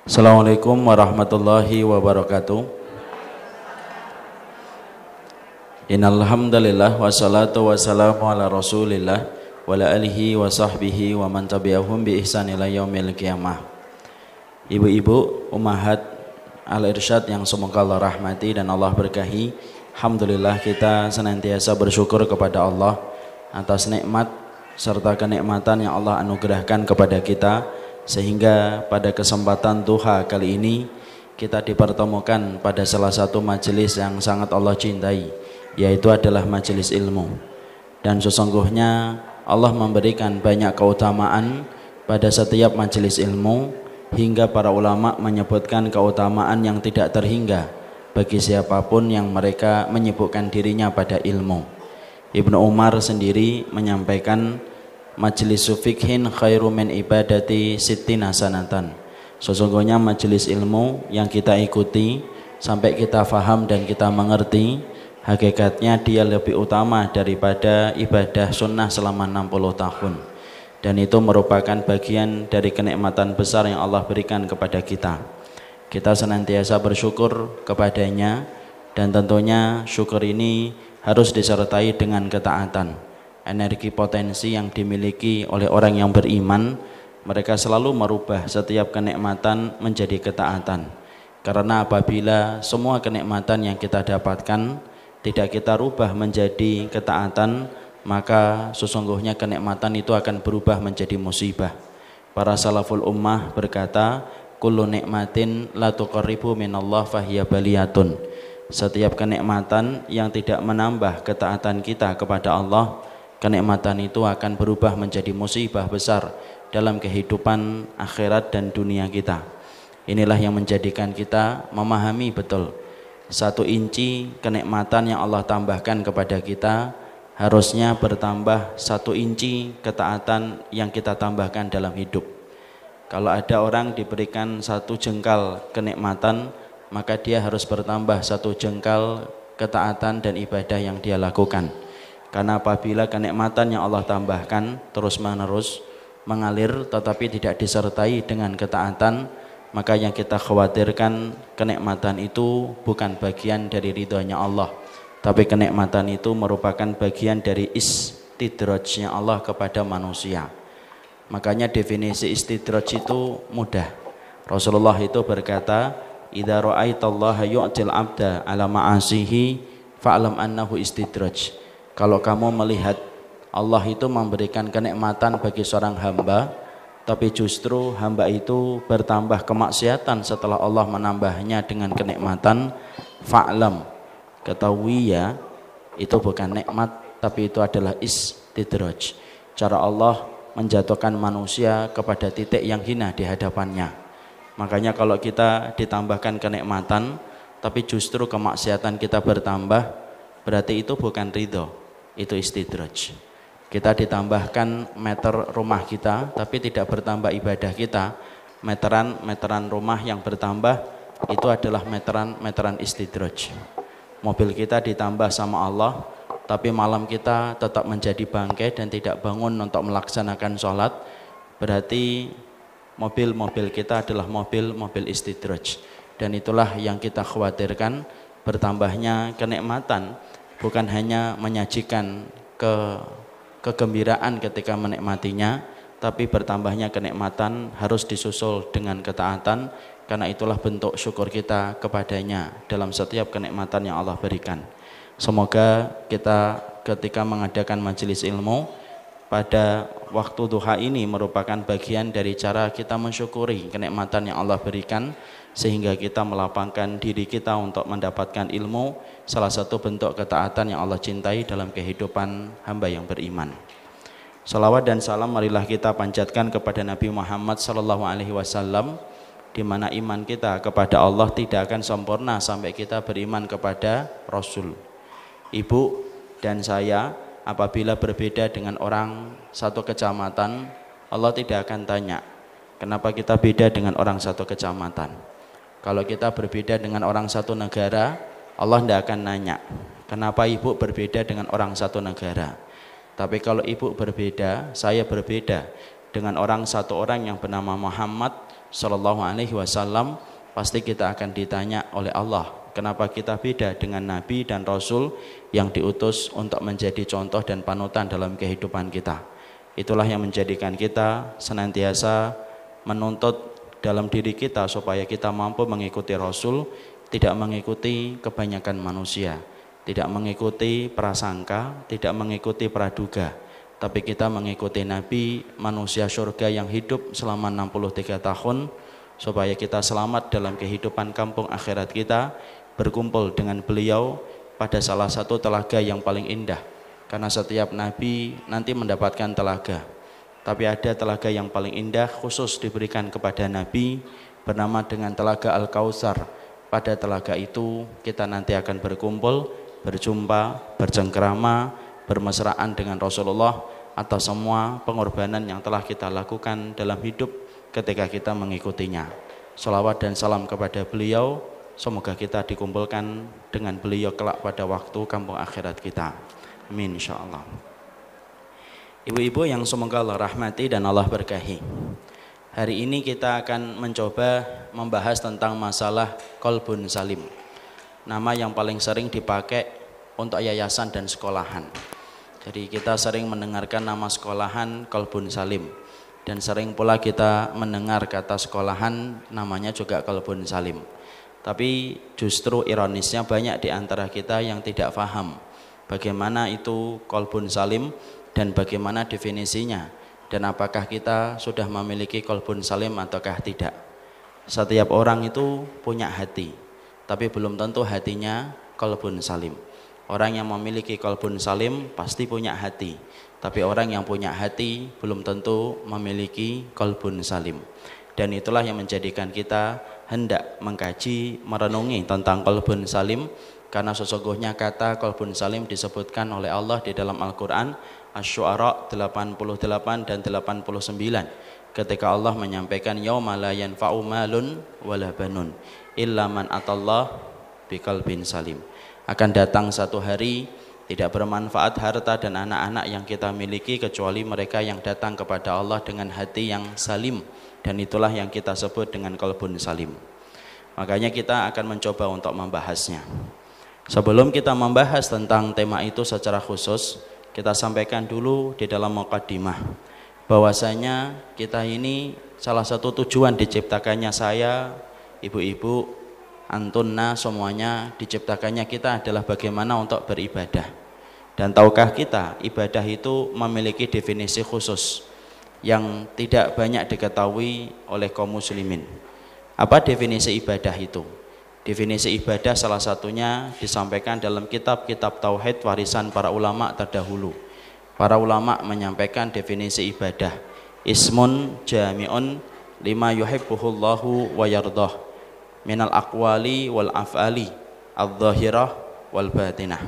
Assalamualaikum warahmatullahi wabarakatuh. Innal hamdalillah wassalatu wassalamu ala Rasulillah wa ala alihi wa sahbihi wa man tabi'ahum bi ihsan ila yaumil qiyamah. Ibu-ibu ummahat Al-Irsyad yang semoga Allah rahmati dan Allah berkahi. Alhamdulillah kita senantiasa bersyukur kepada Allah atas nikmat serta kenikmatan yang Allah anugerahkan kepada kita, sehingga pada kesempatan duha kali ini kita dipertemukan pada salah satu majelis yang sangat Allah cintai, yaitu adalah majelis ilmu. Dan sesungguhnya Allah memberikan banyak keutamaan pada setiap majelis ilmu, hingga para ulama menyebutkan keutamaan yang tidak terhingga bagi siapapun yang mereka menyibukkan dirinya pada ilmu. Ibnu Umar sendiri menyampaikan, majelis fikhin khairu min ibadati sittina sanatan. Sesungguhnya majelis ilmu yang kita ikuti sampai kita faham dan kita mengerti, hakikatnya dia lebih utama daripada ibadah sunnah selama 60 tahun. Dan itu merupakan bagian dari kenikmatan besar yang Allah berikan kepada kita. Kita senantiasa bersyukur kepadanya, dan tentunya syukur ini harus disertai dengan ketaatan. Energi potensi yang dimiliki oleh orang yang beriman, mereka selalu merubah setiap kenikmatan menjadi ketaatan. Karena apabila semua kenikmatan yang kita dapatkan tidak kita rubah menjadi ketaatan, maka sesungguhnya kenikmatan itu akan berubah menjadi musibah. Para salaful ummah berkata, kullu nikmatin la tuqarribu minallah fahiya baliyatun. Setiap kenikmatan yang tidak menambah ketaatan kita kepada Allah, kenikmatan itu akan berubah menjadi musibah besar dalam kehidupan akhirat dan dunia kita. Inilah yang menjadikan kita memahami betul, 1 inci kenikmatan yang Allah tambahkan kepada kita harusnya bertambah 1 inci ketaatan yang kita tambahkan dalam hidup. Kalau ada orang diberikan 1 jengkal kenikmatan, maka dia harus bertambah 1 jengkal ketaatan dan ibadah yang dia lakukan. Karena apabila kenikmatan yang Allah tambahkan terus menerus mengalir tetapi tidak disertai dengan ketaatan, maka yang kita khawatirkan kenikmatan itu bukan bagian dari ridhonya Allah, tapi kenikmatan itu merupakan bagian dari istidrajnya Allah kepada manusia. Makanya definisi istidraj itu mudah. Rasulullah itu berkata, idza ra'aitallaha yu'til 'abda 'ala ma'asihi fa'lam annahu istidraj. Kalau kamu melihat Allah itu memberikan kenikmatan bagi seorang hamba, tapi justru hamba itu bertambah kemaksiatan setelah Allah menambahnya dengan kenikmatan, fa'lam, ketahui ya, itu bukan nikmat, tapi itu adalah istidraj. Cara Allah menjatuhkan manusia kepada titik yang hina di hadapannya. Makanya kalau kita ditambahkan kenikmatan tapi justru kemaksiatan kita bertambah, berarti itu bukan ridho, itu istidraj. Kita ditambahkan meter rumah kita tapi tidak bertambah ibadah kita, meteran rumah yang bertambah itu adalah meteran istidraj. Mobil kita ditambah sama Allah, tapi malam kita tetap menjadi bangkai dan tidak bangun untuk melaksanakan sholat, berarti mobil kita adalah mobil istidraj. Dan itulah yang kita khawatirkan, bertambahnya kenikmatan bukan hanya menyajikan kegembiraan ketika menikmatinya, tapi bertambahnya kenikmatan harus disusul dengan ketaatan, karena itulah bentuk syukur kita kepadanya dalam setiap kenikmatan yang Allah berikan. Semoga kita ketika mengadakan majelis ilmu pada waktu duha ini merupakan bagian dari cara kita mensyukuri kenikmatan yang Allah berikan, sehingga kita melapangkan diri kita untuk mendapatkan ilmu, salah satu bentuk ketaatan yang Allah cintai dalam kehidupan hamba yang beriman. Salawat dan salam marilah kita panjatkan kepada Nabi Muhammad SAW, di mana iman kita kepada Allah tidak akan sempurna sampai kita beriman kepada Rasul. Ibu dan saya apabila berbeda dengan orang satu kecamatan, Allah tidak akan tanya, kenapa kita beda dengan orang satu kecamatan. Kalau kita berbeda dengan orang satu negara, Allah tidak akan nanya, kenapa ibu berbeda dengan orang satu negara. Tapi kalau ibu berbeda, saya berbeda dengan satu orang yang bernama Muhammad, Sallallahu Alaihi Wasallam, pasti kita akan ditanya oleh Allah, kenapa kita beda dengan Nabi dan Rasul yang diutus untuk menjadi contoh dan panutan dalam kehidupan kita. Itulah yang menjadikan kita senantiasa menuntut dalam diri kita supaya kita mampu mengikuti Rasul, tidak mengikuti kebanyakan manusia, tidak mengikuti prasangka, tidak mengikuti praduga, tapi kita mengikuti Nabi, manusia surga yang hidup selama 63 tahun, supaya kita selamat dalam kehidupan kampung akhirat kita, berkumpul dengan beliau pada salah satu telaga yang paling indah. Karena setiap Nabi nanti mendapatkan telaga, tapi ada telaga yang paling indah khusus diberikan kepada Nabi, bernama dengan telaga Al-Kautsar. Pada telaga itu kita nanti akan berkumpul, berjumpa, bercengkerama, bermesraan dengan Rasulullah atas semua pengorbanan yang telah kita lakukan dalam hidup ketika kita mengikutinya. Shalawat dan salam kepada beliau, semoga kita dikumpulkan dengan beliau kelak pada waktu kampung akhirat kita. Amin insyaallah. Ibu-ibu yang semoga Allah rahmati dan Allah berkahi, hari ini kita akan mencoba membahas tentang masalah Qalbun Salim, nama yang paling sering dipakai untuk yayasan dan sekolahan. Jadi kita sering mendengarkan nama sekolahan Qalbun Salim, dan sering pula kita mendengar kata sekolahan namanya juga Qalbun Salim. Tapi justru ironisnya banyak di antara kita yang tidak paham bagaimana itu Qalbun Salim dan bagaimana definisinya, dan apakah kita sudah memiliki Qalbun Salim ataukah tidak. Setiap orang itu punya hati, tapi belum tentu hatinya Qalbun Salim. Orang yang memiliki Qalbun Salim pasti punya hati, tapi orang yang punya hati belum tentu memiliki Qalbun Salim. Dan itulah yang menjadikan kita hendak mengkaji, merenungi tentang Qalbun Salim, karena sesungguhnya kata Qalbun Salim disebutkan oleh Allah di dalam Al-Quran Asy-Syu'ara 88 dan 89, ketika Allah menyampaikan yauma la yanfa'u malun wala banun illa man atallah biqalbin salim. Akan datang satu hari tidak bermanfaat harta dan anak-anak yang kita miliki kecuali mereka yang datang kepada Allah dengan hati yang salim, dan itulah yang kita sebut dengan Qalbun Salim. Makanya kita akan mencoba untuk membahasnya. Sebelum kita membahas tentang tema itu secara khusus, kita sampaikan dulu di dalam muqaddimah bahwasanya kita ini salah satu tujuan diciptakannya saya, ibu-ibu, antunna, semuanya diciptakannya kita adalah bagaimana untuk beribadah. Dan tahukah kita ibadah itu memiliki definisi khusus yang tidak banyak diketahui oleh kaum muslimin. Apa definisi ibadah itu? Definisi ibadah salah satunya disampaikan dalam kitab-kitab tauhid warisan para ulama terdahulu. Para ulama menyampaikan definisi ibadah, ismun jami'un lima yuhibbuhullahu wa yardah minal aqwali wal af'ali adh-dhahirah wal batinah.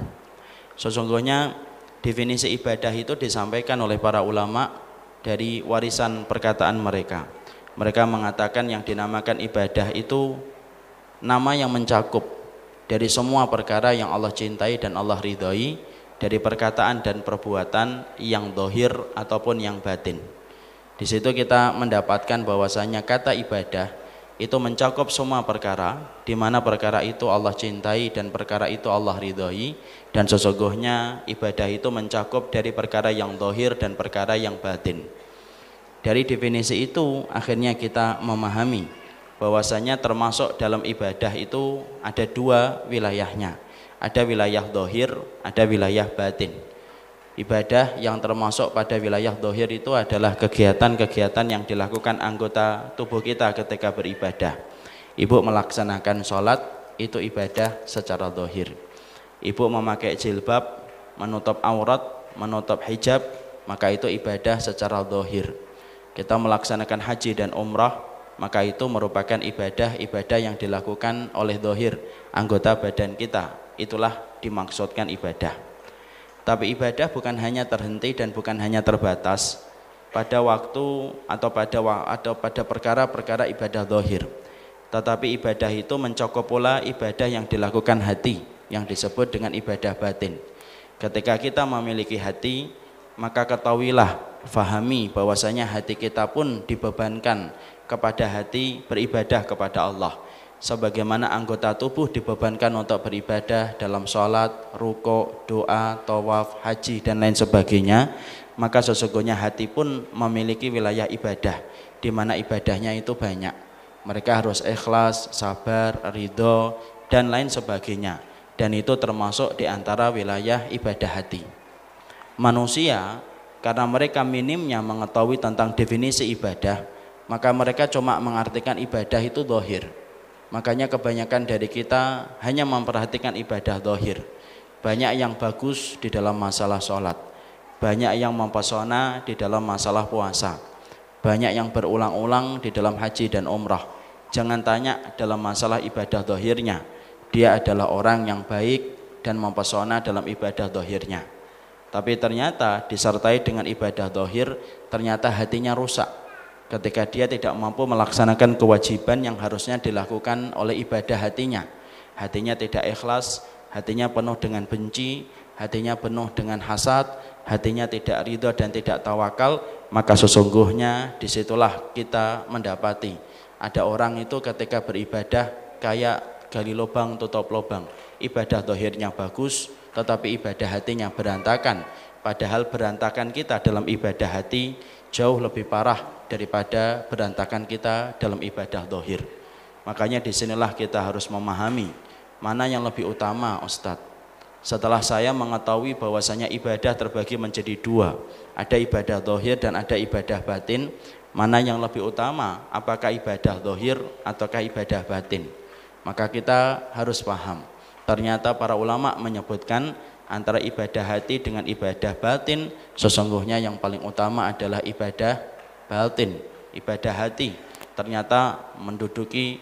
Sesungguhnya definisi ibadah itu disampaikan oleh para ulama dari warisan perkataan mereka. Mereka mengatakan yang dinamakan ibadah itu nama yang mencakup dari semua perkara yang Allah cintai dan Allah ridhoi, dari perkataan dan perbuatan yang zahir ataupun yang batin. Di situ kita mendapatkan bahwasanya kata ibadah itu mencakup semua perkara, di mana perkara itu Allah cintai dan perkara itu Allah ridhoi, dan sesungguhnya ibadah itu mencakup dari perkara yang zahir dan perkara yang batin. Dari definisi itu akhirnya kita memahami bahwasanya termasuk dalam ibadah itu ada dua wilayahnya, ada wilayah zahir, ada wilayah batin. Ibadah yang termasuk pada wilayah zahir itu adalah kegiatan-kegiatan yang dilakukan anggota tubuh kita ketika beribadah. Ibu melaksanakan sholat, itu ibadah secara zahir. Ibu memakai jilbab, menutup aurat, menutup hijab, maka itu ibadah secara zahir. Kita melaksanakan haji dan umrah, maka itu merupakan ibadah-ibadah yang dilakukan oleh zahir anggota badan kita. Itulah dimaksudkan ibadah. Tapi ibadah bukan hanya terhenti dan bukan hanya terbatas pada waktu atau pada perkara-perkara ibadah zahir. Tetapi ibadah itu mencakup pula ibadah yang dilakukan hati, yang disebut dengan ibadah batin. Ketika kita memiliki hati, maka ketahuilah, fahami bahwasanya hati kita pun dibebankan kepada hati beribadah kepada Allah. Sebagaimana anggota tubuh dibebankan untuk beribadah dalam sholat, ruku', doa, tawaf, haji dan lain sebagainya, maka sesungguhnya hati pun memiliki wilayah ibadah, di mana ibadahnya itu banyak. Mereka harus ikhlas, sabar, ridho dan lain sebagainya. Dan itu termasuk di antara wilayah ibadah hati. Manusia karena mereka minimnya mengetahui tentang definisi ibadah, maka mereka cuma mengartikan ibadah itu zahir. Makanya kebanyakan dari kita hanya memperhatikan ibadah zahir. Banyak yang bagus di dalam masalah sholat, banyak yang mempesona di dalam masalah puasa, banyak yang berulang-ulang di dalam haji dan umrah. Jangan tanya dalam masalah ibadah zahirnya, dia adalah orang yang baik dan mempesona dalam ibadah zahirnya. Tapi ternyata disertai dengan ibadah zahir, ternyata hatinya rusak. Ketika dia tidak mampu melaksanakan kewajiban yang harusnya dilakukan oleh ibadah hatinya. Hatinya tidak ikhlas, hatinya penuh dengan benci, hatinya penuh dengan hasad, hatinya tidak ridho dan tidak tawakal. Maka sesungguhnya disitulah kita mendapati ada orang itu ketika beribadah kayak gali lubang tutup lubang. Ibadah zahirnya bagus, tetapi ibadah hatinya berantakan. Padahal berantakan kita dalam ibadah hati jauh lebih parah daripada berantakan kita dalam ibadah zahir. Makanya disinilah kita harus memahami mana yang lebih utama, Ustadz. Setelah saya mengetahui bahwasanya ibadah terbagi menjadi dua, ada ibadah zahir dan ada ibadah batin, mana yang lebih utama, apakah ibadah zahir ataukah ibadah batin? Maka kita harus paham. Ternyata para ulama menyebutkan antara ibadah hati dengan ibadah batin, sesungguhnya yang paling utama adalah ibadah batin. Ibadah hati ternyata menduduki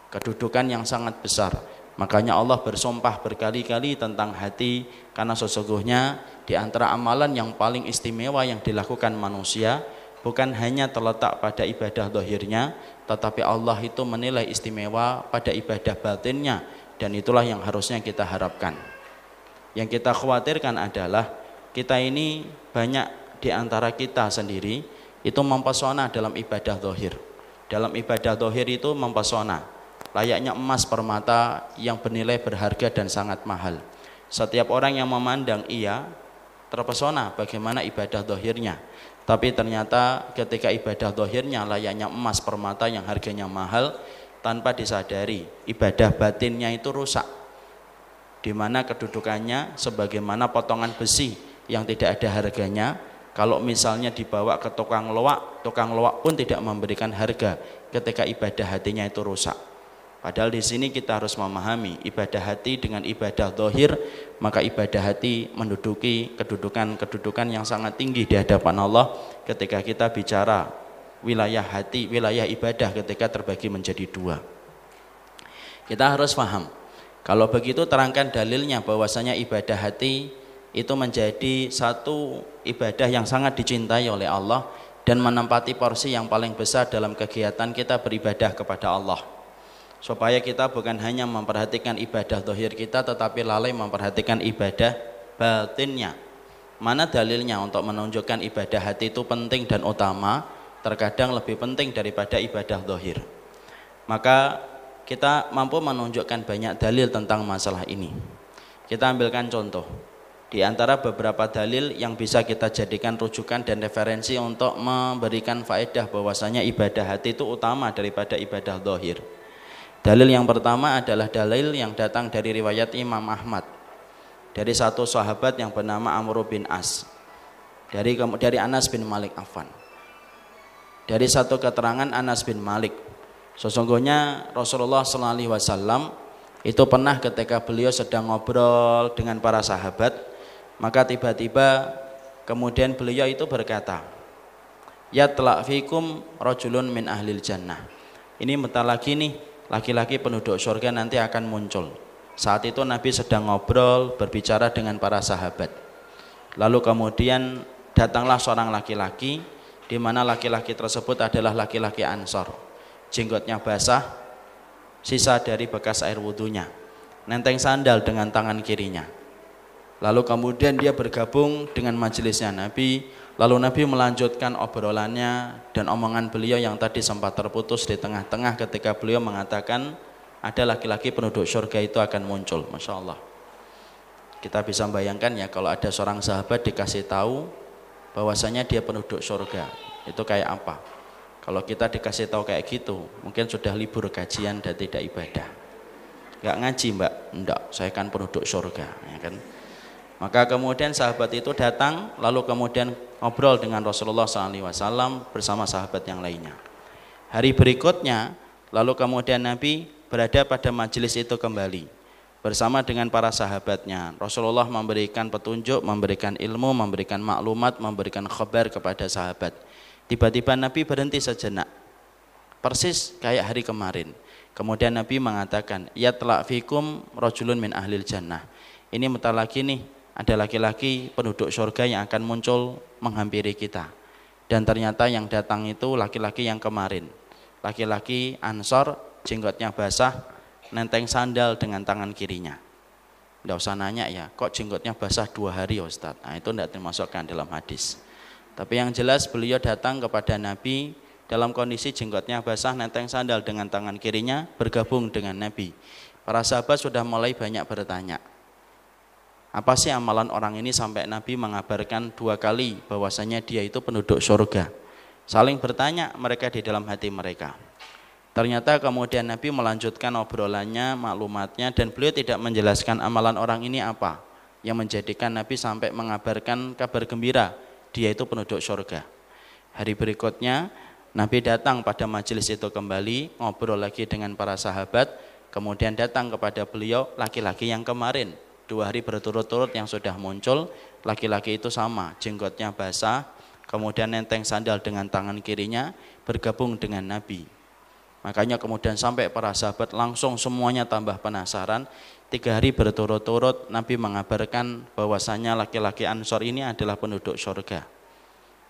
kedudukan yang sangat besar. Makanya Allah bersumpah berkali-kali tentang hati, karena sesungguhnya di antara amalan yang paling istimewa yang dilakukan manusia bukan hanya terletak pada ibadah zahirnya, tetapi Allah itu menilai istimewa pada ibadah batinnya, dan itulah yang harusnya kita harapkan. Yang kita khawatirkan adalah kita ini banyak di antara kita sendiri itu mempesona dalam ibadah zahir. Dalam ibadah zahir itu mempesona, layaknya emas permata yang bernilai berharga dan sangat mahal. Setiap orang yang memandang ia terpesona bagaimana ibadah zahirnya. Tapi ternyata ketika ibadah zahirnya layaknya emas permata yang harganya mahal, tanpa disadari ibadah batinnya itu rusak, di mana kedudukannya sebagaimana potongan besi yang tidak ada harganya. Kalau misalnya dibawa ke tukang loak pun tidak memberikan harga ketika ibadah hatinya itu rusak. Padahal di sini kita harus memahami ibadah hati dengan ibadah zahir, maka ibadah hati menduduki kedudukan yang sangat tinggi di hadapan Allah ketika kita bicara wilayah hati, wilayah ibadah ketika terbagi menjadi dua. Kita harus paham. Kalau begitu terangkan dalilnya bahwasanya ibadah hati itu menjadi satu ibadah yang sangat dicintai oleh Allah dan menempati porsi yang paling besar dalam kegiatan kita beribadah kepada Allah. Supaya kita bukan hanya memperhatikan ibadah zahir kita, tetapi lalai memperhatikan ibadah batinnya. Mana dalilnya untuk menunjukkan ibadah hati itu penting dan utama, terkadang lebih penting daripada ibadah zahir. Maka kita mampu menunjukkan banyak dalil tentang masalah ini. Kita ambilkan contoh. Di antara beberapa dalil yang bisa kita jadikan rujukan dan referensi untuk memberikan faedah bahwasanya ibadah hati itu utama daripada ibadah zahir. Dalil yang pertama adalah dalil yang datang dari riwayat Imam Ahmad dari satu sahabat yang bernama Amr bin As, dari Anas bin Malik Affan. Dari satu keterangan Anas bin Malik, sesungguhnya Rasulullah SAW itu pernah ketika beliau sedang ngobrol dengan para sahabat, maka tiba-tiba kemudian beliau itu berkata, "Ya fikum rajulun min ahlil jannah." Ini bentar lagi nih laki-laki penduduk surga nanti akan muncul. Saat itu Nabi sedang ngobrol berbicara dengan para sahabat. Lalu kemudian datanglah seorang laki-laki, di mana laki-laki tersebut adalah laki-laki Ansor. Jenggotnya basah, sisa dari bekas air wudunya. Nenteng sandal dengan tangan kirinya. Lalu kemudian dia bergabung dengan majelisnya Nabi. Lalu Nabi melanjutkan obrolannya dan omongan beliau yang tadi sempat terputus di tengah-tengah ketika beliau mengatakan ada laki-laki penduduk surga itu akan muncul. Masya Allah. Kita bisa bayangkan ya, kalau ada seorang sahabat dikasih tahu bahwasanya dia penduduk surga, itu kayak apa? Kalau kita dikasih tahu kayak gitu, mungkin sudah libur kajian dan tidak ibadah. Enggak ngaji mbak? Enggak, saya kan penduduk surga, ya kan? Maka kemudian sahabat itu datang, lalu kemudian ngobrol dengan Rasulullah SAW bersama sahabat yang lainnya. Hari berikutnya, lalu kemudian Nabi berada pada majelis itu kembali bersama dengan para sahabatnya. Rasulullah memberikan petunjuk, memberikan ilmu, memberikan maklumat, memberikan khabar kepada sahabat. Tiba-tiba Nabi berhenti sejenak, persis kayak hari kemarin. Kemudian Nabi mengatakan, yatlaq fikum rajulun min ahlil jannah. Ini bentar lagi nih, ada laki-laki penduduk surga yang akan muncul menghampiri kita. Dan ternyata yang datang itu laki-laki yang kemarin, laki-laki Ansor, jenggotnya basah, nenteng sandal dengan tangan kirinya. Tidak usah nanya ya, kok jenggotnya basah 2 hari ya Ustaz? Nah, itu tidak termasukkan dalam hadis. Tapi yang jelas beliau datang kepada Nabi dalam kondisi jenggotnya basah, nenteng sandal dengan tangan kirinya, bergabung dengan Nabi. Para sahabat sudah mulai banyak bertanya, apa sih amalan orang ini sampai Nabi mengabarkan 2 kali bahwasanya dia itu penduduk surga? Saling bertanya mereka di dalam hati mereka. Ternyata kemudian Nabi melanjutkan obrolannya, maklumatnya, dan beliau tidak menjelaskan amalan orang ini apa yang menjadikan Nabi sampai mengabarkan kabar gembira dia itu penduduk surga. Hari berikutnya Nabi datang pada majelis itu kembali, ngobrol lagi dengan para sahabat, kemudian datang kepada beliau laki-laki yang kemarin 2 hari berturut-turut yang sudah muncul. Laki-laki itu sama, jenggotnya basah, kemudian nenteng sandal dengan tangan kirinya, bergabung dengan Nabi. Makanya kemudian sampai para sahabat langsung semuanya tambah penasaran. 3 hari berturut-turut Nabi mengabarkan bahwasanya laki-laki Ansor ini adalah penduduk surga.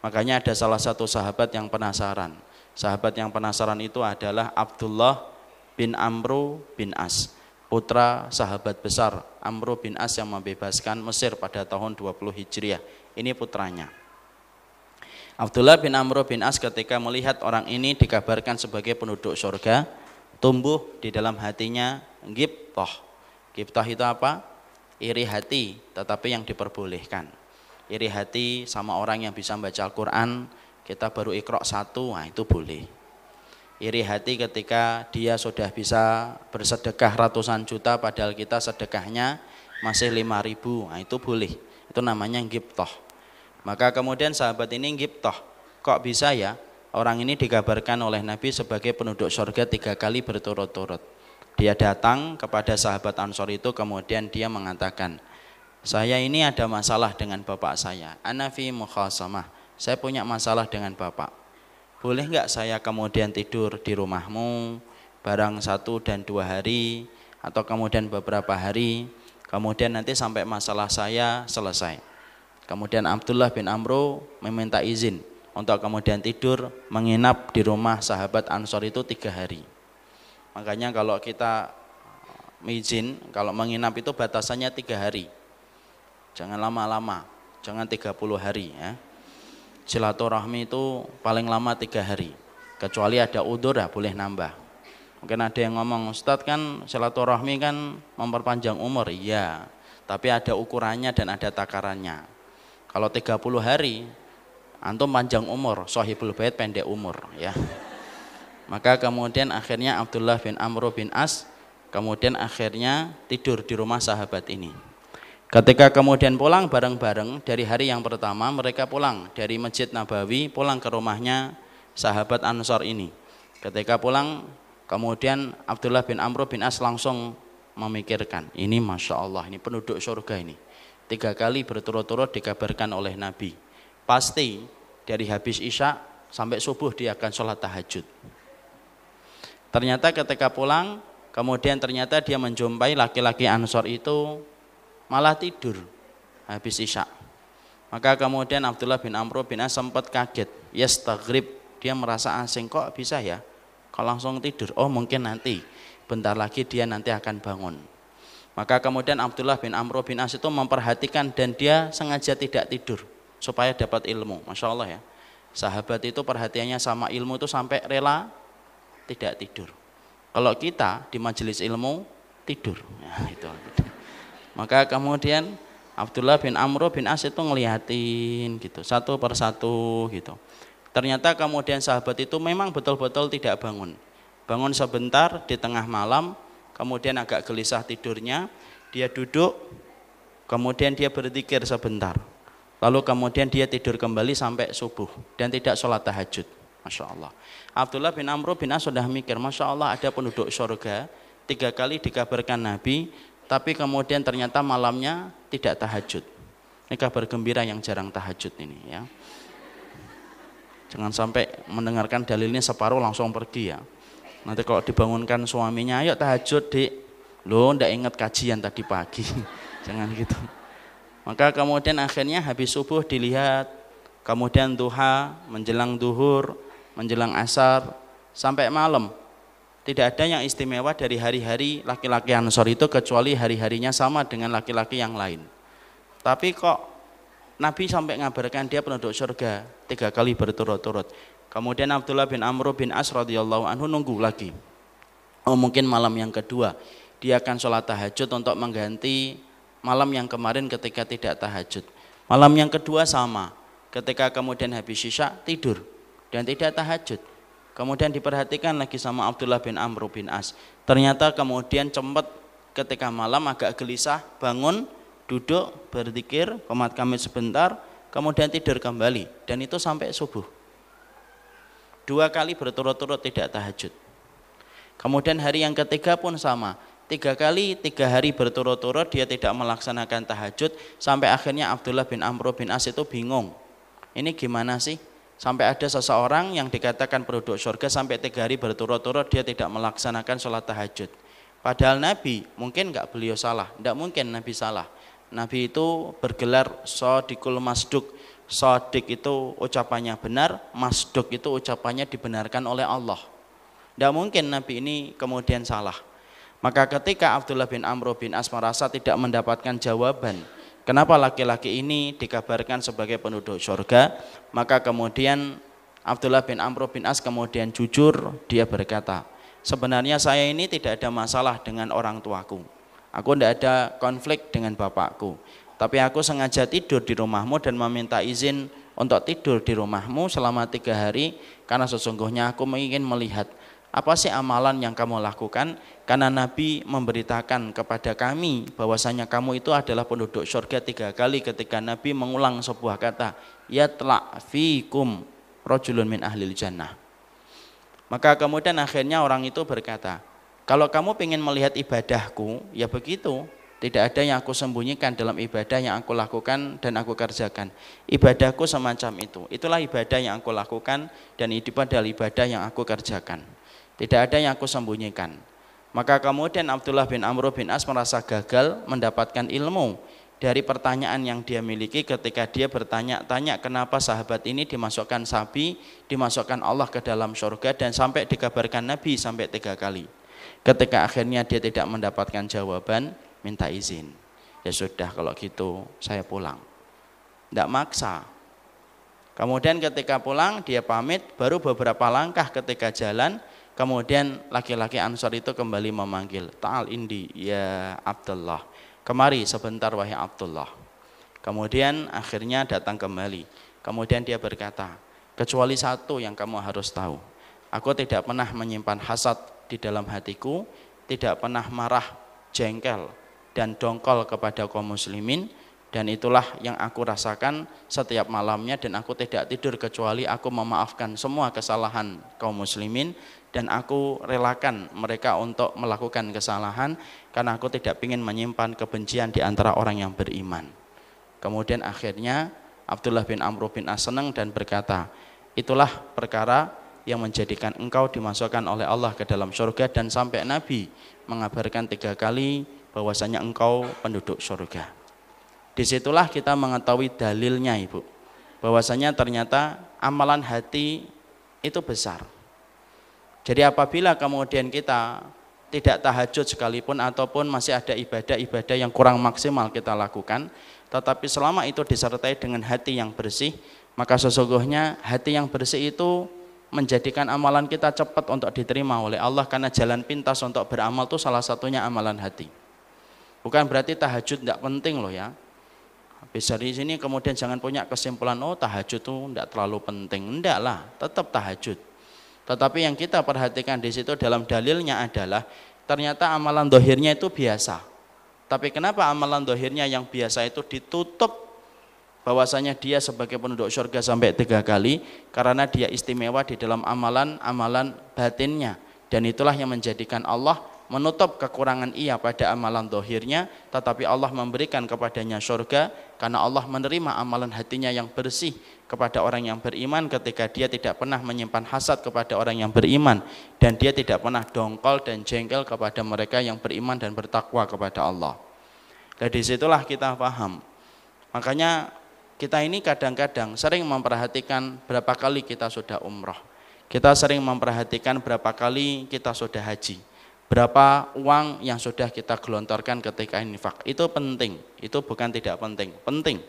Makanya ada salah satu sahabat yang penasaran. Sahabat yang penasaran itu adalah Abdullah bin Amru bin As, putra sahabat besar Amru bin As yang membebaskan Mesir pada tahun 20 Hijriah. Ini putranya. Abdullah bin Amru bin As ketika melihat orang ini dikabarkan sebagai penduduk surga, tumbuh di dalam hatinya ghibthah. Ghibthah itu apa? Iri hati, tetapi yang diperbolehkan. Iri hati sama orang yang bisa baca Al-Quran, kita baru Iqra 1, nah itu boleh. Iri hati ketika dia sudah bisa bersedekah ratusan juta padahal kita sedekahnya masih 5.000, nah itu boleh. Itu namanya ghibthah. Maka kemudian sahabat ini ghibthah, kok bisa ya orang ini dikabarkan oleh Nabi sebagai penduduk surga 3 kali berturut-turut. Dia datang kepada sahabat Ansor itu, kemudian dia mengatakan, saya ini ada masalah dengan bapak saya, ana fi mukhasamah, saya punya masalah dengan bapak. Boleh enggak saya kemudian tidur di rumahmu barang 1 dan 2 hari atau kemudian beberapa hari, kemudian nanti sampai masalah saya selesai. Kemudian Abdullah bin Amru meminta izin untuk kemudian tidur menginap di rumah sahabat Ansor itu 3 hari. Makanya kalau kita izin, kalau menginap itu batasannya 3 hari. Jangan lama-lama, jangan 30 hari ya. Silaturahmi itu paling lama 3 hari. Kecuali ada udzur ya boleh nambah. Mungkin ada yang ngomong, Ustadz kan silaturahmi kan memperpanjang umur. Iya, tapi ada ukurannya dan ada takarannya. Kalau 30 hari, antum panjang umur, sahibul bait pendek umur ya. Maka kemudian akhirnya Abdullah bin Amru bin As kemudian akhirnya tidur di rumah sahabat ini. Ketika kemudian pulang bareng-bareng dari hari yang pertama, mereka pulang dari Masjid Nabawi, pulang ke rumahnya sahabat Ansor ini. Ketika pulang, kemudian Abdullah bin Amru bin As langsung memikirkan, ini Masya Allah, ini penduduk surga ini. 3 kali berturut-turut dikabarkan oleh Nabi. Pasti dari habis Isya sampai subuh dia akan sholat tahajud. Ternyata ketika pulang, kemudian ternyata dia menjumpai laki-laki Ansor itu malah tidur habis Isya. Maka kemudian Abdullah bin Amru bin As sempat kaget, yastaghrib, dia merasa asing, kok bisa ya kalau langsung tidur. Oh mungkin nanti bentar lagi dia nanti akan bangun. Maka kemudian Abdullah bin Amr bin As itu memperhatikan dan dia sengaja tidak tidur supaya dapat ilmu. Masya Allah ya. Sahabat itu perhatiannya sama ilmu itu sampai rela tidak tidur. Kalau kita di majelis ilmu tidur, ya, itu. Maka kemudian Abdullah bin Amr bin As itu ngeliatin gitu, satu persatu gitu. Ternyata kemudian sahabat itu memang betul-betul tidak bangun. Bangun sebentar di tengah malam, kemudian agak gelisah tidurnya, dia duduk, kemudian dia berzikir sebentar. Lalu kemudian dia tidur kembali sampai subuh dan tidak sholat tahajud. Masya Allah. Abdullah bin Amr bin As sudah mikir, Masya Allah ada penduduk surga, 3 kali dikabarkan Nabi, tapi kemudian ternyata malamnya tidak tahajud. Ini kabar gembira yang jarang tahajud ini ya. Jangan sampai mendengarkan dalilnya separuh langsung pergi ya. Nanti kalau dibangunkan suaminya, ayo tahajud dik, loh ndak ingat kajian tadi pagi. Jangan gitu. Maka kemudian akhirnya habis subuh dilihat, kemudian duha, menjelang duhur, menjelang asar, sampai malam. Tidak ada yang istimewa dari hari-hari laki-laki Ansor itu kecuali hari-harinya sama dengan laki-laki yang lain. Tapi kok Nabi sampai ngabarkan dia penduduk surga 3 kali berturut-turut. Kemudian Abdullah bin Amr bin As radhiyallahu anhu nunggu lagi. Oh mungkin malam yang kedua dia akan sholat tahajud untuk mengganti malam yang kemarin ketika tidak tahajud. Malam yang kedua sama, ketika kemudian habis isya tidur dan tidak tahajud. Kemudian diperhatikan lagi sama Abdullah bin Amr bin As. Ternyata kemudian cepat ketika malam agak gelisah, bangun, duduk, berzikir, qomat qamit sebentar, kemudian tidur kembali dan itu sampai subuh. 2 kali berturut-turut tidak tahajud. Kemudian hari yang ketiga pun sama. 3 kali 3 hari berturut-turut dia tidak melaksanakan tahajud sampai akhirnya Abdullah bin Amr bin As itu bingung. Ini gimana sih? Sampai ada seseorang yang dikatakan penduduk surga sampai 3 hari berturut-turut dia tidak melaksanakan sholat tahajud. Padahal Nabi, mungkin enggak beliau salah, enggak mungkin Nabi salah. Nabi itu bergelar Shadiqul Masduq. Shadiq itu ucapannya benar, Masduq itu ucapannya dibenarkan oleh Allah. Enggak mungkin Nabi ini kemudian salah. Maka ketika Abdullah bin Amr bin As merasa tidak mendapatkan jawaban, kenapa laki-laki ini dikabarkan sebagai penduduk surga, maka kemudian Abdullah bin Amr bin As kemudian jujur, dia berkata, sebenarnya saya ini tidak ada masalah dengan orang tuaku. Aku tidak ada konflik dengan bapakku. Tapi aku sengaja tidur di rumahmu dan meminta izin untuk tidur di rumahmu selama 3 hari karena sesungguhnya aku ingin melihat apa sih amalan yang kamu lakukan, karena Nabi memberitakan kepada kami bahwasanya kamu itu adalah penduduk surga 3 kali ketika Nabi mengulang sebuah kata, yatla fikum rajulun min ahlil jannah. Maka kemudian akhirnya orang itu berkata, kalau kamu ingin melihat ibadahku, ya begitu. Tidak ada yang aku sembunyikan dalam ibadah yang aku lakukan dan aku kerjakan. Ibadahku semacam itu. Itulah ibadah yang aku lakukan dan itu adalah ibadah yang aku kerjakan. Tidak ada yang aku sembunyikan. Maka kemudian Abdullah bin Amr bin As merasa gagal mendapatkan ilmu dari pertanyaan yang dia miliki ketika dia bertanya-tanya kenapa sahabat ini dimasukkan sapi, dimasukkan Allah ke dalam surga dan sampai dikabarkan Nabi sampai 3 kali. Ketika akhirnya dia tidak mendapatkan jawaban, minta izin. Ya sudah kalau gitu saya pulang. Tidak maksa. Kemudian ketika pulang dia pamit, baru beberapa langkah ketika jalan, kemudian laki-laki Ansor itu kembali memanggil, Ta'al indi ya Abdullah. Kemari sebentar wahai Abdullah. Kemudian akhirnya datang kembali. Kemudian dia berkata, kecuali satu yang kamu harus tahu. Aku tidak pernah menyimpan hasad di dalam hatiku, tidak pernah marah, jengkel dan dongkol kepada kaum muslimin, dan itulah yang aku rasakan setiap malamnya dan aku tidak tidur kecuali aku memaafkan semua kesalahan kaum muslimin dan aku relakan mereka untuk melakukan kesalahan karena aku tidak ingin menyimpan kebencian di antara orang yang beriman. Kemudian akhirnya Abdullah bin Amr bin As senang dan berkata, itulah perkara yang menjadikan engkau dimasukkan oleh Allah ke dalam surga dan sampai Nabi mengabarkan 3 kali bahwasanya engkau penduduk surga. Disitulah kita mengetahui dalilnya Ibu, bahwasanya ternyata amalan hati itu besar. Jadi apabila kemudian kita tidak tahajud sekalipun ataupun masih ada ibadah-ibadah yang kurang maksimal kita lakukan, tetapi selama itu disertai dengan hati yang bersih, maka sesungguhnya hati yang bersih itu menjadikan amalan kita cepat untuk diterima oleh Allah, karena jalan pintas untuk beramal itu salah satunya amalan hati. Bukan berarti tahajud tidak penting loh ya. Habis dari sini kemudian jangan punya kesimpulan, oh tahajud itu tidak terlalu penting. Enggak lah, tetap tahajud. Tetapi yang kita perhatikan di situ dalam dalilnya adalah ternyata amalan dohirnya itu biasa. Tapi kenapa amalan dohirnya yang biasa itu ditutup bahwasanya dia sebagai penduduk surga sampai 3 kali, karena dia istimewa di dalam amalan-amalan batinnya. Dan itulah yang menjadikan Allah menutup kekurangan ia pada amalan dohirnya, tetapi Allah memberikan kepadanya surga karena Allah menerima amalan hatinya yang bersih kepada orang yang beriman, ketika dia tidak pernah menyimpan hasad kepada orang yang beriman, dan dia tidak pernah dongkol dan jengkel kepada mereka yang beriman dan bertakwa kepada Allah. Dan disitulah kita paham. Makanya kita ini kadang-kadang sering memperhatikan berapa kali kita sudah umroh, kita sering memperhatikan berapa kali kita sudah haji, berapa uang yang sudah kita gelontorkan ketika infak. Itu penting, itu bukan tidak penting, penting.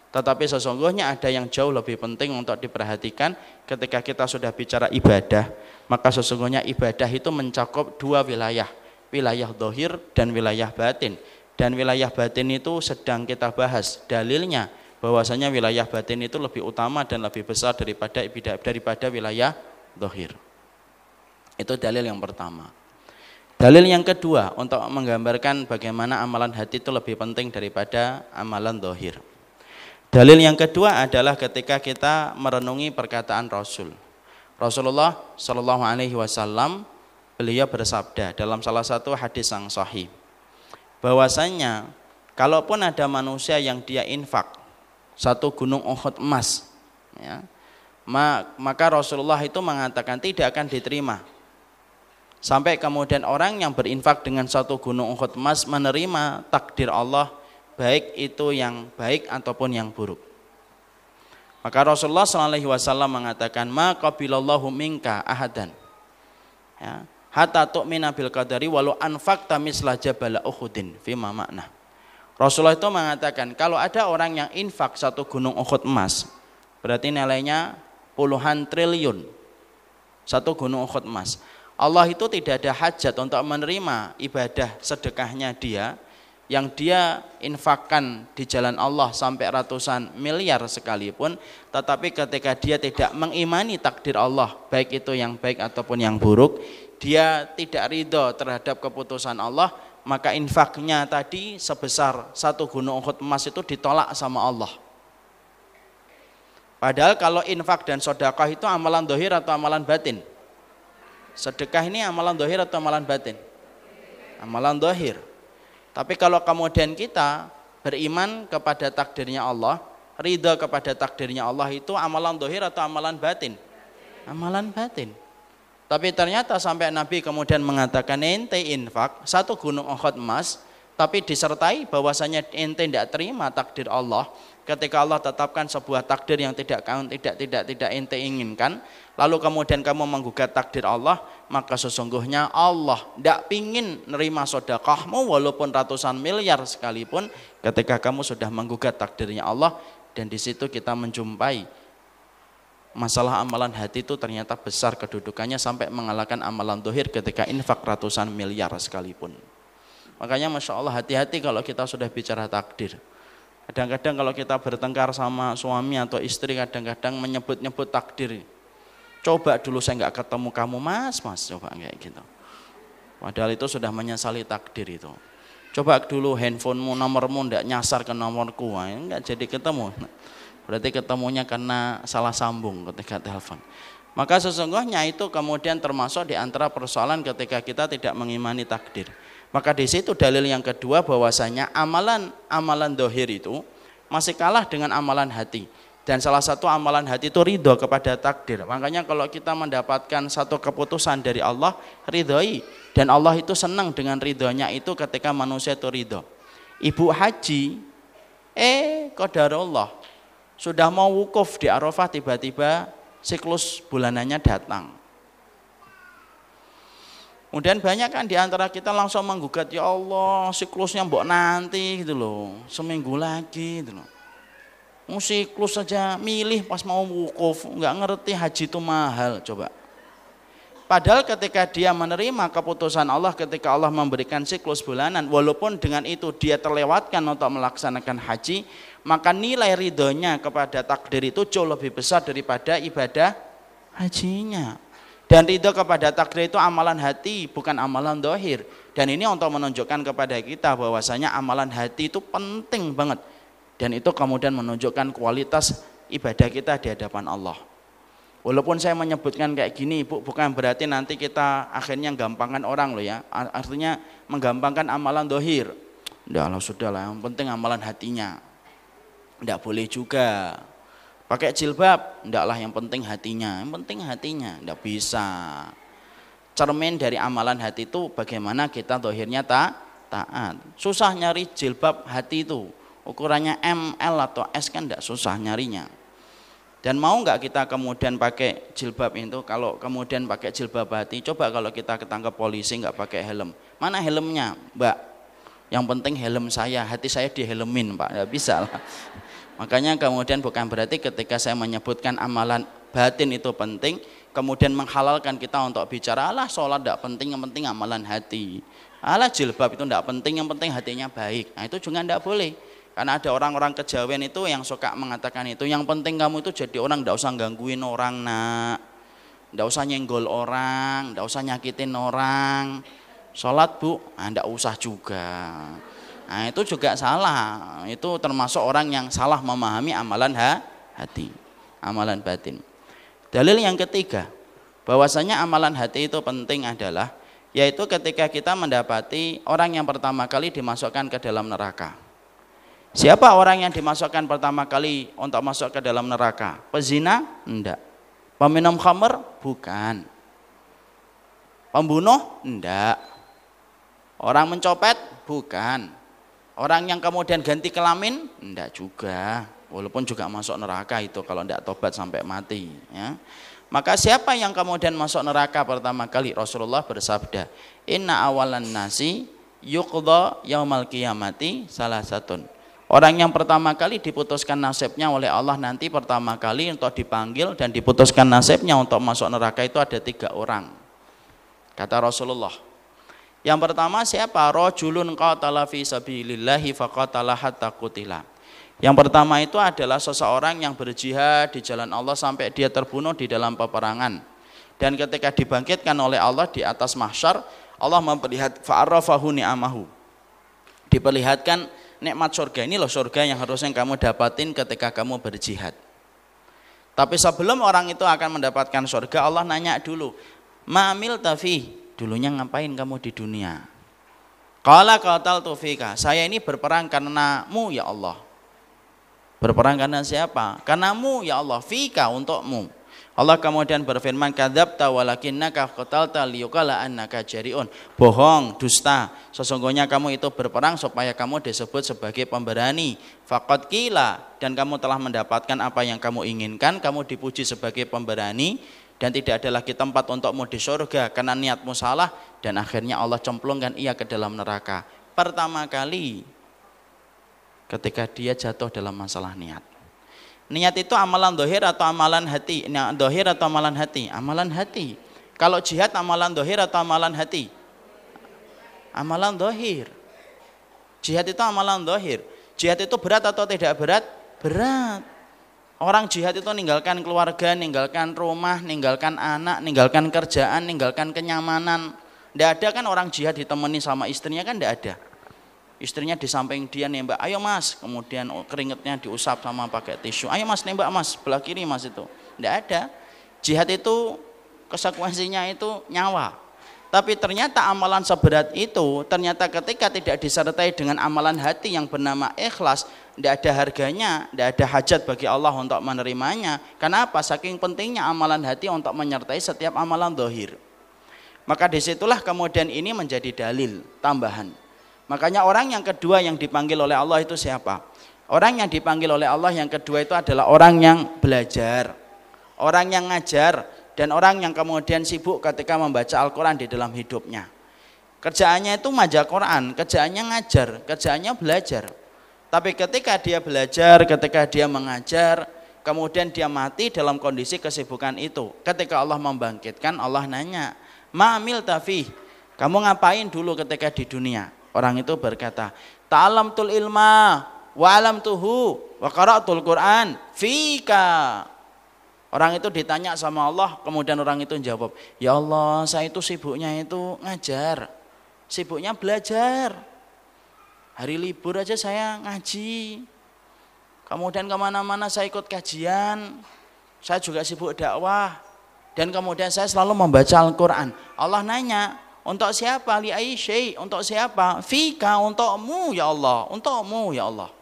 Tetapi sesungguhnya ada yang jauh lebih penting untuk diperhatikan ketika kita sudah bicara ibadah. Maka sesungguhnya ibadah itu mencakup 2 wilayah, wilayah dohir dan wilayah batin. Dan wilayah batin itu sedang kita bahas. Dalilnya bahwasanya wilayah batin itu lebih utama dan lebih besar daripada wilayah dohir. Itu dalil yang pertama. Dalil yang kedua untuk menggambarkan bagaimana amalan hati itu lebih penting daripada amalan dohir. Dalil yang kedua adalah ketika kita merenungi perkataan Rasulullah Shallallahu Alaihi Wasallam, beliau bersabda dalam salah satu hadis yang sahih, bahwasanya kalaupun ada manusia yang dia infak 1 gunung Uhud emas, ya, maka Rasulullah itu mengatakan tidak akan diterima. Sampai kemudian orang yang berinfak dengan 1 gunung Uhud emas menerima takdir Allah, baik itu yang baik ataupun yang buruk. Maka Rasulullah SAW mengatakan, ma qabilallahu minka ahadan, ya, hatta tu'mina bil qadari walau anfaqta misla jabal Uhudin fima makna. Rasulullah itu mengatakan, kalau ada orang yang infak 1 gunung Uhud emas, berarti nilainya puluhan triliun, 1 gunung Uhud emas. Allah itu tidak ada hajat untuk menerima ibadah sedekahnya dia, yang dia infakkan di jalan Allah sampai ratusan miliar sekalipun, tetapi ketika dia tidak mengimani takdir Allah, baik itu yang baik ataupun yang buruk, dia tidak ridho terhadap keputusan Allah, maka infaknya tadi sebesar 1 gunung Uhud emas itu ditolak sama Allah. Padahal kalau infak dan sedekah itu amalan dohir atau amalan batin? Sedekah ini amalan dohir atau amalan batin? Amalan dohir. Tapi kalau kemudian kita beriman kepada takdirnya Allah, ridha kepada takdirnya Allah, itu amalan dohir atau amalan batin? Amalan batin. Tapi ternyata sampai Nabi kemudian mengatakan, ente infak 1 gunung Uhud emas, tapi disertai bahwasanya ente tidak terima takdir Allah. Ketika Allah tetapkan sebuah takdir yang tidak ente inginkan, lalu kemudian kamu menggugat takdir Allah, maka sesungguhnya Allah tidak pingin nerima sedekahmu walaupun ratusan miliar sekalipun, ketika kamu sudah menggugat takdirnya Allah. Dan di situ kita menjumpai masalah amalan hati itu ternyata besar kedudukannya sampai mengalahkan amalan dohir ketika infak ratusan miliar sekalipun. Makanya Masya Allah, hati-hati kalau kita sudah bicara takdir. Kadang-kadang kalau kita bertengkar sama suami atau istri, kadang-kadang menyebut-nyebut takdir. Coba dulu saya nggak ketemu kamu mas, coba kayak gitu. Padahal itu sudah menyesali takdir itu. Coba dulu handphonemu, nomormu nggak nyasar ke nomorku, nggak jadi ketemu. Berarti ketemunya karena salah sambung ketika telepon. Maka sesungguhnya itu kemudian termasuk di antara persoalan ketika kita tidak mengimani takdir. Maka di situ dalil yang kedua bahwasanya amalan dohir itu masih kalah dengan amalan hati. Dan salah satu amalan hati itu ridho kepada takdir. Makanya kalau kita mendapatkan satu keputusan dari Allah, ridhoi. Dan Allah itu senang dengan ridhonya itu ketika manusia itu ridho. Ibu haji, qadarullah, sudah mau wukuf di Arafah, tiba-tiba siklus bulanannya datang. Kemudian banyak kan di antara kita langsung menggugat, ya Allah siklusnya mbok nanti gitu loh, seminggu lagi gitu loh. Siklus saja milih pas mau wukuf, nggak ngerti haji itu mahal coba. Padahal ketika dia menerima keputusan Allah, ketika Allah memberikan siklus bulanan, walaupun dengan itu dia terlewatkan untuk melaksanakan haji, maka nilai ridhonya kepada takdir itu jauh lebih besar daripada ibadah hajinya. Dan ridho kepada takdir itu amalan hati, bukan amalan dohir. Dan ini untuk menunjukkan kepada kita bahwasanya amalan hati itu penting banget. Dan itu kemudian menunjukkan kualitas ibadah kita di hadapan Allah. Walaupun saya menyebutkan kayak gini, Ibu, bukan berarti nanti kita akhirnya gampangkan orang loh ya. Artinya menggampangkan amalan dohir. Udah sudahlah, yang penting amalan hatinya. Tidak boleh juga. Pakai jilbab, ndaklah yang penting hatinya, yang penting hatinya, ndak bisa. Cermin dari amalan hati itu bagaimana kita dohirnya taat. Susah nyari jilbab hati itu, ukurannya M, L atau S kan ndak susah nyarinya. Dan mau nggak kita kemudian pakai jilbab itu, kalau kemudian pakai jilbab hati, coba kalau kita ketangkep polisi nggak pakai helm, mana helmnya, Mbak? Yang penting helm saya, hati saya dihelemin, Pak, nggak bisa lah. Makanya kemudian bukan berarti ketika saya menyebutkan amalan batin itu penting, kemudian menghalalkan kita untuk bicara, alah sholat tidak penting, yang penting amalan hati. Alah jilbab itu tidak penting, yang penting hatinya baik. Nah itu juga tidak boleh. Karena ada orang-orang kejawen itu yang suka mengatakan itu, yang penting kamu itu jadi orang, tidak usah gangguin orang nak, tidak usah nyenggol orang, tidak usah nyakitin orang. Sholat Bu, tidak usah juga. Nah itu juga salah, itu termasuk orang yang salah memahami amalan hati, amalan batin. Dalil yang ketiga, bahwasanya amalan hati itu penting adalah, yaitu ketika kita mendapati orang yang pertama kali dimasukkan ke dalam neraka. Siapa orang yang dimasukkan pertama kali untuk masuk ke dalam neraka? Pezina? Enggak. Peminum khamr? Bukan. Pembunuh? Enggak. Orang mencopet? Bukan. Orang yang kemudian ganti kelamin? Enggak juga, walaupun juga masuk neraka itu kalau enggak tobat sampai mati ya. Maka siapa yang kemudian masuk neraka pertama kali? Rasulullah bersabda, inna awalan nasi yuqda yaumal qiyamati salasatun. Orang yang pertama kali diputuskan nasibnya oleh Allah nanti pertama kali untuk dipanggil dan diputuskan nasibnya untuk masuk neraka itu ada 3 orang. Kata Rasulullah, yang pertama siapa? Rajulun qatala fi sabilillahi faqatala hatta qutila. Yang pertama itu adalah seseorang yang berjihad di jalan Allah sampai dia terbunuh di dalam peperangan. Dan ketika dibangkitkan oleh Allah di atas mahsyar, Allah memperlihat fa'arafahu ni'amahu. Diperlihatkan nikmat surga, ini loh surga yang harusnya kamu dapatin ketika kamu berjihad. Tapi sebelum orang itu akan mendapatkan surga, Allah nanya dulu, ma'amil tafi, dulunya ngapain kamu di dunia? Qala qataltu fika, saya ini berperang karenamu ya Allah. Berperang karena siapa? Karenamu ya Allah, fika, untukmu. Allah kemudian berfirman, kadzabta walakinnaka qatalta liyuqala annaka jari'un. Bohong, dusta. Sesungguhnya kamu itu berperang supaya kamu disebut sebagai pemberani. Faqad qila, dan kamu telah mendapatkan apa yang kamu inginkan, kamu dipuji sebagai pemberani dan tidak ada lagi tempat untukmu di surga karena niatmu salah, dan akhirnya Allah cemplungkan ia ke dalam neraka. Pertama kali ketika dia jatuh dalam masalah niat. Niat itu amalan dohir atau amalan hati? Dohir atau amalan hati? Amalan hati. Kalau jihad amalan dohir atau amalan hati? Amalan dohir. Jihad itu amalan dohir. Jihad itu berat atau tidak berat? Berat. Orang jihad itu ninggalkan keluarga, ninggalkan rumah, ninggalkan anak, ninggalkan kerjaan, ninggalkan kenyamanan. Tidak ada kan orang jihad ditemani sama istrinya, kan tidak ada. Istrinya di samping dia nembak, ayo mas, kemudian keringetnya diusap sama pakai tisu, ayo mas nembak mas, belah kiri mas, itu tidak ada. Jihad itu konsekuensinya itu nyawa. Tapi ternyata amalan seberat itu, ternyata ketika tidak disertai dengan amalan hati yang bernama ikhlas, tidak ada harganya, tidak ada hajat bagi Allah untuk menerimanya. Kenapa? Saking pentingnya amalan hati untuk menyertai setiap amalan dohir. Maka disitulah kemudian ini menjadi dalil tambahan. Makanya orang yang kedua yang dipanggil oleh Allah itu siapa? Orang yang dipanggil oleh Allah yang kedua itu adalah orang yang belajar, orang yang ngajar, dan orang yang kemudian sibuk ketika membaca Al-Quran di dalam hidupnya. Kerjaannya itu maja Quran, kerjaannya ngajar, kerjaannya belajar. Tapi ketika dia belajar, ketika dia mengajar, kemudian dia mati dalam kondisi kesibukan itu. Ketika Allah membangkitkan, Allah nanya, ma'amil tafih, kamu ngapain dulu ketika di dunia? Orang itu berkata, ta'alamtul ilma wa alamtuhu wa qara'tul Qur'an fika. Orang itu ditanya sama Allah, kemudian orang itu jawab, ya Allah, saya itu sibuknya itu ngajar, sibuknya belajar. Hari libur aja saya ngaji, kemudian kemana-mana saya ikut kajian, saya juga sibuk dakwah, dan kemudian saya selalu membaca Al-Quran. Allah nanya, untuk siapa? Li ayyi syai', untuk siapa? Fika, untukmu ya Allah, untukmu ya Allah.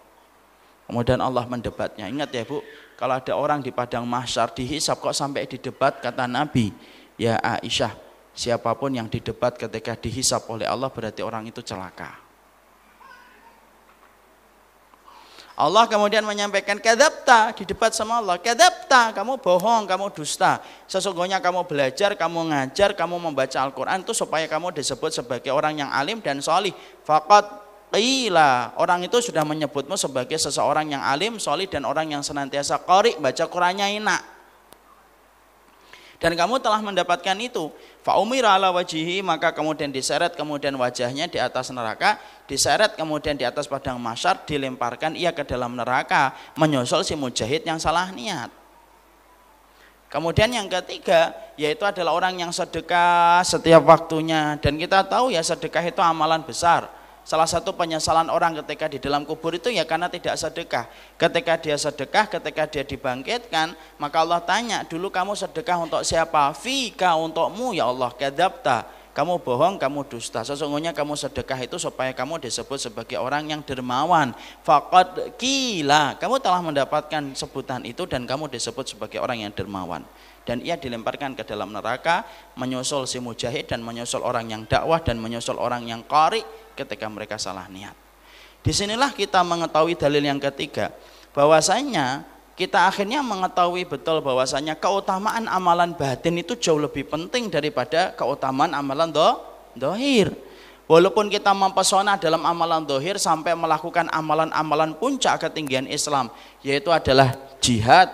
Kemudian Allah mendebatnya. Ingat ya Bu, kalau ada orang di padang mahsyar dihisab kok sampai didebat, kata Nabi, ya Aisyah, siapapun yang didebat ketika dihisab oleh Allah berarti orang itu celaka. Allah kemudian menyampaikan, kadzabta, didebat sama Allah, kadzabta, kamu bohong, kamu dusta. Sesungguhnya kamu belajar, kamu ngajar, kamu membaca Al-Quran itu supaya kamu disebut sebagai orang yang alim dan sholih. Faqad qila, orang itu sudah menyebutmu sebagai seseorang yang alim, sholih, dan orang yang senantiasa qari, baca Qurannya enak. Dan kamu telah mendapatkan itu. Fa umira ala wajihi, maka kemudian diseret, kemudian wajahnya di atas neraka, diseret kemudian di atas padang mahsyar, dilemparkan ia ke dalam neraka, menyusul si mujahid yang salah niat. Kemudian yang ketiga, yaitu adalah orang yang sedekah setiap waktunya, dan kita tahu ya sedekah itu amalan besar. Salah satu penyesalan orang ketika di dalam kubur itu ya karena tidak sedekah. Ketika dia sedekah, ketika dia dibangkitkan, maka Allah tanya, dulu kamu sedekah untuk siapa? Fika, untukmu ya Allah. Kadzabta, kamu bohong, kamu dusta. Sesungguhnya kamu sedekah itu supaya kamu disebut sebagai orang yang dermawan. Faqad qila, kamu telah mendapatkan sebutan itu dan kamu disebut sebagai orang yang dermawan. Dan ia dilemparkan ke dalam neraka, menyusul si mujahid dan menyusul orang yang dakwah dan menyusul orang yang qari ketika mereka salah niat. Disinilah kita mengetahui dalil yang ketiga, bahwasanya kita akhirnya mengetahui betul bahwasanya keutamaan amalan batin itu jauh lebih penting daripada keutamaan amalan dohir. Walaupun kita mempesona dalam amalan dohir sampai melakukan amalan-amalan puncak ketinggian Islam, yaitu adalah jihad,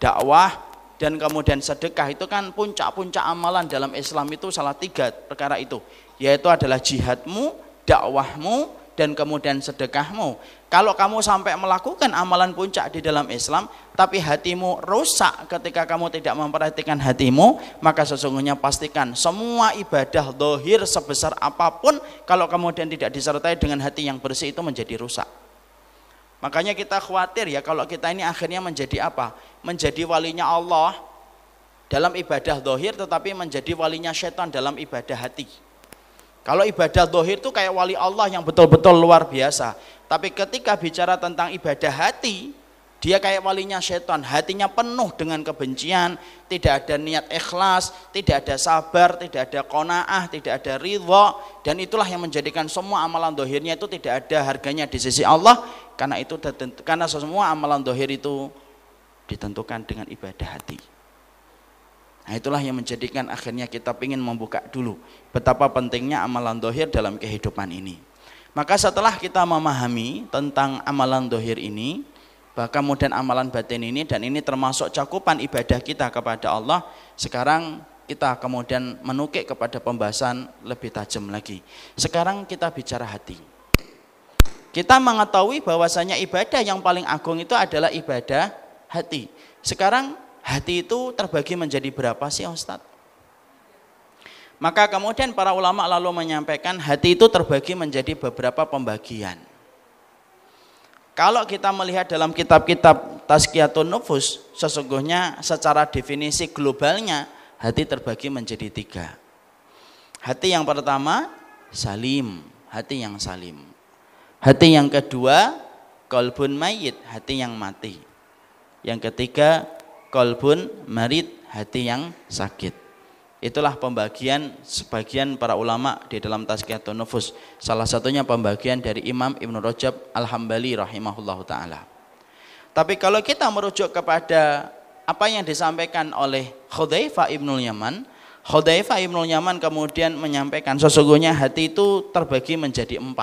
dakwah, dan kemudian sedekah, itu kan puncak-puncak amalan dalam Islam itu salah tiga perkara itu, yaitu adalah jihadmu, dakwahmu, dan kemudian sedekahmu. Kalau kamu sampai melakukan amalan puncak di dalam Islam, tapi hatimu rusak ketika kamu tidak memperhatikan hatimu, maka sesungguhnya pastikan semua ibadah dohir sebesar apapun, kalau kemudian tidak disertai dengan hati yang bersih itu menjadi rusak. Makanya kita khawatir ya kalau kita ini akhirnya menjadi apa? Menjadi walinya Allah dalam ibadah dohir, tetapi menjadi walinya setan dalam ibadah hati. Kalau ibadah dohir itu kayak wali Allah yang betul-betul luar biasa. Tapi ketika bicara tentang ibadah hati, dia kayak walinya setan, hatinya penuh dengan kebencian, tidak ada niat ikhlas, tidak ada sabar, tidak ada qanaah, tidak ada ridha, dan itulah yang menjadikan semua amalan dohirnya itu tidak ada harganya di sisi Allah, karena semua amalan dohir itu ditentukan dengan ibadah hati. Nah, itulah yang menjadikan akhirnya kita ingin membuka dulu betapa pentingnya amalan dohir dalam kehidupan ini. Maka setelah kita memahami tentang amalan dohir ini, bahkan kemudian amalan batin ini, dan ini termasuk cakupan ibadah kita kepada Allah, sekarang kita kemudian menukik kepada pembahasan lebih tajam lagi. Sekarang kita bicara hati. Kita mengetahui bahwasanya ibadah yang paling agung itu adalah ibadah hati. Sekarang hati itu terbagi menjadi berapa sih Ustadz? Maka kemudian para ulama lalu menyampaikan hati itu terbagi menjadi beberapa pembagian. Kalau kita melihat dalam kitab-kitab Tazkiyatun Nufus, sesungguhnya secara definisi globalnya hati terbagi menjadi tiga. Hati yang pertama salim, hati yang salim. Hati yang kedua qalbun mayyit, hati yang mati. Yang ketiga qalbun marid, hati yang sakit. Itulah pembagian sebagian para ulama di dalam Tazkiyatun Nufus. Salah satunya pembagian dari Imam Ibnu Rajab Al-Hambali rahimahullahu ta'ala. Tapi kalau kita merujuk kepada apa yang disampaikan oleh Hudzaifah ibnul Yaman. Hudzaifah ibnul Yaman kemudian menyampaikan sesungguhnya hati itu terbagi menjadi 4.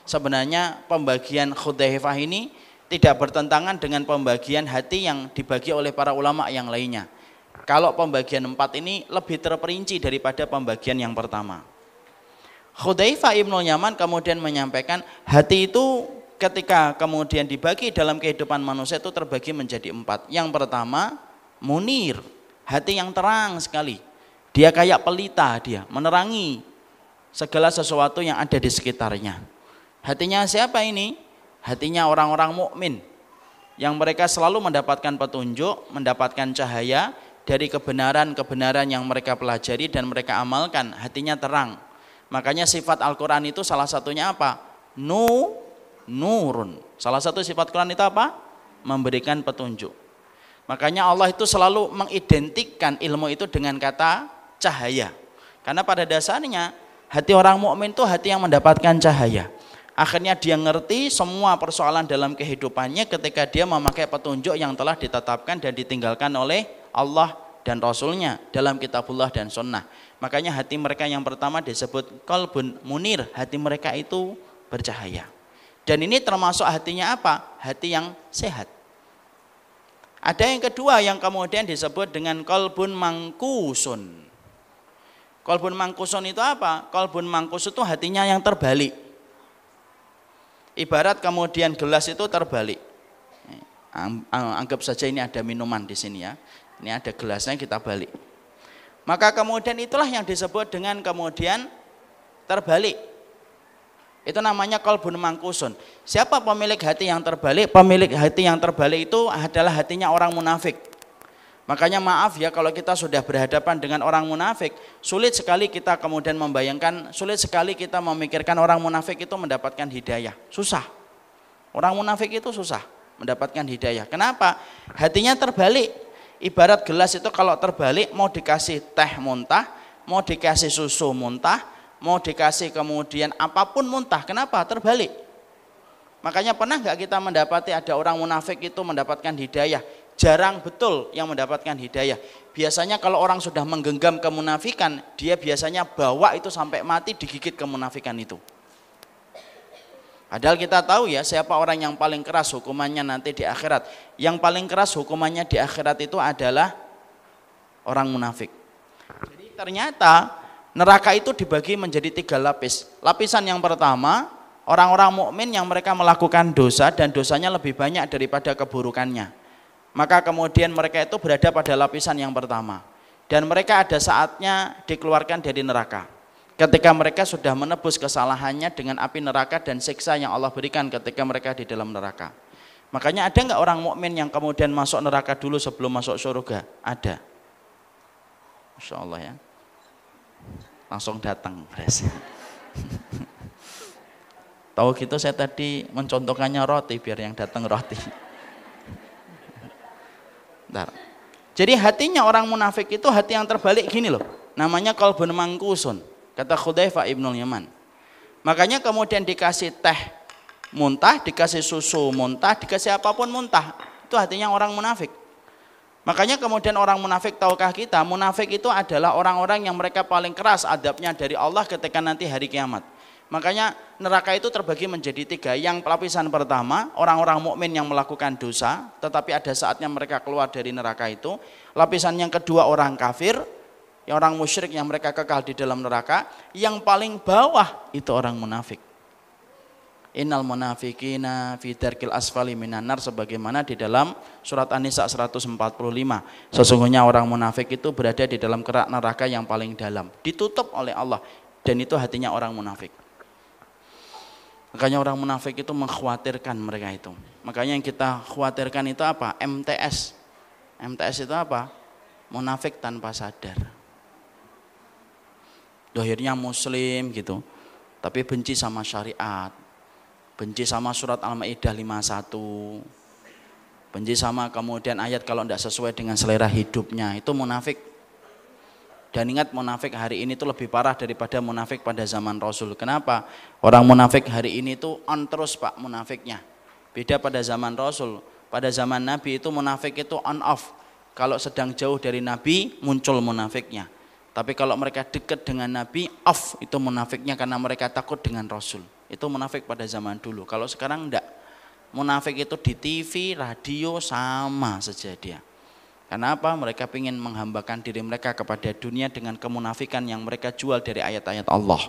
Sebenarnya pembagian Hudzaifah ini tidak bertentangan dengan pembagian hati yang dibagi oleh para ulama yang lainnya. Kalau pembagian 4 ini lebih terperinci daripada pembagian yang pertama. Hudzaifah ibnul Yaman kemudian menyampaikan hati itu ketika kemudian dibagi dalam kehidupan manusia itu terbagi menjadi 4. Yang pertama, munir, hati yang terang sekali. Dia kayak pelita, dia menerangi segala sesuatu yang ada di sekitarnya. Hatinya siapa ini? Hatinya orang-orang mukmin yang mereka selalu mendapatkan petunjuk, mendapatkan cahaya dari kebenaran-kebenaran yang mereka pelajari dan mereka amalkan. Hatinya terang. Makanya sifat Al-Quran itu salah satunya apa? Nurun. Salah satu sifat Quran itu apa? Memberikan petunjuk. Makanya Allah itu selalu mengidentikan ilmu itu dengan kata cahaya. Karena pada dasarnya hati orang mukmin itu hati yang mendapatkan cahaya. Akhirnya dia ngerti semua persoalan dalam kehidupannya ketika dia memakai petunjuk yang telah ditetapkan dan ditinggalkan oleh Allah dan Rasulnya dalam kitabullah dan sunnah. Makanya hati mereka yang pertama disebut qalbun munir, hati mereka itu bercahaya. Dan ini termasuk hatinya apa? Hati yang sehat. Ada yang kedua yang kemudian disebut dengan qalbun mangkusun. Qalbun mangkusun itu apa? Qalbun mangkus itu hatinya yang terbalik. Ibarat kemudian gelas itu terbalik. Anggap saja ini ada minuman di sini ya. Ini ada gelasnya, kita balik. Maka kemudian itulah yang disebut dengan kemudian terbalik. Itu namanya qalbun mangkusun. Siapa pemilik hati yang terbalik? Pemilik hati yang terbalik itu adalah hatinya orang munafik. Makanya maaf ya kalau kita sudah berhadapan dengan orang munafik, sulit sekali kita kemudian membayangkan, sulit sekali kita memikirkan orang munafik itu mendapatkan hidayah. Susah. Orang munafik itu susah mendapatkan hidayah. Kenapa? Hatinya terbalik. Ibarat gelas itu kalau terbalik mau dikasih teh muntah, mau dikasih susu muntah, mau dikasih kemudian apapun muntah. Kenapa? Terbalik. Makanya pernah nggak kita mendapati ada orang munafik itu mendapatkan hidayah? Jarang betul yang mendapatkan hidayah. Biasanya kalau orang sudah menggenggam kemunafikan, dia biasanya bawa itu sampai mati digigit kemunafikan itu. Padahal kita tahu ya siapa orang yang paling keras hukumannya nanti di akhirat. Yang paling keras hukumannya di akhirat itu adalah orang munafik. Jadi ternyata neraka itu dibagi menjadi 3 lapis. Lapisan yang pertama, orang-orang mukmin yang mereka melakukan dosa dan dosanya lebih banyak daripada keburukannya. Maka kemudian mereka itu berada pada lapisan yang pertama. Dan mereka ada saatnya dikeluarkan dari neraka. Ketika mereka sudah menebus kesalahannya dengan api neraka dan siksa yang Allah berikan ketika mereka di dalam neraka. Makanya ada nggak orang mukmin yang kemudian masuk neraka dulu sebelum masuk surga? Ada. Masya Allah ya. Langsung datang. Tahu gitu saya tadi mencontohkannya roti biar yang datang roti. Bentar. Jadi hatinya orang munafik itu hati yang terbalik gini loh. Namanya qalbun mangkusun. Kata Hudzaifah ibnul Yaman. Makanya kemudian dikasih teh muntah, dikasih susu muntah, dikasih apapun muntah. Itu hatinya orang munafik. Makanya kemudian orang munafik, tahukah kita, munafik itu adalah orang-orang yang mereka paling keras adabnya dari Allah ketika nanti hari kiamat. Makanya neraka itu terbagi menjadi 3. Yang lapisan pertama, orang-orang mukmin yang melakukan dosa, tetapi ada saatnya mereka keluar dari neraka itu. Lapisan yang kedua, orang kafir, orang musyrik yang mereka kekal di dalam neraka. Yang paling bawah itu orang munafik. Innal munafiqina fi darkil asfali minan nar, sebagaimana di dalam surat An-Nisa 145. Sesungguhnya orang munafik itu berada di dalam kerak neraka yang paling dalam, ditutup oleh Allah, dan itu hatinya orang munafik. Makanya orang munafik itu mengkhawatirkan mereka itu. Makanya yang kita khawatirkan itu apa? MTS. MTS itu apa? Munafik tanpa sadar. Dohirnya muslim gitu, tapi benci sama syariat, benci sama surat Al-Maidah 51, benci sama kemudian ayat kalau tidak sesuai dengan selera hidupnya, itu munafik. Dan ingat, munafik hari ini itu lebih parah daripada munafik pada zaman Rasul. Kenapa? Orang munafik hari ini itu on terus Pak munafiknya. Beda pada zaman Rasul. Pada zaman Nabi itu munafik itu on off. kalau sedang jauh dari Nabi muncul munafiknya. Tapi kalau mereka dekat dengan Nabi, off itu munafiknya karena mereka takut dengan Rasul. Itu munafik pada zaman dulu. Kalau sekarang enggak. Munafik itu di TV, radio sama saja dia. Karena apa? Mereka ingin menghambakan diri mereka kepada dunia dengan kemunafikan yang mereka jual dari ayat-ayat Allah.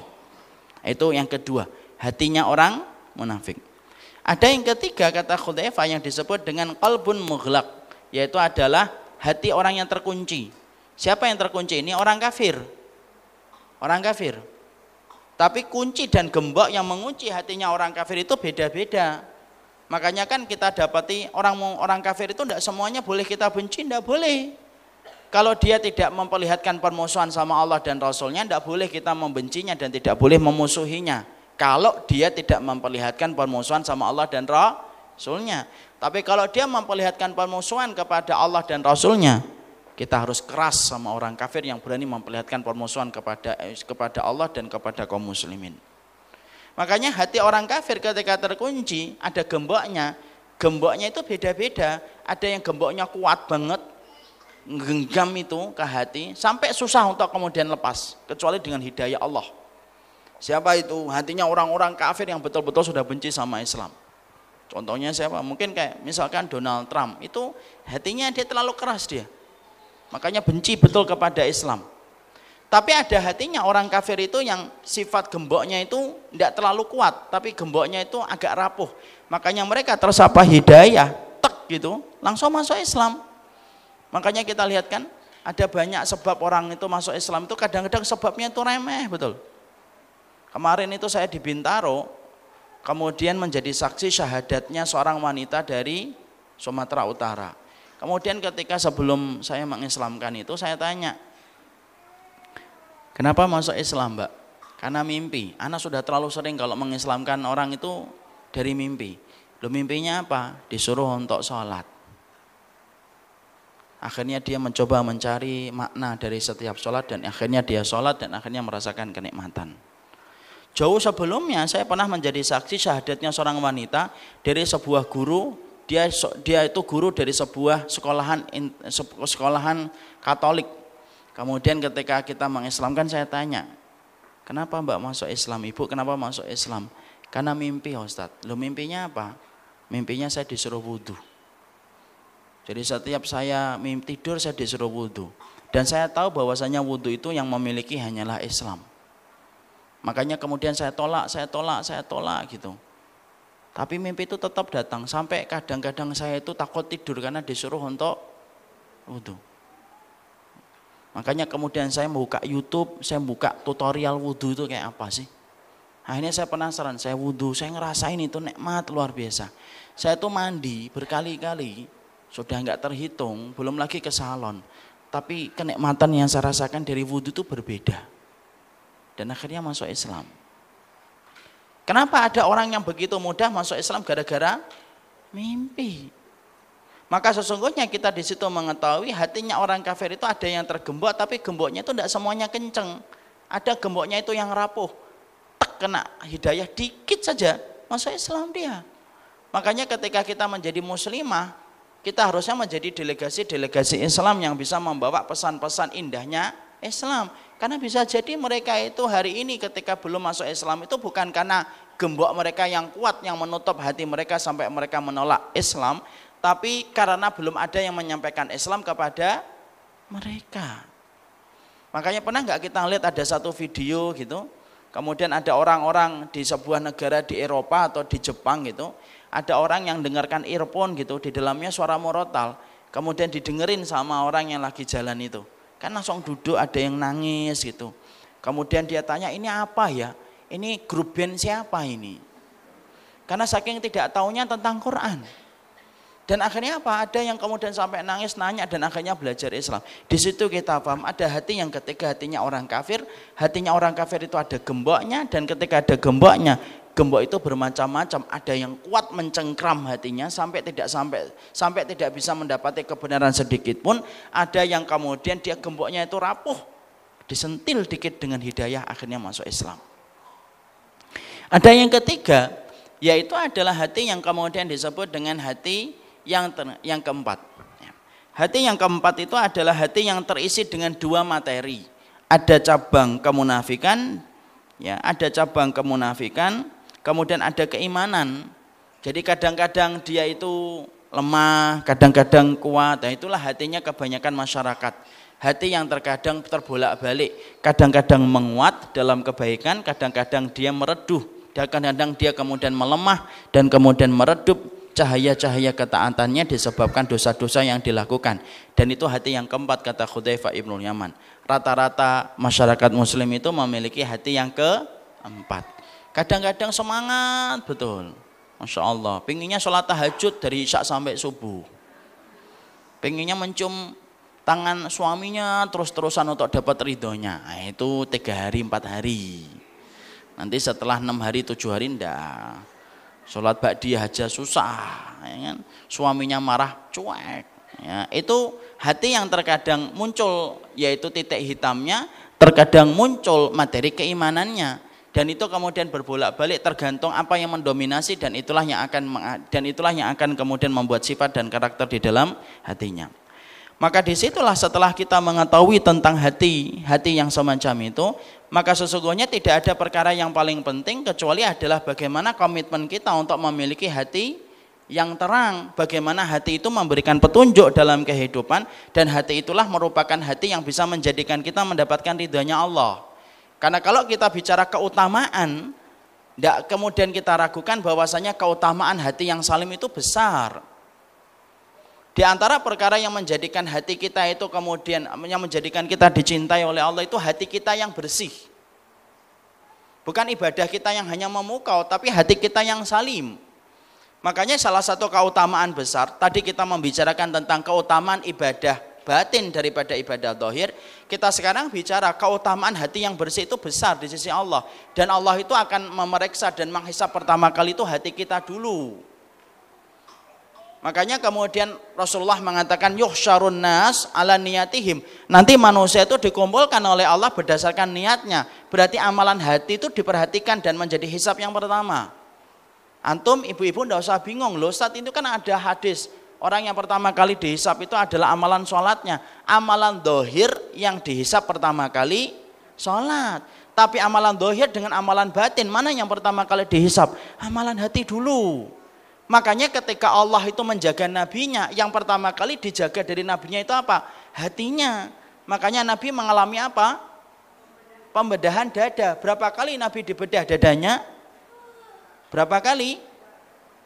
Itu yang kedua, hatinya orang munafik. Ada yang ketiga kata Hudzaifah yang disebut dengan qalbun mughlaq, yaitu adalah hati orang yang terkunci. Siapa yang terkunci? Ini orang kafir. Orang kafir. Tapi kunci dan gembok yang mengunci hatinya orang kafir itu beda-beda. Makanya kan kita dapati orang kafir itu tidak semuanya boleh kita benci, tidak boleh. Kalau dia tidak memperlihatkan permusuhan sama Allah dan Rasulnya, tidak boleh kita membencinya dan tidak boleh memusuhinya. Kalau dia tidak memperlihatkan permusuhan sama Allah dan Rasulnya. Tapi kalau dia memperlihatkan permusuhan kepada Allah dan Rasulnya, kita harus keras sama orang kafir yang berani memperlihatkan permusuhan kepada Allah dan kepada kaum muslimin. Makanya hati orang kafir ketika terkunci ada gemboknya. Gemboknya itu beda-beda. Ada yang gemboknya kuat banget, genggam itu ke hati sampai susah untuk kemudian lepas, kecuali dengan hidayah Allah. Siapa itu? Hatinya orang-orang kafir yang betul-betul sudah benci sama Islam. Contohnya siapa? Mungkin kayak misalkan Donald Trump. Itu hatinya dia terlalu keras dia. Makanya benci betul kepada Islam. Tapi ada hatinya orang kafir itu yang sifat gemboknya itu tidak terlalu kuat, tapi gemboknya itu agak rapuh. Makanya mereka tersapa hidayah, tek gitu, langsung masuk Islam. Makanya kita lihat kan, ada banyak sebab orang itu masuk Islam itu kadang-kadang sebabnya itu remeh, betul. Kemarin itu saya di Bintaro, kemudian menjadi saksi syahadatnya seorang wanita dari Sumatera Utara. Kemudian ketika sebelum saya mengislamkan itu saya tanya, kenapa masuk Islam, Mbak? Karena mimpi. Anak sudah terlalu sering kalau mengislamkan orang itu dari mimpi. Loh, mimpinya apa? Disuruh untuk sholat. Akhirnya dia mencoba mencari makna dari setiap sholat dan akhirnya dia sholat dan akhirnya merasakan kenikmatan. Jauh sebelumnya saya pernah menjadi saksi syahadatnya seorang wanita dari sebuah guru. Dia itu guru dari sebuah sekolahan Katolik. Kemudian ketika kita mengislamkan saya tanya, kenapa Mbak masuk Islam? Ibu kenapa masuk Islam? Karena mimpi, Ustadz. Loh, mimpinya apa? Mimpinya saya disuruh wudhu. Jadi setiap saya mimpi tidur saya disuruh wudhu. Dan saya tahu bahwasanya wudhu itu yang memiliki hanyalah Islam. Makanya kemudian saya tolak gitu. Tapi mimpi itu tetap datang. Sampai kadang-kadang saya itu takut tidur karena disuruh untuk wudhu. Makanya kemudian saya buka YouTube, saya buka tutorial wudhu itu kayak apa sih. Akhirnya saya penasaran, saya wudhu, saya ngerasain itu nikmat luar biasa. Saya tuh mandi berkali-kali, sudah enggak terhitung, belum lagi ke salon. Tapi kenikmatan yang saya rasakan dari wudhu itu berbeda. Dan akhirnya masuk Islam. Kenapa ada orang yang begitu mudah masuk Islam gara-gara mimpi? Maka sesungguhnya kita di situ mengetahui hatinya orang kafir itu ada yang tergembok, tapi gemboknya itu tidak semuanya kenceng. Ada gemboknya itu yang rapuh. Tek, kena hidayah dikit saja, masuk Islam dia. Makanya ketika kita menjadi muslimah, kita harusnya menjadi delegasi-delegasi Islam yang bisa membawa pesan-pesan indahnya Islam. Karena bisa jadi mereka itu hari ini ketika belum masuk Islam itu bukan karena gembok mereka yang kuat yang menutup hati mereka sampai mereka menolak Islam, tapi karena belum ada yang menyampaikan Islam kepada mereka. Makanya pernah nggak kita lihat ada satu video gitu, kemudian ada orang-orang di sebuah negara di Eropa atau di Jepang gitu, ada orang yang dengarkan earphone gitu, di dalamnya suara murotal, kemudian didengerin sama orang yang lagi jalan itu. Kan langsung duduk, ada yang nangis gitu. Kemudian dia tanya, ini apa ya? Ini grup band siapa ini? Karena saking tidak taunya tentang Quran. Dan akhirnya apa? Ada yang kemudian sampai nangis, nanya dan akhirnya belajar Islam. Di situ kita paham ada hati yang ketika hatinya orang kafir itu ada gemboknya, dan ketika ada gemboknya, gembok itu bermacam-macam. Ada yang kuat mencengkram hatinya sampai tidak bisa mendapati kebenaran sedikit pun. Ada yang kemudian dia gemboknya itu rapuh, disentil dikit dengan hidayah akhirnya masuk Islam. Ada yang ketiga, yaitu adalah hati yang kemudian disebut dengan hati yang keempat. Hati yang keempat itu adalah hati yang terisi dengan dua materi. Ada cabang kemunafikan, ya, ada cabang kemunafikan, kemudian ada keimanan. Jadi kadang-kadang dia itu lemah, kadang-kadang kuat. Nah, itulah hatinya kebanyakan masyarakat. Hati yang terkadang terbolak-balik, kadang-kadang menguat dalam kebaikan, kadang-kadang dia meredup, kadang-kadang dia kemudian melemah dan kemudian meredup. Cahaya-cahaya ketaatannya disebabkan dosa-dosa yang dilakukan. Dan itu hati yang keempat, kata Hudzaifah ibnul Yaman. Rata-rata masyarakat muslim itu memiliki hati yang keempat. Kadang-kadang semangat betul, Masya Allah, pengennya sholat tahajud dari isya sampai subuh, pengennya mencium tangan suaminya terus-terusan untuk dapat ridhonya. Nah, itu 3 hari 4 hari. Nanti setelah 6 hari 7 hari enggak. Sholat ba'diyah aja susah, ya kan? Suaminya marah, cuek. Ya, itu hati yang terkadang muncul, yaitu titik hitamnya, terkadang muncul materi keimanannya, dan itu kemudian berbolak-balik tergantung apa yang mendominasi, dan itulah yang akan kemudian membuat sifat dan karakter di dalam hatinya. Maka disitulah setelah kita mengetahui tentang hati yang semacam itu, maka sesungguhnya tidak ada perkara yang paling penting kecuali adalah bagaimana komitmen kita untuk memiliki hati yang terang, bagaimana hati itu memberikan petunjuk dalam kehidupan, dan hati itulah merupakan hati yang bisa menjadikan kita mendapatkan ridhanya Allah. Karena kalau kita bicara keutamaan, tidak kemudian kita ragukan bahwasanya keutamaan hati yang salim itu besar. Di antara perkara yang menjadikan hati kita itu kemudian yang menjadikan kita dicintai oleh Allah itu hati kita yang bersih. Bukan ibadah kita yang hanya memukau, tapi hati kita yang salim. Makanya salah satu keutamaan besar, tadi kita membicarakan tentang keutamaan ibadah batin daripada ibadah zahir, kita sekarang bicara keutamaan hati yang bersih itu besar di sisi Allah. Dan Allah itu akan memeriksa dan menghisab pertama kali itu hati kita dulu. Makanya kemudian Rasulullah mengatakan yuhsyarun nas ala niyatihim. Nanti manusia itu dikumpulkan oleh Allah berdasarkan niatnya. Berarti amalan hati itu diperhatikan dan menjadi hisab yang pertama. Antum ibu-ibu enggak usah bingung loh, Ustaz, itu kan ada hadis. Orang yang pertama kali dihisab itu adalah amalan sholatnya. Amalan dohir yang dihisab pertama kali sholat. Tapi amalan dohir dengan amalan batin, mana yang pertama kali dihisab? Amalan hati dulu. Makanya ketika Allah itu menjaga nabinya, yang pertama kali dijaga dari nabinya itu apa? Hatinya. Makanya Nabi mengalami apa? Pembedahan dada. Berapa kali Nabi dibedah dadanya? Berapa kali?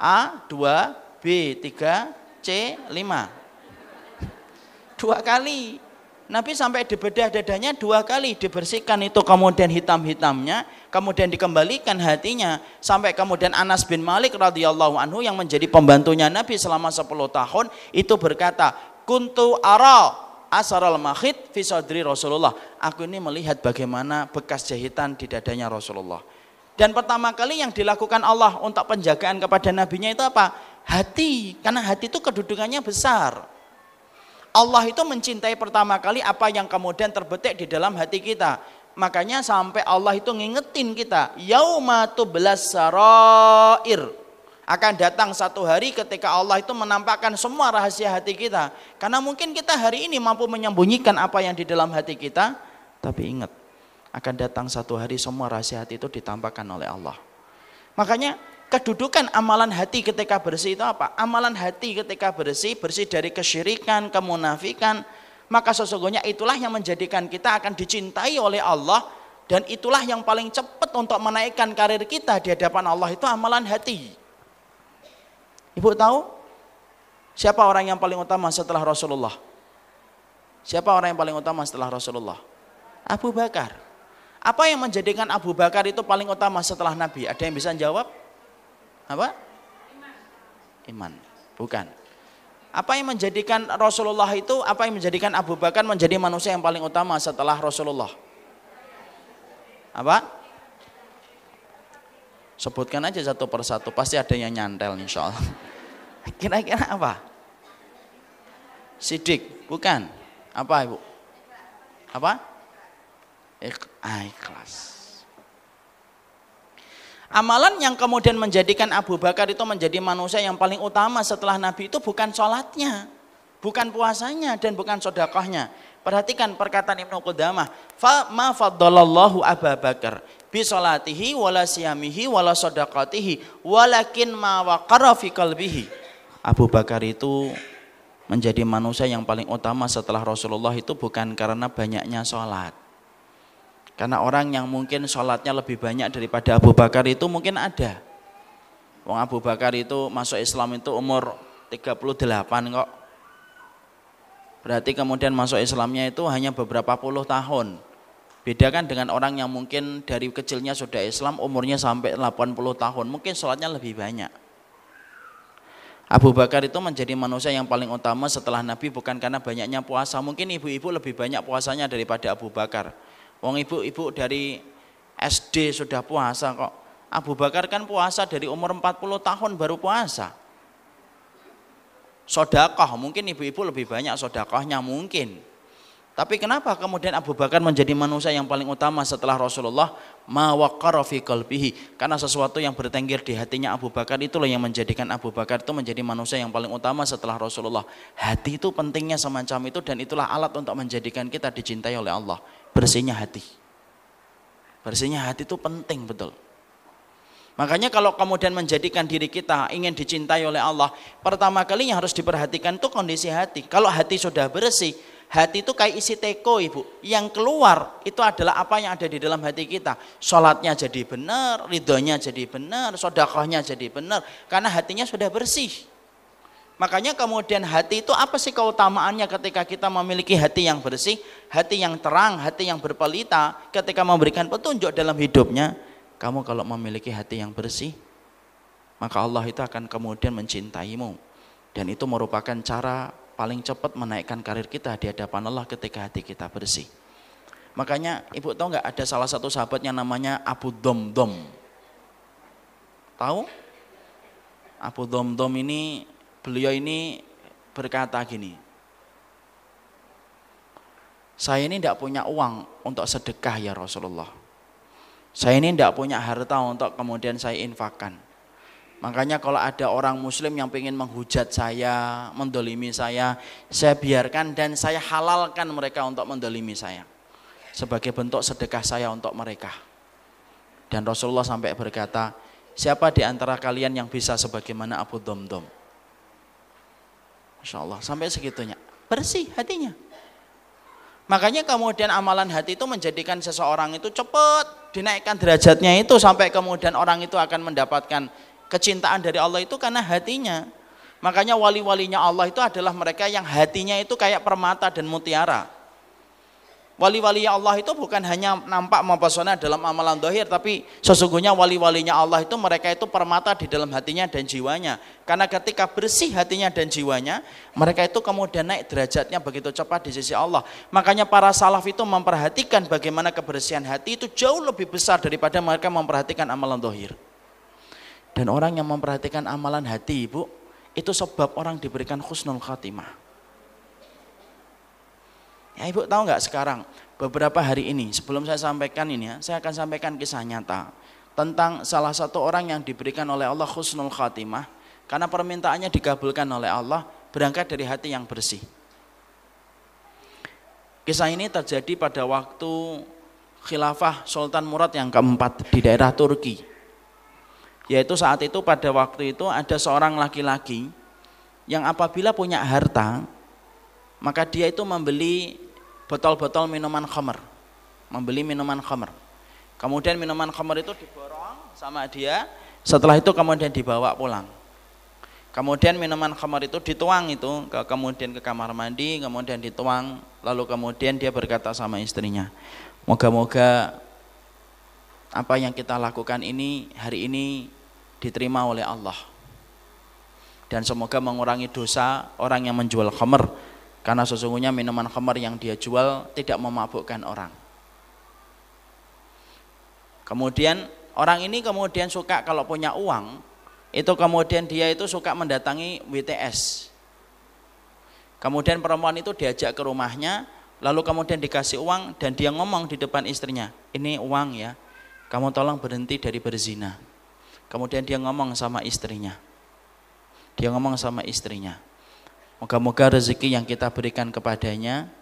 A, 2, B, 3, C, 5. 2 kali. Nabi sampai dibedah dadanya 2 kali, dibersihkan itu kemudian hitam-hitamnya, kemudian dikembalikan hatinya, sampai kemudian Anas bin Malik radhiyallahu anhu yang menjadi pembantunya Nabi selama 10 tahun itu berkata, kuntu ara asaral makhit fi sadri Rasulullah. Aku ini melihat bagaimana bekas jahitan di dadanya Rasulullah. Dan pertama kali yang dilakukan Allah untuk penjagaan kepada nabinya itu apa? Hati, karena hati itu kedudukannya besar. Allah itu mencintai pertama kali apa yang kemudian terbetik di dalam hati kita. Makanya sampai Allah itu ngingetin kita, yauma tublas sarair. Akan datang satu hari ketika Allah itu menampakkan semua rahasia hati kita. Karena mungkin kita hari ini mampu menyembunyikan apa yang di dalam hati kita, tapi ingat, akan datang satu hari semua rahasia hati itu ditampakkan oleh Allah. Makanya kedudukan amalan hati ketika bersih itu apa? Amalan hati ketika bersih, bersih dari kesyirikan, kemunafikan, maka sesungguhnya itulah yang menjadikan kita akan dicintai oleh Allah, dan itulah yang paling cepat untuk menaikkan karir kita di hadapan Allah, itu amalan hati. Ibu tahu siapa orang yang paling utama setelah Rasulullah? Siapa orang yang paling utama setelah Rasulullah? Abu Bakar. Apa yang menjadikan Abu Bakar itu paling utama setelah Nabi? Ada yang bisa jawab? Apa? Iman. Bukan. Apa yang menjadikan Rasulullah itu, apa yang menjadikan Abu Bakar menjadi manusia yang paling utama setelah Rasulullah? Apa? Sebutkan aja satu persatu, pasti ada yang nyantel insya Allah. Kira-kira apa? Sidik, bukan? Apa ibu? Apa? Ikhlas. Amalan yang kemudian menjadikan Abu Bakar itu menjadi manusia yang paling utama setelah Nabi itu bukan sholatnya, bukan puasanya dan bukan sedekahnya. Perhatikan perkataan Ibnu Qudamah, fa ma faddalallahu Abu Bakar bi salatihi wala siyamihi wala sadaqatihi walakin ma waqara fi qalbihi. Abu Bakar itu menjadi manusia yang paling utama setelah Rasulullah itu bukan karena banyaknya sholat. Karena orang yang mungkin sholatnya lebih banyak daripada Abu Bakar itu mungkin ada. Wong Abu Bakar itu masuk Islam itu umur 38 kok. Berarti kemudian masuk Islamnya itu hanya beberapa puluh tahun. Beda kan dengan orang yang mungkin dari kecilnya sudah Islam, umurnya sampai 80 tahun, mungkin sholatnya lebih banyak. Abu Bakar itu menjadi manusia yang paling utama setelah Nabi bukan karena banyaknya puasa. Mungkin ibu-ibu lebih banyak puasanya daripada Abu Bakar. Wong ibu-ibu dari SD sudah puasa kok. Abu Bakar kan puasa dari umur 40 tahun baru puasa. Sedekah, mungkin ibu-ibu lebih banyak sedekahnya mungkin. Tapi kenapa kemudian Abu Bakar menjadi manusia yang paling utama setelah Rasulullah? Ma waqara fi qalbihi. Karena sesuatu yang bertengger di hatinya Abu Bakar itulah yang menjadikan Abu Bakar itu menjadi manusia yang paling utama setelah Rasulullah. Hati itu pentingnya semacam itu dan itulah alat untuk menjadikan kita dicintai oleh Allah. Bersihnya hati. Bersihnya hati itu penting betul. Makanya kalau kemudian menjadikan diri kita ingin dicintai oleh Allah, pertama kali yang harus diperhatikan itu kondisi hati. Kalau hati sudah bersih, hati itu kayak isi teko ibu. Yang keluar itu adalah apa yang ada di dalam hati kita. Sholatnya jadi benar, ridhonya jadi benar, sedekahnya jadi benar. Karena hatinya sudah bersih. Makanya kemudian hati itu apa sih keutamaannya ketika kita memiliki hati yang bersih, hati yang terang, hati yang berpelita, ketika memberikan petunjuk dalam hidupnya. Kamu kalau memiliki hati yang bersih, maka Allah itu akan kemudian mencintaimu. Dan itu merupakan cara paling cepat menaikkan karir kita di hadapan Allah ketika hati kita bersih. Makanya ibu tahu nggak ada salah satu sahabat yang namanya Abu Dhamdham. Tahu? Abu Dhamdham ini, beliau ini berkata gini, saya ini tidak punya uang untuk sedekah ya Rasulullah. Saya ini tidak punya harta untuk kemudian saya infakkan. Makanya kalau ada orang muslim yang ingin menghujat saya, mendolimi saya biarkan dan saya halalkan mereka untuk mendolimi saya. Sebagai bentuk sedekah saya untuk mereka. Dan Rasulullah sampai berkata, siapa di antara kalian yang bisa sebagaimana Abu Dhamdham? Masya Allah, sampai segitunya. Bersih hatinya. Makanya kemudian amalan hati itu menjadikan seseorang itu cepat dinaikkan derajatnya itu sampai kemudian orang itu akan mendapatkan kecintaan dari Allah itu karena hatinya. Makanya wali-walinya Allah itu adalah mereka yang hatinya itu kayak permata dan mutiara. Wali-wali Allah itu bukan hanya nampak mempesona dalam amalan zahir, tapi sesungguhnya wali-walinya Allah itu mereka itu permata di dalam hatinya dan jiwanya. Karena ketika bersih hatinya dan jiwanya, mereka itu kemudian naik derajatnya begitu cepat di sisi Allah. Makanya para salaf itu memperhatikan bagaimana kebersihan hati itu jauh lebih besar daripada mereka memperhatikan amalan zahir. Dan orang yang memperhatikan amalan hati, ibu, itu sebab orang diberikan husnul khatimah. Ya ibu tahu nggak sekarang beberapa hari ini sebelum saya sampaikan ini ya, saya akan sampaikan kisah nyata tentang salah satu orang yang diberikan oleh Allah husnul khatimah karena permintaannya dikabulkan oleh Allah berangkat dari hati yang bersih. Kisah ini terjadi pada waktu khilafah Sultan Murad yang keempat di daerah Turki. Yaitu saat itu pada waktu itu ada seorang laki-laki yang apabila punya harta maka dia itu membeli botol-botol minuman khamr, membeli minuman khamr. Kemudian minuman khamr itu diborong sama dia, setelah itu kemudian dibawa pulang. Kemudian minuman khamr itu dituang itu kemudian ke kamar mandi, kemudian dituang, lalu kemudian dia berkata sama istrinya, moga-moga apa yang kita lakukan ini hari ini diterima oleh Allah. Dan semoga mengurangi dosa orang yang menjual khamr. Karena sesungguhnya minuman khamar yang dia jual tidak memabukkan orang. Kemudian orang ini kemudian suka kalau punya uang, itu kemudian dia itu suka mendatangi WTS. Kemudian perempuan itu diajak ke rumahnya, lalu kemudian dikasih uang dan dia ngomong di depan istrinya, ini uang ya, kamu tolong berhenti dari berzina. Kemudian dia ngomong sama istrinya. Moga-moga rezeki yang kita berikan kepadanya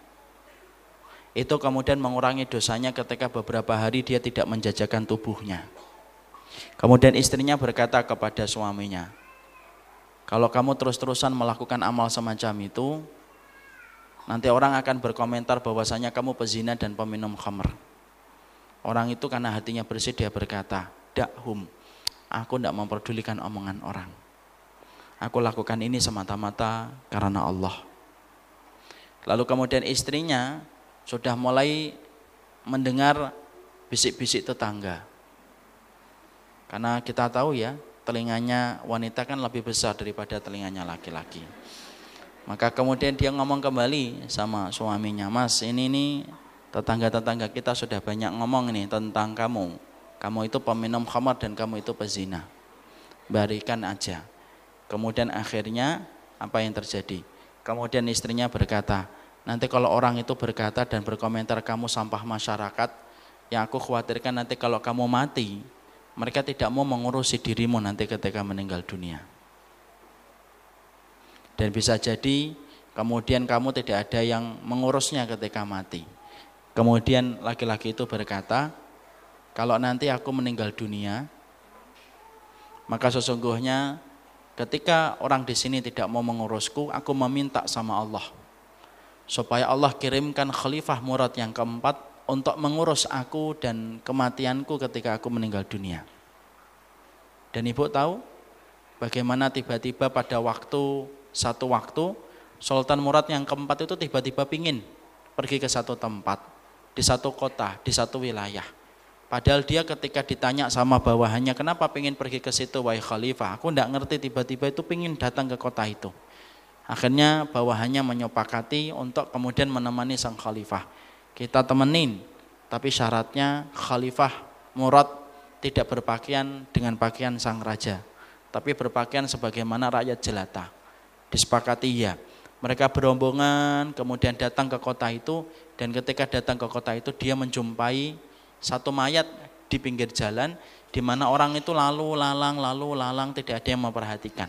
itu kemudian mengurangi dosanya ketika beberapa hari dia tidak menjajakan tubuhnya. Kemudian istrinya berkata kepada suaminya, kalau kamu terus-terusan melakukan amal semacam itu, nanti orang akan berkomentar bahwasanya kamu pezina dan peminum khamr. Orang itu karena hatinya bersih dia berkata, dakhum, aku tidak memperdulikan omongan orang. Aku lakukan ini semata-mata karena Allah. Lalu kemudian istrinya sudah mulai mendengar bisik-bisik tetangga. Karena kita tahu ya, telinganya wanita kan lebih besar daripada telinganya laki-laki. Maka kemudian dia ngomong kembali sama suaminya, Mas, ini nih tetangga-tetangga kita sudah banyak ngomong nih tentang kamu. Kamu itu peminum khamar dan kamu itu pezina. Barikan aja. Kemudian akhirnya apa yang terjadi? Kemudian istrinya berkata, nanti kalau orang itu berkata dan berkomentar kamu sampah masyarakat, yang aku khawatirkan nanti kalau kamu mati, mereka tidak mau mengurusi dirimu nanti ketika meninggal dunia. Dan bisa jadi kemudian kamu tidak ada yang mengurusnya ketika mati. Kemudian laki-laki itu berkata, kalau nanti aku meninggal dunia, maka sesungguhnya ketika orang di sini tidak mau mengurusku, aku meminta sama Allah supaya Allah kirimkan khalifah murad yang keempat untuk mengurus aku dan kematianku ketika aku meninggal dunia. Dan ibu tahu bagaimana tiba-tiba pada satu waktu Sultan Murad yang keempat itu tiba-tiba pingin pergi ke satu tempat, di satu kota, di satu wilayah. Padahal dia ketika ditanya sama bawahannya, kenapa pingin pergi ke situ wahai khalifah? Aku tidak ngerti, tiba-tiba itu pingin datang ke kota itu. Akhirnya bawahannya menyepakati untuk kemudian menemani sang khalifah. Kita temenin, tapi syaratnya khalifah murad tidak berpakaian dengan pakaian sang raja, tapi berpakaian sebagaimana rakyat jelata. Disepakati ya. Mereka berombongan kemudian datang ke kota itu, dan ketika datang ke kota itu dia menjumpai satu mayat di pinggir jalan di mana orang itu lalu lalang tidak ada yang memperhatikan.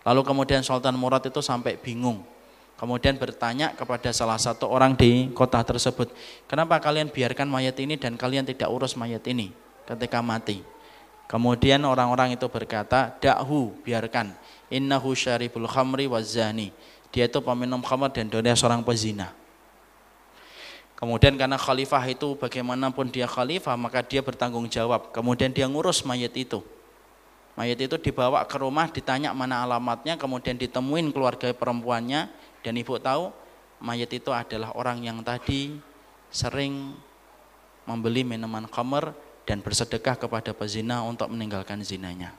Lalu kemudian Sultan Murad itu sampai bingung. Kemudian bertanya kepada salah satu orang di kota tersebut, kenapa kalian biarkan mayat ini dan kalian tidak urus mayat ini ketika mati? Kemudian orang-orang itu berkata, dakhu, biarkan, innahu syaribul khamri wazani, dia itu peminum khamr dan dia seorang pezina. Kemudian karena khalifah itu bagaimanapun dia khalifah, maka dia bertanggung jawab. Kemudian dia ngurus mayat itu. Mayat itu dibawa ke rumah, ditanya mana alamatnya, kemudian ditemuin keluarga perempuannya, dan ibu tahu mayat itu adalah orang yang tadi sering membeli minuman khamr dan bersedekah kepada pezina untuk meninggalkan zinanya.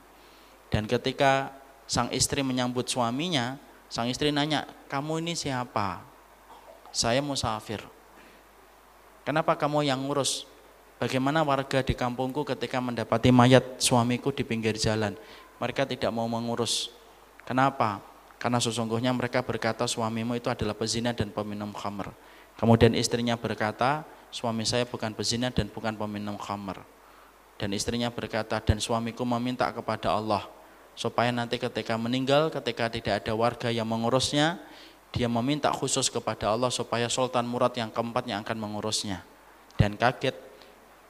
Dan ketika sang istri menyambut suaminya, sang istri nanya, kamu ini siapa? Saya musafir. Kenapa kamu yang ngurus? Bagaimana warga di kampungku ketika mendapati mayat suamiku di pinggir jalan? Mereka tidak mau mengurus. Kenapa? Karena sesungguhnya mereka berkata suamimu itu adalah pezina dan peminum khamr. Kemudian istrinya berkata, suami saya bukan pezina dan bukan peminum khamr. Dan istrinya berkata, dan suamiku meminta kepada Allah supaya nanti ketika meninggal, ketika tidak ada warga yang mengurusnya, dia meminta khusus kepada Allah supaya Sultan Murad yang keempat yang akan mengurusnya. Dan kaget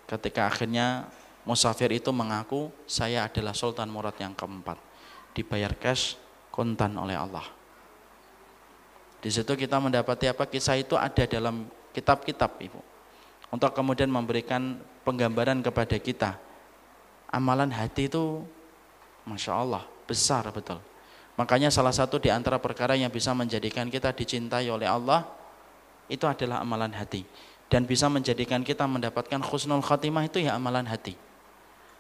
ketika akhirnya musafir itu mengaku, saya adalah Sultan Murad yang keempat. Dibayar cash, kontan oleh Allah. Di situ kita mendapati apa, kisah itu ada dalam kitab-kitab ibu, untuk kemudian memberikan penggambaran kepada kita. Amalan hati itu Masya Allah besar betul. Makanya salah satu di antara perkara yang bisa menjadikan kita dicintai oleh Allah itu adalah amalan hati. Dan bisa menjadikan kita mendapatkan khusnul khatimah itu ya amalan hati.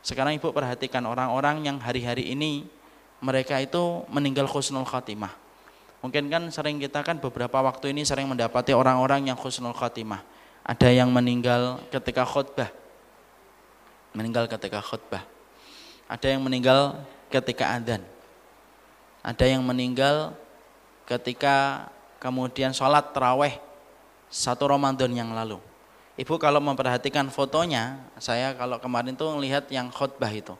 Sekarang ibu perhatikan orang-orang yang hari-hari ini mereka itu meninggal khusnul khatimah. Mungkin kan sering kita kan beberapa waktu ini sering mendapati orang-orang yang khusnul khatimah. Ada yang meninggal ketika khutbah. Ada yang meninggal ketika adzan. Ada yang meninggal ketika kemudian sholat tarawih 1 Ramadan yang lalu. Ibu kalau memperhatikan fotonya, saya kalau kemarin tuh melihat yang khutbah itu,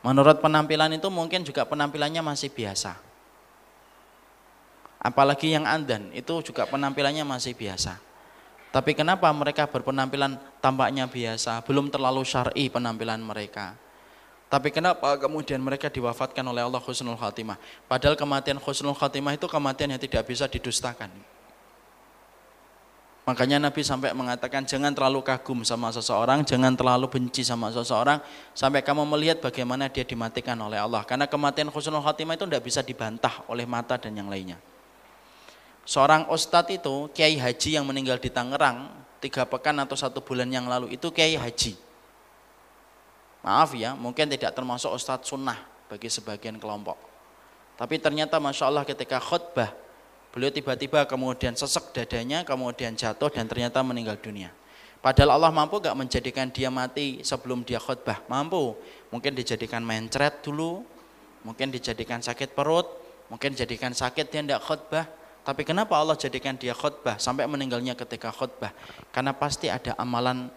menurut penampilan itu mungkin juga penampilannya masih biasa. Apalagi yang adzan itu juga penampilannya masih biasa. Tapi kenapa mereka berpenampilan tampaknya biasa, belum terlalu syar'i penampilan mereka. Tapi kenapa kemudian mereka diwafatkan oleh Allah husnul khatimah? Padahal kematian husnul khatimah itu kematian yang tidak bisa didustakan. Makanya Nabi sampai mengatakan jangan terlalu kagum sama seseorang, jangan terlalu benci sama seseorang, sampai kamu melihat bagaimana dia dimatikan oleh Allah. Karena kematian husnul khatimah itu tidak bisa dibantah oleh mata dan yang lainnya. Seorang ustadz itu, kiai haji yang meninggal di Tangerang 3 pekan atau 1 bulan yang lalu, itu kiai haji. Maaf ya, mungkin tidak termasuk ustadz sunnah bagi sebagian kelompok. Tapi ternyata Masya Allah ketika khutbah, beliau tiba-tiba kemudian sesek dadanya, kemudian jatuh dan ternyata meninggal dunia. Padahal Allah mampu gak menjadikan dia mati sebelum dia khutbah? Mampu. Mungkin dijadikan mencret dulu, mungkin dijadikan sakit perut, mungkin dijadikan sakit dia tidak khutbah. Tapi kenapa Allah jadikan dia khutbah sampai meninggalnya ketika khutbah? Karena pasti ada amalan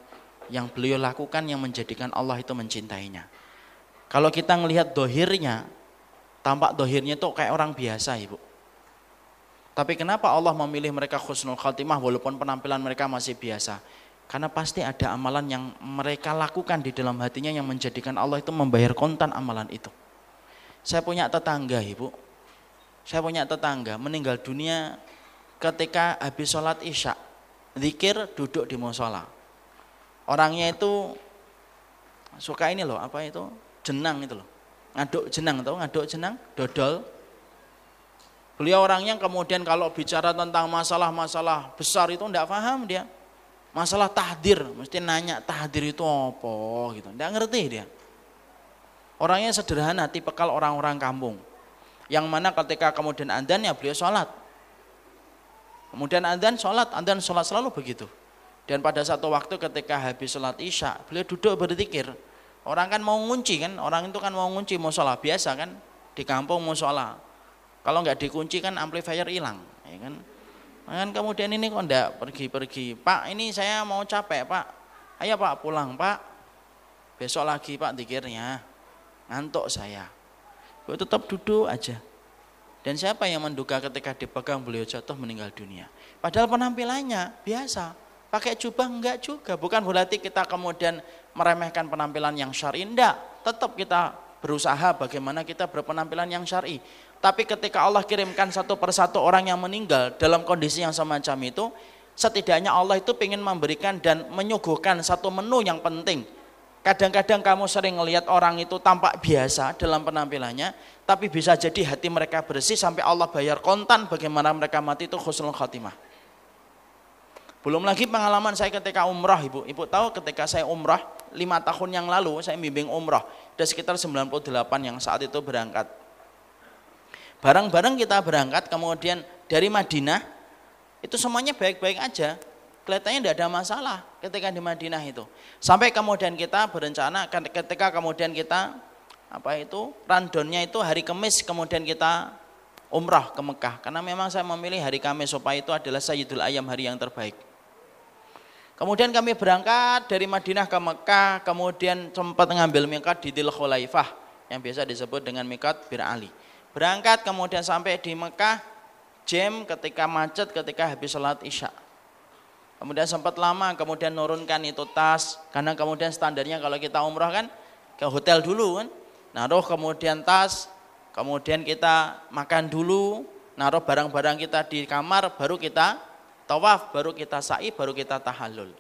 yang beliau lakukan yang menjadikan Allah itu mencintainya. Kalau kita ngelihat dohirnya, tampak dohirnya itu kayak orang biasa, Ibu. Tapi kenapa Allah memilih mereka husnul khatimah walaupun penampilan mereka masih biasa? Karena pasti ada amalan yang mereka lakukan di dalam hatinya yang menjadikan Allah itu membayar kontan amalan itu. Saya punya tetangga, Ibu. Saya punya tetangga meninggal dunia ketika habis sholat isya, zikir duduk di musola. Orangnya itu suka ini loh, apa itu? Jenang itu loh. Ngaduk jenang, tahu ngaduk jenang? Dodol. Beliau orangnya kemudian kalau bicara tentang masalah-masalah besar itu enggak paham dia. Masalah tahdir, mesti nanya tahdir itu apa gitu. Enggak ngerti dia. Orangnya sederhana, tipikal orang-orang kampung. Yang mana ketika kemudian adzan ya beliau sholat. Kemudian adzan sholat selalu begitu. Dan pada satu waktu ketika habis sholat isya, beliau duduk berzikir. Orang kan mau ngunci kan, orang itu kan mau ngunci musola biasa kan, di kampung musola. Kalau nggak dikunci kan amplifier hilang, ya kan. Kan kemudian ini kok enggak pergi-pergi. Pak, ini saya mau capek Pak. Ayo Pak pulang Pak. Besok lagi Pak zikirnya. Ngantuk saya. Beliau tetap duduk aja. Dan siapa yang menduga ketika dipegang beliau jatuh meninggal dunia? Padahal penampilannya biasa. Pakai jubah enggak juga. Bukan berarti kita kemudian meremehkan penampilan yang syar'i. Enggak. Tetap kita berusaha bagaimana kita berpenampilan yang syar'i. Tapi ketika Allah kirimkan satu persatu orang yang meninggal dalam kondisi yang semacam itu, setidaknya Allah itu ingin memberikan dan menyuguhkan satu menu yang penting. Kadang-kadang kamu sering melihat orang itu tampak biasa dalam penampilannya, tapi bisa jadi hati mereka bersih sampai Allah bayar kontan bagaimana mereka mati itu husnul khatimah. Belum lagi pengalaman saya ketika umrah, Ibu. Ibu tahu ketika saya umrah 5 tahun yang lalu saya bimbing umrah, ada sekitar 98 yang saat itu berangkat. Bareng-bareng kita berangkat, kemudian dari Madinah itu semuanya baik-baik aja. Kelihatannya tidak ada masalah ketika di Madinah itu. Sampai kemudian kita berencana ketika kemudian kita rundownnya itu hari Kamis kemudian kita umrah ke Mekah. Karena memang saya memilih hari Kamis supaya itu adalah Sayyidul Ayyam, hari yang terbaik. Kemudian kami berangkat dari Madinah ke Mekah, kemudian sempat mengambil miqat di Dzul Khulaifah yang biasa disebut dengan miqat Bir Ali. Berangkat kemudian sampai di Mekah, jam ketika macet ketika habis sholat isya. Kemudian sempat lama, kemudian nurunkan itu tas, karena kemudian standarnya kalau kita umrah kan ke hotel dulu kan, naruh kemudian tas, kemudian kita makan dulu, naruh barang-barang kita di kamar, baru kita tawaf, baru kita sa'i, baru kita tahallul.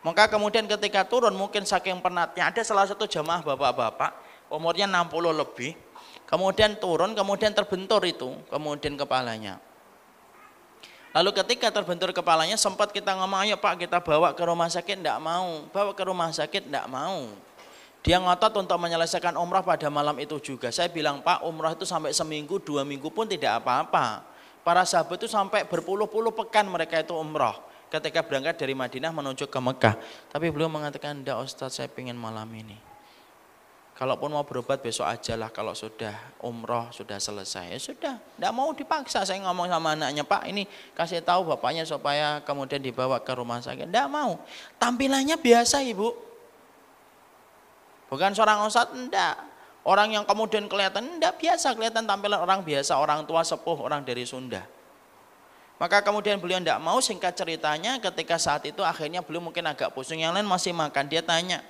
Maka kemudian ketika turun mungkin saking penatnya, ada salah satu jamaah bapak-bapak, umurnya 60 lebih, kemudian turun, kemudian terbentur itu, kemudian kepalanya. Lalu ketika terbentur kepalanya sempat kita ngomong, ayo Pak kita bawa ke rumah sakit, enggak mau. Bawa ke rumah sakit, enggak mau. Dia ngotot untuk menyelesaikan umrah pada malam itu juga. Saya bilang Pak, umrah itu sampai seminggu, 2 minggu pun tidak apa-apa. Para sahabat itu sampai berpuluh-puluh pekan mereka itu umrah ketika berangkat dari Madinah menuju ke Mekah. Tapi beliau mengatakan, enggak Ustaz, saya ingin malam ini. Kalaupun mau berobat besok aja lah, kalau sudah umroh sudah selesai, ya sudah, tidak mau dipaksa. Saya ngomong sama anaknya, Pak ini kasih tahu bapaknya supaya kemudian dibawa ke rumah sakit, tidak mau. Tampilannya biasa Ibu, bukan seorang ustadz, enggak. Orang yang kemudian kelihatan, enggak biasa, kelihatan tampilan orang biasa, orang tua sepuh, orang dari Sunda. Maka kemudian beliau tidak mau, singkat ceritanya ketika saat itu akhirnya beliau mungkin agak pusing, yang lain masih makan. Dia tanya,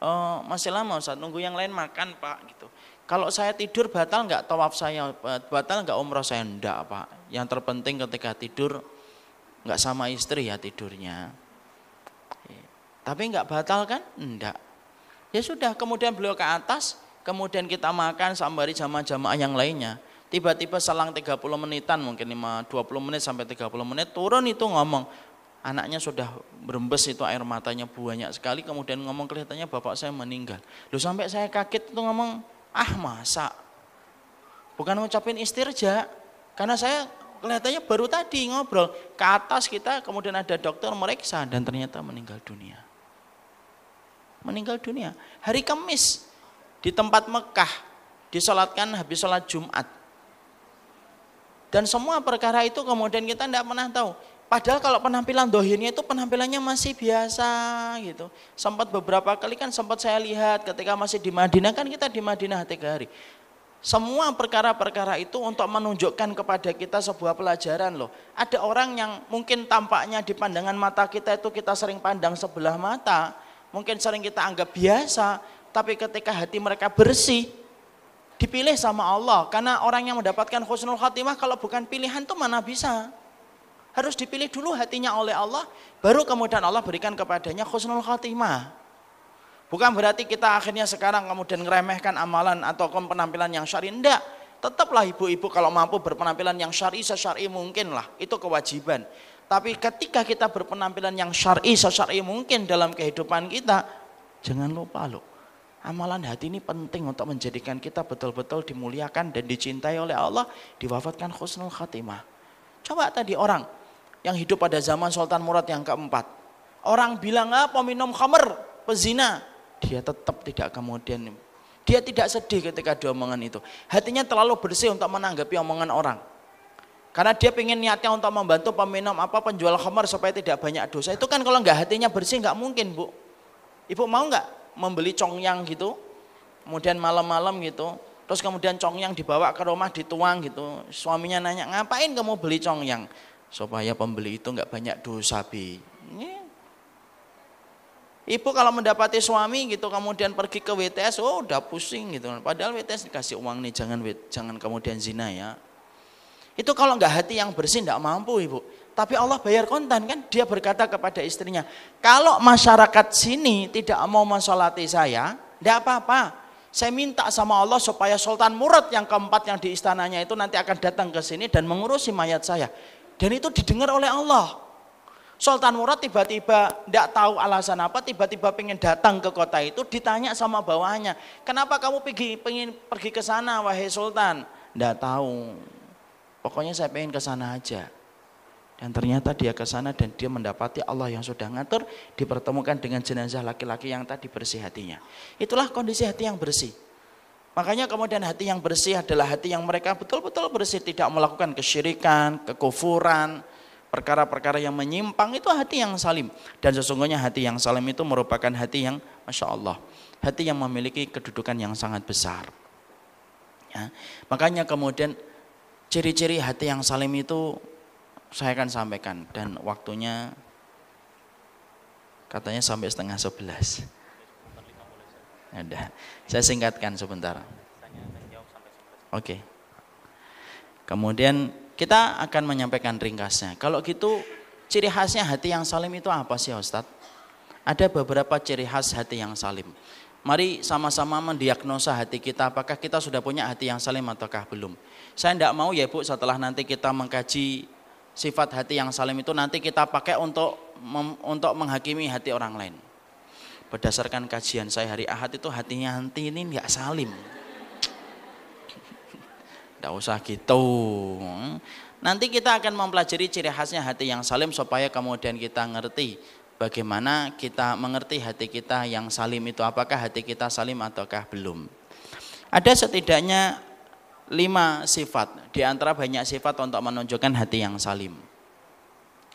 oh, masih lama Ustaz, nunggu yang lain makan Pak gitu. Kalau saya tidur batal nggak tawaf saya, batal nggak umroh saya? Enggak Pak. Yang terpenting ketika tidur nggak sama istri ya tidurnya. Tapi nggak batal kan? Enggak. Ya sudah, kemudian beliau ke atas, kemudian kita makan sambari jamaah-jamaah yang lainnya. Tiba-tiba selang 30 menitan, mungkin 20 menit sampai 30 menit, turun itu ngomong. Anaknya sudah berembes itu air matanya banyak sekali, kemudian ngomong kelihatannya bapak saya meninggal. Loh, sampai saya kaget itu ngomong, ah masa? Bukan ngucapin istirja, karena saya kelihatannya baru tadi ngobrol. Ke atas kita, kemudian ada dokter meriksa dan ternyata meninggal dunia. Meninggal dunia. Hari Kamis di tempat Mekah, disolatkan habis sholat Jumat. Dan semua perkara itu kemudian kita tidak pernah tahu. Padahal kalau penampilan dohirnya itu penampilannya masih biasa gitu. Sempat beberapa kali kan sempat saya lihat ketika masih di Madinah, kan kita di Madinah 3 hari. Semua perkara-perkara itu untuk menunjukkan kepada kita sebuah pelajaran loh. Ada orang yang mungkin tampaknya di pandangan mata kita itu kita sering pandang sebelah mata. Mungkin sering kita anggap biasa. Tapi ketika hati mereka bersih, dipilih sama Allah. Karena orang yang mendapatkan husnul khatimah kalau bukan pilihan tuh mana bisa. Harus dipilih dulu hatinya oleh Allah, baru kemudian Allah berikan kepadanya husnul khatimah. Bukan berarti kita akhirnya sekarang kemudian ngeremehkan amalan atau penampilan yang syar'i. Enggak, tetaplah ibu-ibu kalau mampu berpenampilan yang syar'i sesyar'i mungkin lah, itu kewajiban. Tapi ketika kita berpenampilan yang syar'i sesyar'i mungkin dalam kehidupan kita, jangan lupa loh, amalan hati ini penting untuk menjadikan kita betul-betul dimuliakan dan dicintai oleh Allah, diwafatkan husnul khatimah. Coba tadi orang yang hidup pada zaman Sultan Murad yang keempat, orang bilang peminum khamr, pezina, dia tetap tidak kemudian, dia tidak sedih ketika diomongan itu. Hatinya terlalu bersih untuk menanggapi omongan orang. Karena dia pengen niatnya untuk membantu peminum penjual khamr supaya tidak banyak dosa. Itu kan kalau nggak hatinya bersih nggak mungkin, Bu. Ibu mau nggak membeli congyang gitu, kemudian malam-malam gitu, terus kemudian congyang dibawa ke rumah dituang gitu, suaminya nanya, ngapain kamu beli congyang? Supaya pembeli itu nggak banyak dosa, Bi. Ibu kalau mendapati suami gitu kemudian pergi ke WTS, oh udah pusing gitu. Padahal WTS dikasih uang nih, jangan kemudian zina ya. Itu kalau nggak hati yang bersih nggak mampu, Ibu. Tapi Allah bayar kontan kan, dia berkata kepada istrinya, kalau masyarakat sini tidak mau mensolati saya, tidak apa-apa. Saya minta sama Allah supaya Sultan Murad yang keempat yang di istananya itu nanti akan datang ke sini dan mengurusi mayat saya. Dan itu didengar oleh Allah. Sultan Murad tiba-tiba tidak tahu alasan apa, tiba-tiba pengen datang ke kota itu, ditanya sama bawahannya, kenapa kamu pengen pergi ke sana wahai Sultan? Tidak tahu, pokoknya saya pengen ke sana aja. Dan ternyata dia ke sana dan dia mendapati Allah yang sudah ngatur, dipertemukan dengan jenazah laki-laki yang tadi bersih hatinya. Itulah kondisi hati yang bersih. Makanya kemudian hati yang bersih adalah hati yang mereka betul-betul bersih, tidak melakukan kesyirikan, kekufuran, perkara-perkara yang menyimpang. Itu hati yang salim. Dan sesungguhnya hati yang salim itu merupakan hati yang Masya Allah, hati yang memiliki kedudukan yang sangat besar ya. Makanya kemudian ciri-ciri hati yang salim itu saya akan sampaikan, dan waktunya katanya sampai 10:30. Udah, saya singkatkan sebentar. Oke. Kemudian kita akan menyampaikan ringkasnya. Kalau gitu, ciri khasnya hati yang salim itu apa sih, Ustadz? Ada beberapa ciri khas hati yang salim. Mari sama-sama mendiagnosa hati kita, apakah kita sudah punya hati yang salim ataukah belum. Saya tidak mau ya Bu, setelah nanti kita mengkaji sifat hati yang salim itu nanti kita pakai untuk menghakimi hati orang lain. Berdasarkan kajian saya hari Ahad itu hatinya hati ini nggak salim. Nggak usah gitu. Nanti kita akan mempelajari ciri khasnya hati yang salim supaya kemudian kita ngerti bagaimana kita mengerti hati kita yang salim itu, apakah hati kita salim ataukah belum. Ada setidaknya 5 sifat di antara banyak sifat untuk menunjukkan hati yang salim.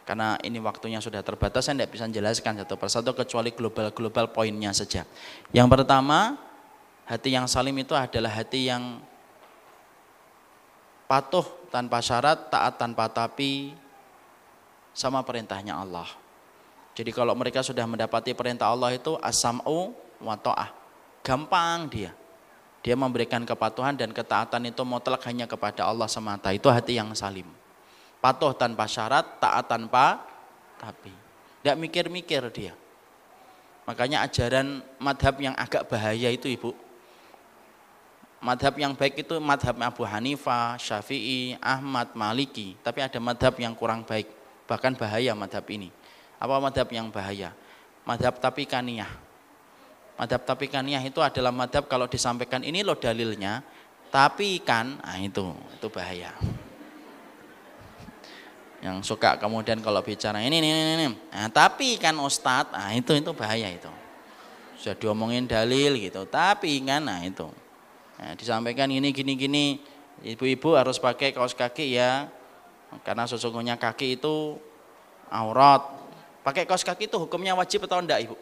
Karena ini waktunya sudah terbatas, saya tidak bisa menjelaskan satu persatu kecuali global poinnya saja. Yang pertama, hati yang salim itu adalah hati yang patuh tanpa syarat, taat tanpa tapi, sama perintahnya Allah. Jadi kalau mereka sudah mendapati perintah Allah itu as-sam'u wa ta'ah, gampang dia memberikan kepatuhan dan ketaatan itu mutlak hanya kepada Allah semata. Itu hati yang salim. Patuh tanpa syarat, taat tanpa tapi. Tidak mikir-mikir dia. Makanya ajaran madhab yang agak bahaya itu Ibu. Madhab yang baik itu madhab Abu Hanifah, Syafi'i, Ahmad, Maliki. Tapi ada madhab yang kurang baik. Bahkan bahaya madhab ini. Apa madhab yang bahaya? Madhab tapikaniyah. Madhab tapikaniyah itu adalah madhab kalau disampaikan ini loh dalilnya, tapi kan, nah itu bahaya. Yang suka kemudian kalau bicara ini. Nah, tapi kan Ustadz, nah itu bahaya itu. Sudah diomongin dalil gitu, tapi kan, nah itu. Nah, disampaikan ini gini, ibu-ibu harus pakai kaos kaki ya, karena sesungguhnya kaki itu aurat. Pakai kaos kaki itu hukumnya wajib atau enggak Ibu?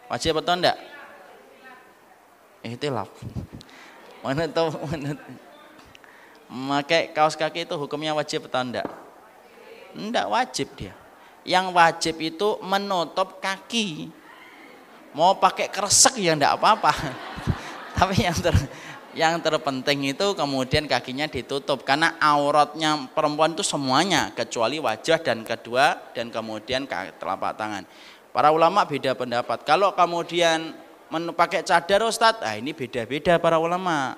Wajib atau enggak? Ihtilaf. Mana tahu pakai kaos kaki itu hukumnya wajib atau enggak? Enggak wajib dia. Yang wajib itu menutup kaki. Mau pakai kresek ya enggak apa-apa. Tapi yang terpenting itu kemudian kakinya ditutup, karena auratnya perempuan itu semuanya kecuali wajah dan kemudian telapak tangan. Para ulama beda pendapat. Kalau kemudian pakai cadar Ustadz, ini beda-beda para ulama.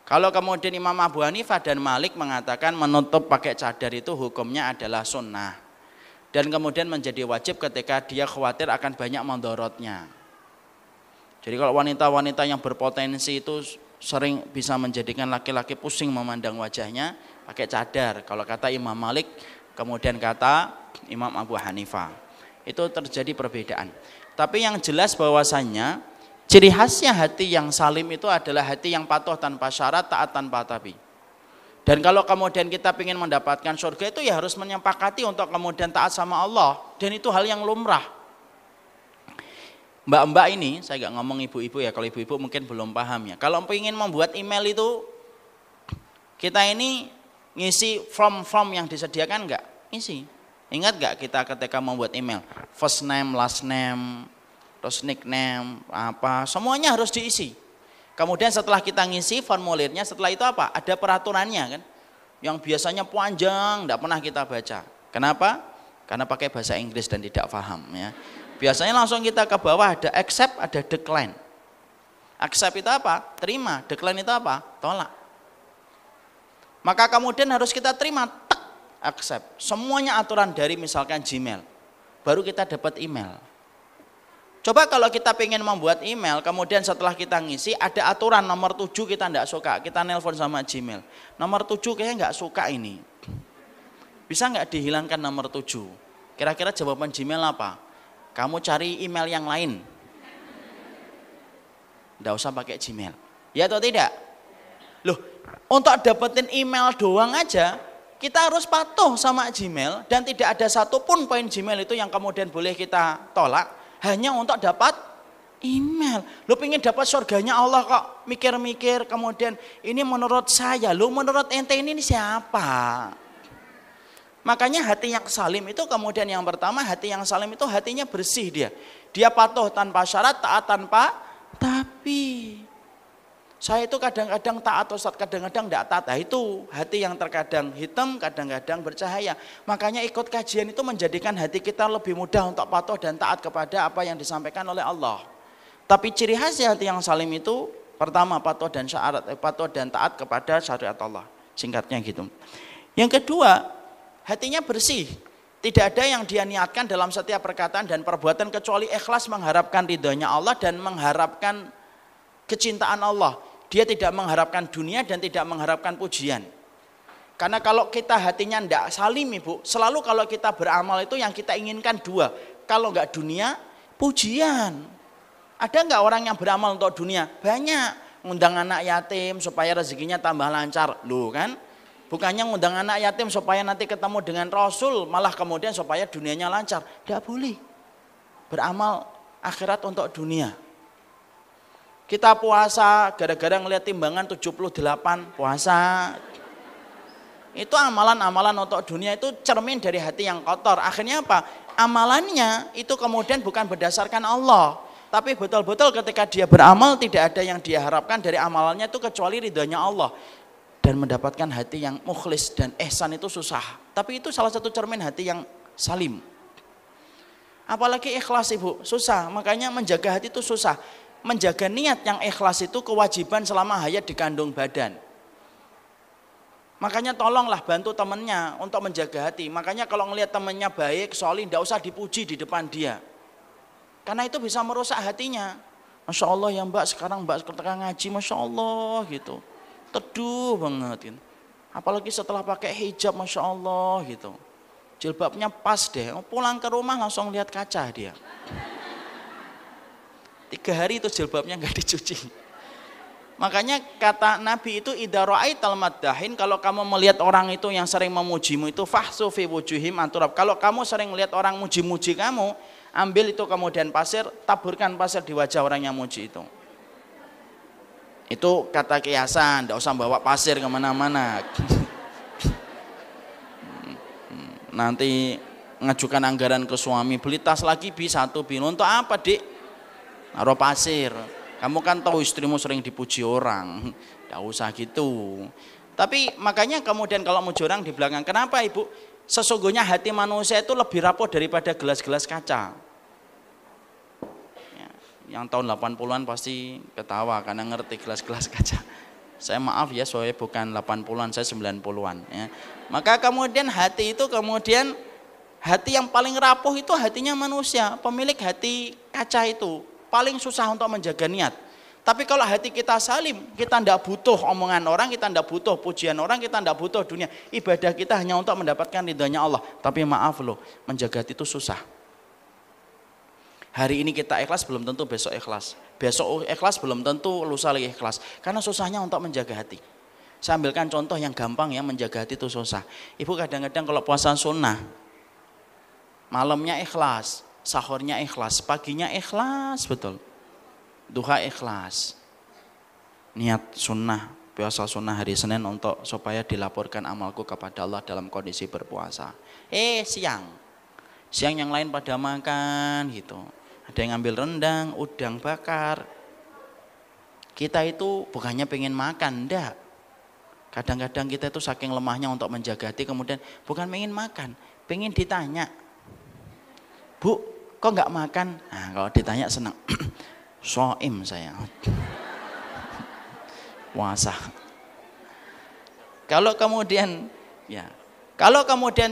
Kalau kemudian Imam Abu Hanifah dan Malik mengatakan menutup pakai cadar itu hukumnya adalah sunnah. Dan kemudian menjadi wajib ketika dia khawatir akan banyak mandorotnya. Jadi kalau wanita-wanita yang berpotensi itu sering bisa menjadikan laki-laki pusing memandang wajahnya, pakai cadar. Kalau kata Imam Malik, kemudian kata Imam Abu Hanifah. Itu terjadi perbedaan. Tapi yang jelas bahwasannya ciri khasnya hati yang salim itu adalah hati yang patuh tanpa syarat, taat tanpa tapi. Dan kalau kemudian kita ingin mendapatkan surga itu ya harus menyepakati untuk kemudian taat sama Allah. Dan itu hal yang lumrah. Mbak-mbak ini, saya nggak ngomong ibu-ibu ya, kalau ibu-ibu mungkin belum paham ya. Kalau ingin membuat email itu, kita ini ngisi form-form yang disediakan nggak? Ngisi. Ingat nggak kita ketika membuat email? First name, last name, terus nickname, apa, semuanya harus diisi. Kemudian setelah kita ngisi formulirnya, setelah itu apa? Ada peraturannya kan? Yang biasanya panjang, nggak pernah kita baca. Kenapa? Karena pakai bahasa Inggris dan tidak paham ya. Biasanya langsung kita ke bawah ada accept, ada decline. Accept itu apa? Terima. Decline itu apa? Tolak. Maka kemudian harus kita terima, tek, accept. Semuanya aturan dari misalkan Gmail. Baru kita dapat email. Coba kalau kita pengen membuat email, kemudian setelah kita ngisi ada aturan nomor 7 kita enggak suka. Kita nelpon sama Gmail. Nomor 7 kayaknya enggak suka ini. Bisa enggak dihilangkan nomor 7? Kira-kira jawaban Gmail apa? Kamu cari email yang lain. Nggak usah pakai Gmail. Ya atau tidak? Loh, untuk dapetin email doang aja, kita harus patuh sama Gmail. Dan tidak ada satupun poin Gmail itu yang kemudian boleh kita tolak. Hanya untuk dapat email. Lu pengen dapat surganya Allah kok mikir-mikir. Kemudian ini menurut saya, lu menurut ente ini siapa? Makanya hati yang salim itu kemudian yang pertama, hati yang salim itu hatinya bersih dia. Dia patuh tanpa syarat, taat tanpa tapi. Saya itu kadang-kadang taat Ustaz, kadang-kadang tidak taat. Nah, itu hati yang terkadang hitam, kadang-kadang bercahaya. Makanya ikut kajian itu menjadikan hati kita lebih mudah untuk patuh dan taat kepada apa yang disampaikan oleh Allah. Tapi ciri khas hati yang salim itu pertama patuh dan taat kepada syariat Allah. Singkatnya gitu. Yang kedua, hatinya bersih. Tidak ada yang dia niatkan dalam setiap perkataan dan perbuatan kecuali ikhlas mengharapkan ridhonya Allah dan mengharapkan kecintaan Allah. Dia tidak mengharapkan dunia dan tidak mengharapkan pujian. Karena kalau kita hatinya tidak salim Ibu, selalu kalau kita beramal itu yang kita inginkan dua. Kalau enggak dunia, pujian. Ada enggak orang yang beramal untuk dunia? Banyak. Ngundang anak yatim supaya rezekinya tambah lancar. Loh kan? Bukannya ngundang anak yatim supaya nanti ketemu dengan Rasul, malah kemudian supaya dunianya lancar. Tidak boleh. Beramal akhirat untuk dunia. Kita puasa gara-gara ngeliat timbangan 78 puasa. Itu amalan-amalan untuk dunia itu cermin dari hati yang kotor. Akhirnya apa? Amalannya itu kemudian bukan berdasarkan Allah, tapi betul-betul ketika dia beramal tidak ada yang dia harapkan dari amalannya itu kecuali ridhonya Allah. Dan mendapatkan hati yang mukhlis dan ihsan itu susah. Tapi itu salah satu cermin hati yang salim. Apalagi ikhlas Ibu, susah. Makanya menjaga hati itu susah. Menjaga niat yang ikhlas itu kewajiban selama hayat di kandung badan. Makanya tolonglah bantu temannya untuk menjaga hati. Makanya kalau ngelihat temannya baik, solih, tidak usah dipuji di depan dia. Karena itu bisa merusak hatinya. Masya Allah ya Mbak, sekarang Mbak ketika ngaji, Masya Allah gitu. Teduh banget gitu. Apalagi setelah pakai hijab, Masya Allah gitu. Jilbabnya pas deh, pulang ke rumah langsung lihat kaca dia. 3 hari itu jilbabnya nggak dicuci. Makanya kata Nabi itu idza ra'aital maddahin, kalau kamu melihat orang itu yang sering memujimu itu fahsu fi wujuhim anturab. Kalau kamu sering melihat orang muji-muji kamu, ambil itu kemudian pasir, taburkan pasir di wajah orang yang muji itu. Itu kata kiasan, tidak usah bawa pasir kemana-mana. Nanti ngajukan anggaran ke suami, beli tas lagi B1 bin. Untuk apa Dik? Naruh pasir. Kamu kan tahu istrimu sering dipuji orang, tidak usah gitu. Tapi makanya kemudian kalau muji orang di belakang, kenapa Ibu? Sesungguhnya hati manusia itu lebih rapuh daripada gelas-gelas kaca. Ya, yang tahun 80-an pasti ketawa karena ngerti gelas-gelas kaca. Saya maaf ya, soalnya bukan 80-an, saya 90-an. Ya. Maka kemudian hati itu kemudian hati yang paling rapuh itu hatinya manusia, pemilik hati kaca itu. Paling susah untuk menjaga niat. Tapi kalau hati kita salim, kita tidak butuh omongan orang, kita tidak butuh pujian orang, kita tidak butuh dunia. Ibadah kita hanya untuk mendapatkan ridhonya Allah. Tapi maaf loh, menjaga hati itu susah. Hari ini kita ikhlas belum tentu besok ikhlas. Besok ikhlas belum tentu lusa lagi ikhlas. Karena susahnya untuk menjaga hati. Saya ambilkan contoh yang gampang ya, menjaga hati itu susah. Ibu kadang-kadang kalau puasa sunnah, malamnya ikhlas. Sahurnya ikhlas, paginya ikhlas betul. Duha ikhlas. Niat sunnah, puasa sunnah hari Senin untuk supaya dilaporkan amalku kepada Allah dalam kondisi berpuasa. Siang yang lain pada makan gitu. Ada yang ngambil rendang, udang bakar. Kita itu bukannya pengen makan, enggak. Kadang-kadang kita itu saking lemahnya untuk menjaga hati, kemudian bukan pengen makan, pengen ditanya. Bu, kok nggak makan? Nah, kalau ditanya senang. Shaim saya. Puasa. Kalau kemudian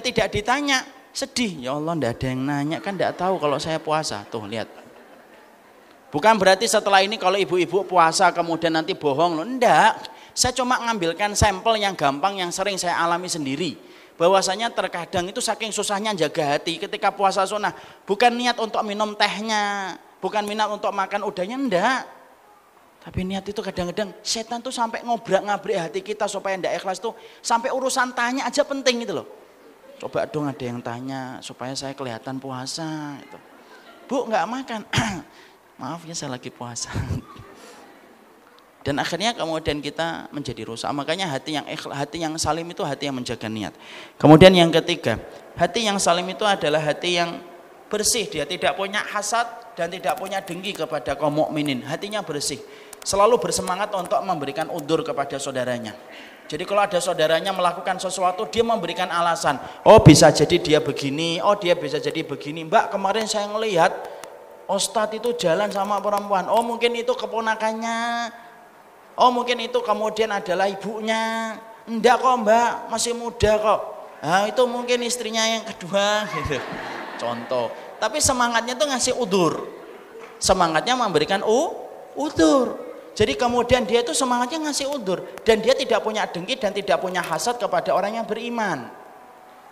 tidak ditanya, sedih. Ya Allah, enggak ada yang nanya, kan enggak tahu kalau saya puasa. Tuh, lihat. Bukan berarti setelah ini kalau ibu-ibu puasa kemudian nanti bohong loh. Enggak. Saya cuma ngambilkan sampel yang gampang yang sering saya alami sendiri. Bahwasanya terkadang itu saking susahnya jaga hati ketika puasa sunnah, bukan niat untuk minum tehnya, bukan minat untuk makan udahnya, enggak. Tapi niat itu kadang-kadang setan tuh sampai ngobrak-ngabrik hati kita supaya enggak ikhlas tuh, sampai urusan tanya aja penting gitu loh. Coba dong ada yang tanya supaya saya kelihatan puasa gitu. Bu, enggak makan. Maaf ya, saya lagi puasa. Dan akhirnya kemudian kita menjadi rusak. Makanya hati yang salim itu hati yang menjaga niat. Kemudian yang ketiga, hati yang salim itu adalah hati yang bersih. Dia tidak punya hasad dan tidak punya dengki kepada kaum mukminin. Hatinya bersih. Selalu bersemangat untuk memberikan udzur kepada saudaranya. Jadi kalau ada saudaranya melakukan sesuatu, dia memberikan alasan. Oh bisa jadi dia begini, oh dia bisa jadi begini. Mbak, kemarin saya ngelihat Ustadz itu jalan sama perempuan. Oh mungkin itu keponakannya. Oh mungkin itu kemudian adalah ibunya. Enggak kok Mbak, masih muda kok. Nah itu mungkin istrinya yang kedua gitu. Contoh. Tapi semangatnya tuh ngasih udzur. Semangatnya memberikan udzur. Jadi kemudian dia itu semangatnya ngasih udzur. Dan dia tidak punya dengki dan tidak punya hasad kepada orang yang beriman.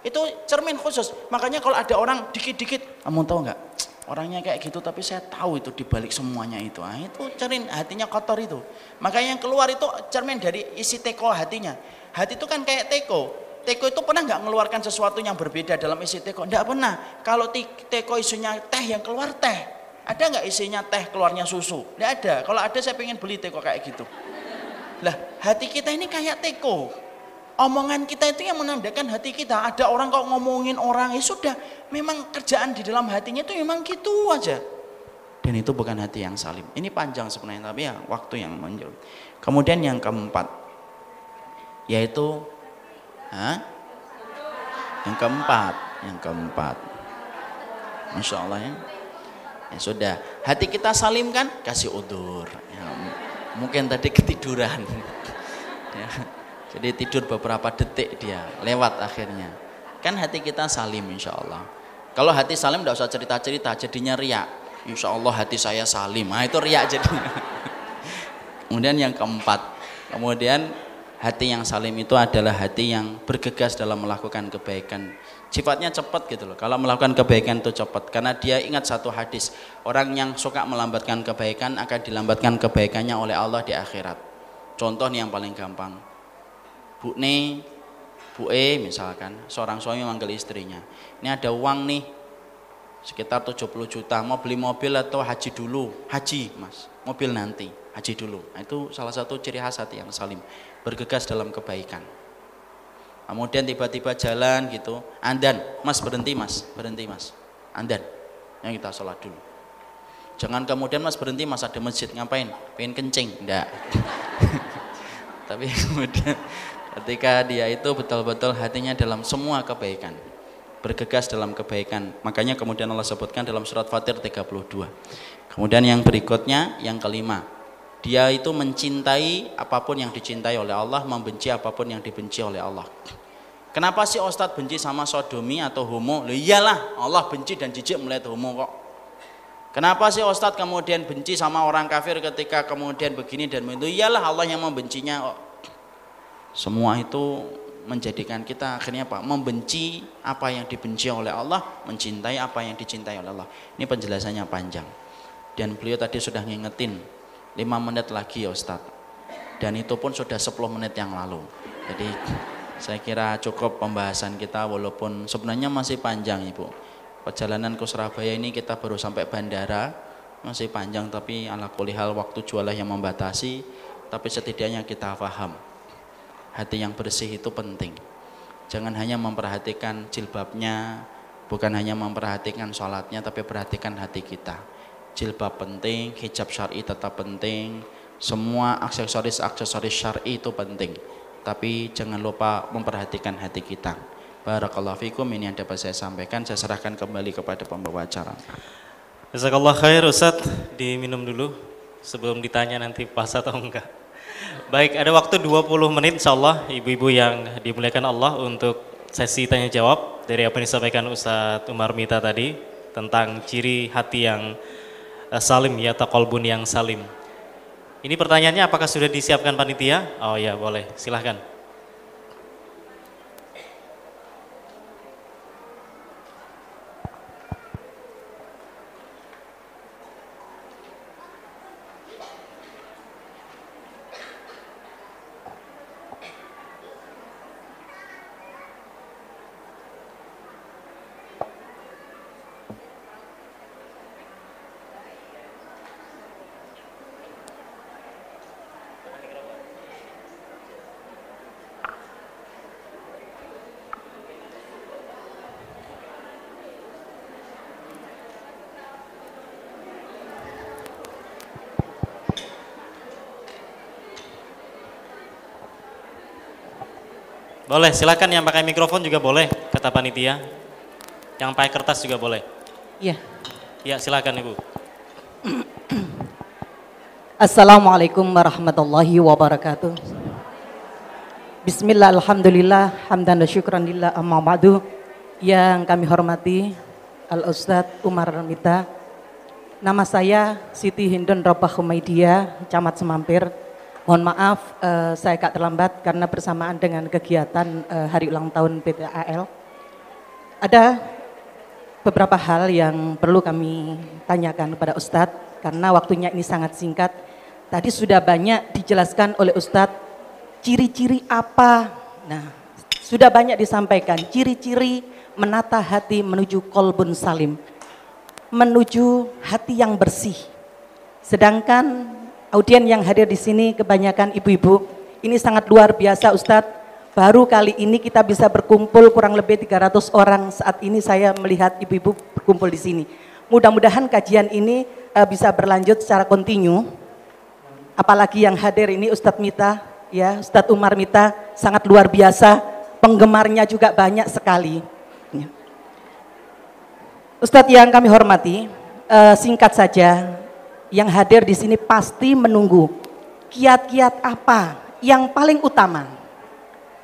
Itu cermin khusus. Makanya kalau ada orang dikit-dikit, kamu tahu nggak? Orangnya kayak gitu tapi saya tahu itu dibalik semuanya itu. Nah, itu cermin hatinya kotor itu. Makanya yang keluar itu cermin dari isi teko hatinya. Hati itu kan kayak teko. Teko itu pernah nggak mengeluarkan sesuatu yang berbeda dalam isi teko? Nggak pernah. Kalau teko isinya teh, yang keluar teh. Ada nggak isinya teh keluarnya susu? Nggak ada. Kalau ada saya pengen beli teko kayak gitu. Lah hati kita ini kayak teko. Omongan kita itu yang menandakan hati kita. Ada orang kok ngomongin orang, ya sudah, memang kerjaan di dalam hatinya itu memang gitu aja. Dan itu bukan hati yang salim. Ini panjang sebenarnya, tapi ya waktu yang menjauh. Kemudian yang keempat, yaitu yang keempat, Masya Allah ya. Ya sudah, hati kita salim kan, kasih udur. Ya, mungkin tadi ketiduran. Ya, jadi tidur beberapa detik dia, lewat akhirnya. Kan hati kita salim insya Allah. Kalau hati salim tidak usah cerita-cerita, jadinya riak. Insya Allah hati saya salim, nah itu riak jadinya. Kemudian yang keempat, hati yang salim itu adalah hati yang bergegas dalam melakukan kebaikan. Sifatnya cepat gitu loh. Kalau melakukan kebaikan itu cepat, karena dia ingat satu hadis, orang yang suka melambatkan kebaikan akan dilambatkan kebaikannya oleh Allah di akhirat. Contoh nih yang paling gampang, Bu E misalkan, seorang suami manggil istrinya, ini ada uang nih sekitar 70 juta, mau beli mobil atau haji dulu? Haji mas, mobil nanti, haji dulu. Nah, itu salah satu ciri khas hati yang salim, bergegas dalam kebaikan. Kemudian tiba-tiba jalan gitu, andan, mas berhenti mas, andan, yang kita sholat dulu. Jangan kemudian mas berhenti, mas ada masjid, ngapain? Pengen kencing, enggak. Tapi kemudian ketika dia itu betul-betul hatinya dalam semua kebaikan, bergegas dalam kebaikan, makanya kemudian Allah sebutkan dalam surat Fatir 32. Kemudian yang berikutnya, yang kelima, dia itu mencintai apapun yang dicintai oleh Allah, membenci apapun yang dibenci oleh Allah. Kenapa sih Ustadz benci sama sodomi atau homo? Loh iyalah, Allah benci dan jijik melihat homo kok. Kenapa sih Ustadz kemudian benci sama orang kafir ketika kemudian begini dan begitu? Iyalah, Allah yang membencinya kok. Semua itu menjadikan kita akhirnya apa? Membenci apa yang dibenci oleh Allah, mencintai apa yang dicintai oleh Allah. Ini penjelasannya panjang. Dan beliau tadi sudah ngingetin 5 menit lagi ya Ustadz, dan itu pun sudah 10 menit yang lalu. Jadi saya kira cukup pembahasan kita, walaupun sebenarnya masih panjang Ibu. Perjalanan ke Surabaya ini kita baru sampai bandara, masih panjang, tapi ala kulli hal waktu jualah yang membatasi. Tapi setidaknya kita paham hati yang bersih itu penting. Jangan hanya memperhatikan jilbabnya, bukan hanya memperhatikan sholatnya, tapi perhatikan hati kita. Jilbab penting, hijab syar'i tetap penting, semua aksesoris syar'i itu penting, tapi jangan lupa memperhatikan hati kita. Barakallahu fikum, ini yang dapat saya sampaikan. Saya serahkan kembali kepada pembawa acara. Jazakallah khair Ustadz, diminum dulu sebelum ditanya nanti pas atau enggak. Baik, ada waktu 20 menit insyaallah ibu-ibu yang dimuliakan Allah untuk sesi tanya jawab dari apa yang disampaikan Ustadz Umar Mita tadi tentang ciri hati yang salim, ya taqalbun yang salim. Ini pertanyaannya apakah sudah disiapkan panitia? Oh ya, boleh, silahkan. Boleh, silakan yang pakai mikrofon juga boleh, kata panitia. Yang pakai kertas juga boleh. Iya. Ya, silakan Ibu. Assalamualaikum warahmatullahi wabarakatuh. Bismillah, alhamdulillah, hamdan wa syukran lillah, amma ba'du. Yang kami hormati Al-Ustadz Umar Mita. Nama saya Siti Hindun Robah Humaidiyah, Camat Semampir. Mohon maaf saya agak terlambat karena bersamaan dengan kegiatan hari ulang tahun PTAL. Ada beberapa hal yang perlu kami tanyakan kepada Ustadz karena waktunya ini sangat singkat. Tadi sudah banyak dijelaskan oleh Ustadz ciri-ciri apa. Nah, sudah banyak disampaikan ciri-ciri menata hati menuju qalbun salim, menuju hati yang bersih. Sedangkan audien yang hadir di sini kebanyakan ibu-ibu, ini sangat luar biasa Ustadz, Baru kali ini kita bisa berkumpul kurang lebih 300 orang. Saat ini saya melihat ibu-ibu berkumpul di sini. Mudah-mudahan kajian ini bisa berlanjut secara kontinu. Apalagi yang hadir ini Ustadz Mita, ya Ustadz Umar Mita sangat luar biasa. Penggemarnya juga banyak sekali. Ustadz yang kami hormati, singkat saja, yang hadir di sini pasti menunggu kiat-kiat apa yang paling utama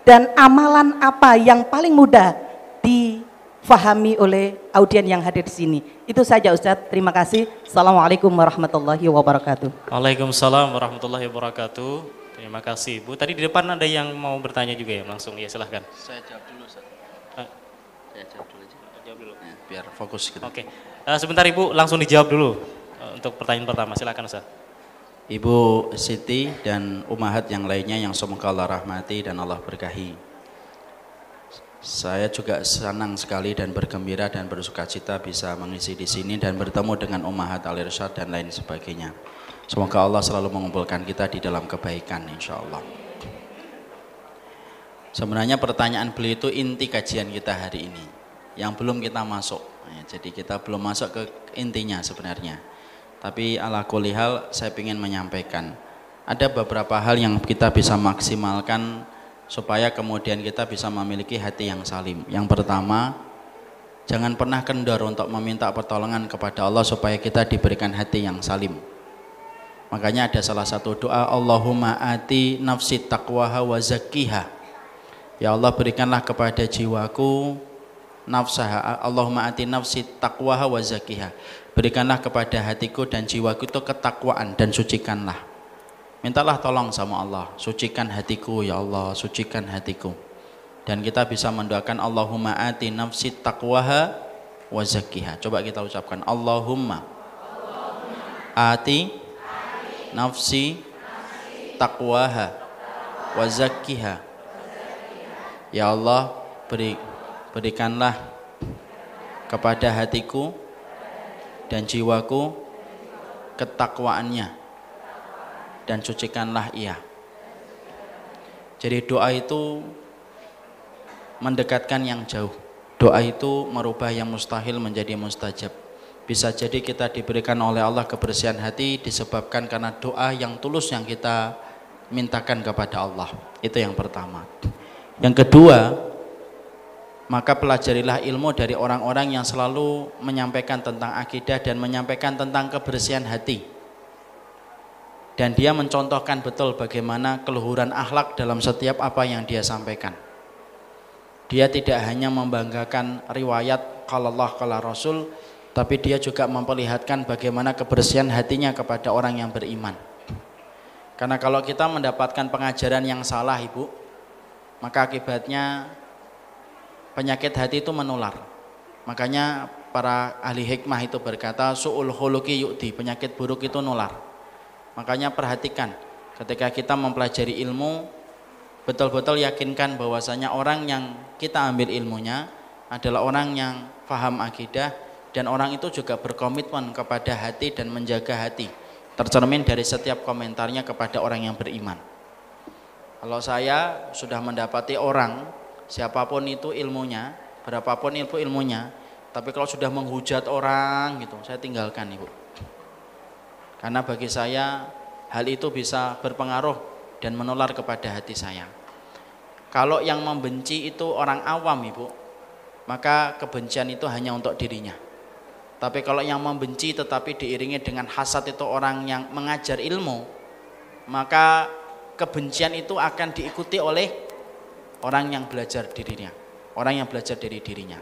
dan amalan apa yang paling mudah difahami oleh audien yang hadir di sini. Itu saja Ustadz, terima kasih. Assalamualaikum warahmatullahi wabarakatuh. Waalaikumsalam warahmatullahi wabarakatuh. Terima kasih Ibu. Tadi di depan ada yang mau bertanya juga ya, langsung ya silahkan. Saya jawab dulu Ustaz. Saya jawab dulu aja. Jawab dulu. Nah, biar fokus gitu. Oke. Sebentar Ibu, langsung dijawab dulu untuk pertanyaan pertama. Silakan Ustaz. Ibu Siti dan umahat yang lainnya yang semoga Allah rahmati dan Allah berkahi. Saya juga senang sekali dan bergembira dan bersukacita bisa mengisi di sini dan bertemu dengan umahat Al-Irsyad dan lain sebagainya. Semoga Allah selalu mengumpulkan kita di dalam kebaikan insya Allah. Sebenarnya pertanyaan beliau itu inti kajian kita hari ini yang belum kita masuk. Jadi kita belum masuk ke intinya sebenarnya. Tapi ala kulli hal saya ingin menyampaikan ada beberapa hal yang kita bisa maksimalkan supaya kemudian kita bisa memiliki hati yang salim. Yang pertama, jangan pernah kendor untuk meminta pertolongan kepada Allah supaya kita diberikan hati yang salim. Makanya ada salah satu doa, Allahumma ati nafsi taqwaha wa zakkiha. Ya Allah, berikanlah kepada jiwaku nafsaha, Allahumma ati nafsi taqwaha wa zakkiha. Berikanlah kepada hatiku dan jiwaku itu ketakwaan dan sucikanlah. Mintalah tolong sama Allah, sucikan hatiku ya Allah, sucikan hatiku. Dan kita bisa mendoakan Allahumma ati nafsi taqwaha wa zakkiha. Coba kita ucapkan Allahumma ati nafsi taqwaha wa zakkiha. Ya Allah, berikanlah kepada hatiku dan jiwaku ketakwaannya dan sucikanlah ia. Jadi doa itu mendekatkan yang jauh. Doa itu merubah yang mustahil menjadi mustajab. Bisa jadi kita diberikan oleh Allah kebersihan hati disebabkan karena doa yang tulus yang kita mintakan kepada Allah. Itu yang pertama. Yang kedua, maka pelajarilah ilmu dari orang-orang yang selalu menyampaikan tentang akidah dan menyampaikan tentang kebersihan hati. Dan dia mencontohkan betul bagaimana keluhuran akhlak dalam setiap apa yang dia sampaikan. Dia tidak hanya membanggakan riwayat qala Allah qala Rasul, tapi dia juga memperlihatkan bagaimana kebersihan hatinya kepada orang yang beriman. Karena kalau kita mendapatkan pengajaran yang salah Ibu, maka akibatnya penyakit hati itu menular. Makanya para ahli hikmah itu berkata su'ul khuluqi yu'di, penyakit buruk itu nular. Makanya perhatikan ketika kita mempelajari ilmu, betul-betul yakinkan bahwasanya orang yang kita ambil ilmunya adalah orang yang paham akidah dan orang itu juga berkomitmen kepada hati dan menjaga hati. Tercermin dari setiap komentarnya kepada orang yang beriman. Kalau saya sudah mendapati orang siapapun itu ilmunya, berapapun ilmunya, tapi kalau sudah menghujat orang gitu, saya tinggalkan Ibu. Karena bagi saya hal itu bisa berpengaruh dan menular kepada hati saya. Kalau yang membenci itu orang awam Ibu, maka kebencian itu hanya untuk dirinya. Tapi kalau yang membenci tetapi diiringi dengan hasad itu orang yang mengajar ilmu, maka kebencian itu akan diikuti oleh orang yang belajar dirinya, orang yang belajar dari dirinya.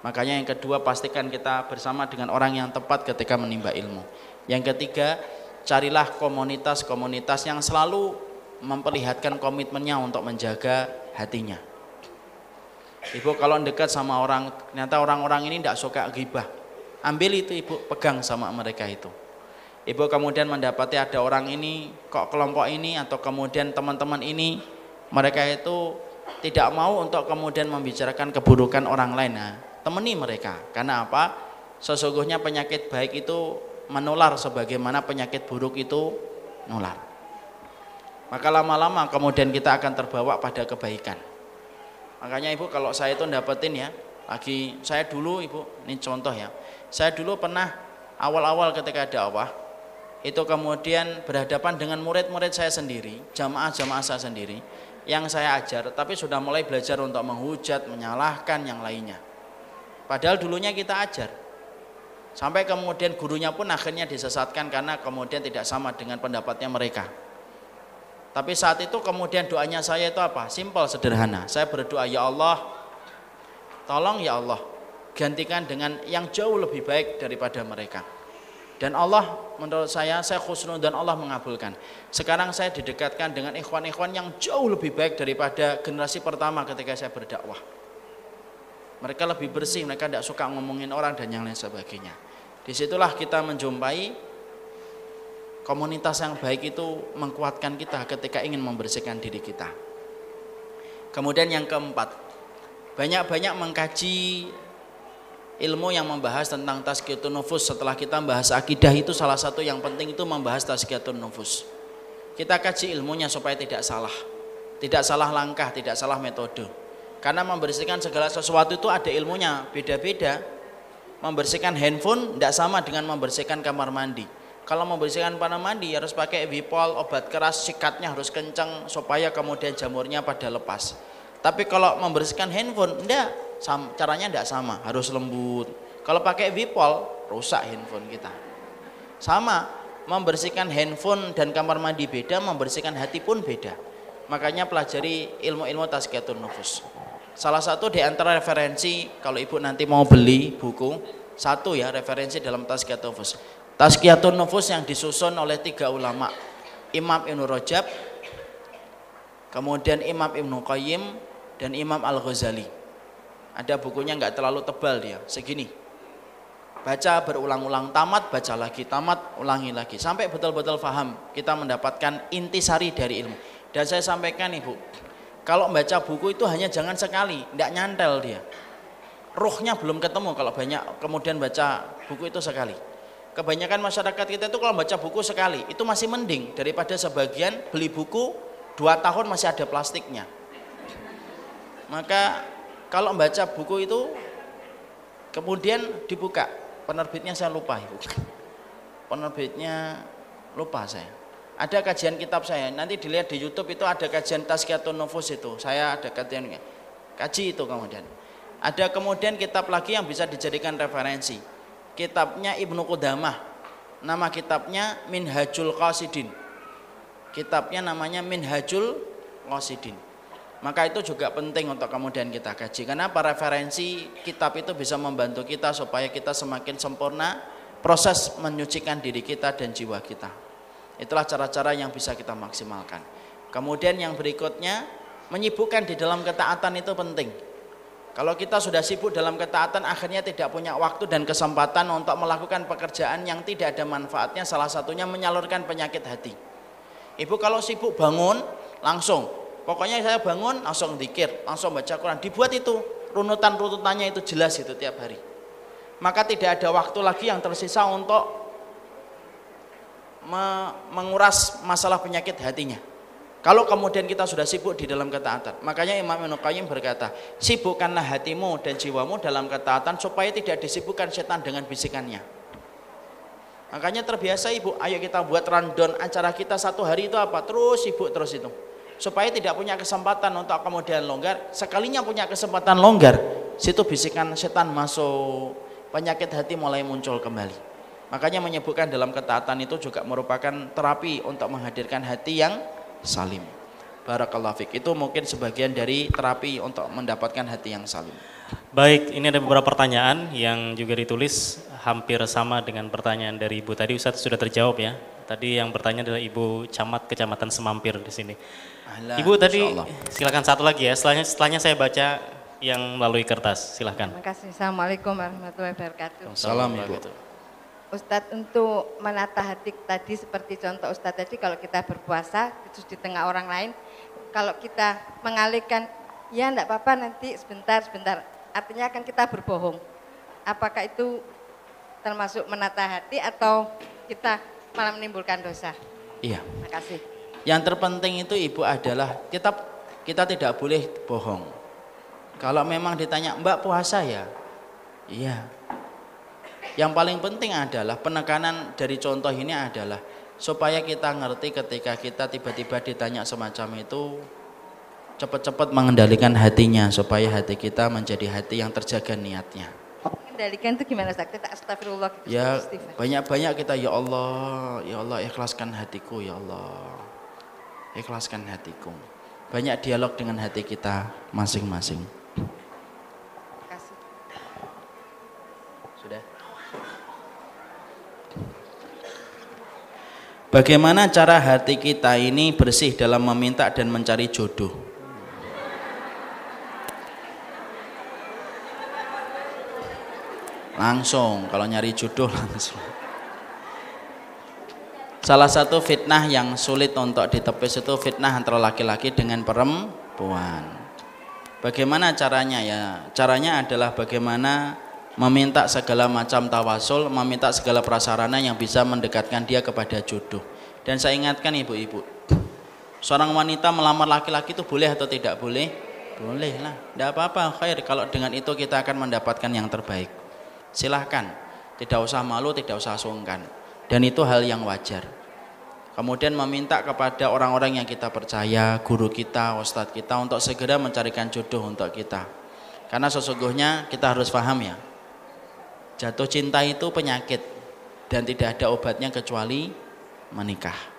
Makanya yang kedua, pastikan kita bersama dengan orang yang tepat ketika menimba ilmu. Yang ketiga, carilah komunitas-komunitas yang selalu memperlihatkan komitmennya untuk menjaga hatinya. Ibu kalau dekat sama orang, ternyata orang-orang ini tidak suka ghibah, ambil itu Ibu, pegang sama mereka itu. Ibu kemudian mendapati ada orang ini, kok kelompok ini atau kemudian teman-teman ini, mereka itu tidak mau untuk kemudian membicarakan keburukan orang lain. Nah, temani mereka. Karena apa? Sesungguhnya penyakit baik itu menular sebagaimana penyakit buruk itu nular. Maka lama-lama kemudian kita akan terbawa pada kebaikan. Makanya Ibu kalau saya itu dapetin ya, lagi saya dulu Ibu, ini contoh ya. Saya dulu pernah awal-awal ketika dakwah itu kemudian berhadapan dengan murid-murid saya sendiri, jamaah-jamaah saya sendiri yang saya ajar, tapi sudah mulai belajar untuk menghujat, menyalahkan yang lainnya. Padahal dulunya kita ajar. Sampai kemudian gurunya pun akhirnya disesatkan karena kemudian tidak sama dengan pendapatnya mereka. Tapi saat itu kemudian doanya saya itu apa? Simpel, sederhana. Saya berdoa, ya Allah, tolong ya Allah, gantikan dengan yang jauh lebih baik daripada mereka. Dan Allah menurut saya khusnul dan Allah mengabulkan. Sekarang saya didekatkan dengan ikhwan-ikhwan yang jauh lebih baik daripada generasi pertama ketika saya berdakwah. Mereka lebih bersih, mereka tidak suka ngomongin orang dan yang lain sebagainya. Disitulah kita menjumpai komunitas yang baik itu menguatkan kita ketika ingin membersihkan diri kita. Kemudian yang keempat, banyak-banyak mengkaji ilmu yang membahas tentang tazkiyatun nufus. Setelah kita membahas akidah itu salah satu yang penting itu membahas tazkiyatun nufus. Kita kaji ilmunya supaya tidak salah langkah, tidak salah metode. Karena membersihkan segala sesuatu itu ada ilmunya, beda-beda. Membersihkan handphone tidak sama dengan membersihkan kamar mandi. Kalau membersihkan kamar mandi harus pakai Wipol, obat keras, sikatnya harus kencang supaya kemudian jamurnya pada lepas. Tapi kalau membersihkan handphone enggak, caranya enggak sama, harus lembut. Kalau pakai Wipol rusak handphone kita. Sama, membersihkan handphone dan kamar mandi beda, membersihkan hati pun beda. Makanya pelajari ilmu-ilmu tazkiyatun nufus. Salah satu di antara referensi kalau Ibu nanti mau beli buku, satu ya referensi dalam tazkiyatun nufus. Tazkiyatun nufus yang disusun oleh 3 ulama, Imam Ibnu Rajab, kemudian Imam Ibnu Qayyim, dan Imam Al-Ghazali. Ada bukunya nggak terlalu tebal dia, segini. Baca berulang-ulang, tamat baca lagi, tamat ulangi lagi, sampai betul-betul paham. Kita mendapatkan intisari dari ilmu. Dan saya sampaikan Ibu, kalau membaca buku itu hanya jangan sekali, nggak nyantel dia. Ruhnya belum ketemu kalau banyak kemudian baca buku itu sekali. Kebanyakan masyarakat kita itu kalau baca buku sekali itu masih mending daripada sebagian beli buku 2 tahun masih ada plastiknya. Maka kalau membaca buku itu kemudian dibuka, penerbitnya saya lupa Ibu. Penerbitnya lupa saya. Ada kajian kitab saya, nanti dilihat di YouTube itu ada kajian tazkiyatun nufus itu. Saya ada kajian kaji itu kemudian. Ada kemudian kitab lagi yang bisa dijadikan referensi. Kitabnya Ibnu Qudamah, nama kitabnya Minhajul Qasidin. Kitabnya namanya Minhajul Qasidin. Maka itu juga penting untuk kemudian kita kaji. Karena para referensi kitab itu bisa membantu kita supaya kita semakin sempurna proses menyucikan diri kita dan jiwa kita. Itulah cara-cara yang bisa kita maksimalkan. Kemudian yang berikutnya, menyibukkan di dalam ketaatan itu penting. Kalau kita sudah sibuk dalam ketaatan, akhirnya tidak punya waktu dan kesempatan untuk melakukan pekerjaan yang tidak ada manfaatnya, salah satunya menyalurkan penyakit hati. Ibu kalau sibuk bangun, langsung, pokoknya saya bangun, langsung dzikir, langsung baca Quran, dibuat itu, runutan-runutannya itu jelas itu tiap hari. Maka tidak ada waktu lagi yang tersisa untuk menguras masalah penyakit hatinya. Kalau kemudian kita sudah sibuk di dalam ketaatan, makanya Imam Ibnu Qayyim berkata, sibukkanlah hatimu dan jiwamu dalam ketaatan supaya tidak disibukkan setan dengan bisikannya. Makanya terbiasa Ibu, ayo kita buat rundown acara kita 1 hari itu apa, terus sibuk terus itu, supaya tidak punya kesempatan untuk kemudian longgar. Sekalinya punya kesempatan longgar, situ bisikan setan masuk, penyakit hati mulai muncul kembali. Makanya menyibukkan dalam ketaatan itu juga merupakan terapi untuk menghadirkan hati yang salim. Barakallahu fiik. Itu mungkin sebagian dari terapi untuk mendapatkan hati yang salim. Baik, ini ada beberapa pertanyaan yang juga ditulis hampir sama dengan pertanyaan dari Ibu tadi. Ustadz sudah terjawab ya. Tadi yang bertanya adalah Ibu Camat Kecamatan Semampir di sini. Ahlan, Ibu tadi silakan satu lagi ya. Setelahnya saya baca yang melalui kertas. Silakan. Terima kasih. Assalamualaikum warahmatullahi wabarakatuh. Salam Ibu. Ustadz, untuk menata hati tadi seperti contoh Ustadz tadi, kalau kita berpuasa terus di tengah orang lain, kalau kita mengalihkan, ya enggak apa-apa nanti sebentar, artinya akan kita berbohong. Apakah itu termasuk menata hati atau kita malah menimbulkan dosa? Iya. Terima kasih. Yang terpenting itu Ibu adalah kita tidak boleh bohong. Kalau memang ditanya, Mbak puasa ya? Iya. Yang paling penting adalah penekanan dari contoh ini adalah supaya kita ngerti ketika kita tiba-tiba ditanya semacam itu, cepat-cepat mengendalikan hatinya supaya hati kita menjadi hati yang terjaga niatnya. Mengendalikan itu gimana Ustaz? Kita astagfirullah. Ya banyak-banyak kita ya Allah ikhlaskan hatiku ya Allah. Ikhlaskan hatiku. Banyak dialog dengan hati kita masing-masing. Kasih. Sudah. Bagaimana cara hati kita ini bersih dalam meminta dan mencari jodoh? Langsung, kalau nyari jodoh langsung. Salah satu fitnah yang sulit untuk ditepis itu fitnah antara laki-laki dengan perempuan. Bagaimana caranya ya? Caranya adalah bagaimana meminta segala macam tawasul, meminta segala prasarana yang bisa mendekatkan dia kepada jodoh. Dan saya ingatkan ibu-ibu, seorang wanita melamar laki-laki itu boleh atau tidak boleh? Boleh lah, tidak apa-apa, khair. Kalau dengan itu kita akan mendapatkan yang terbaik. Silahkan, tidak usah malu, tidak usah sungkan, dan itu hal yang wajar. Kemudian meminta kepada orang-orang yang kita percaya, guru kita, ustadz kita, untuk segera mencarikan jodoh untuk kita. Karena sesungguhnya kita harus paham ya, jatuh cinta itu penyakit dan tidak ada obatnya kecuali menikah.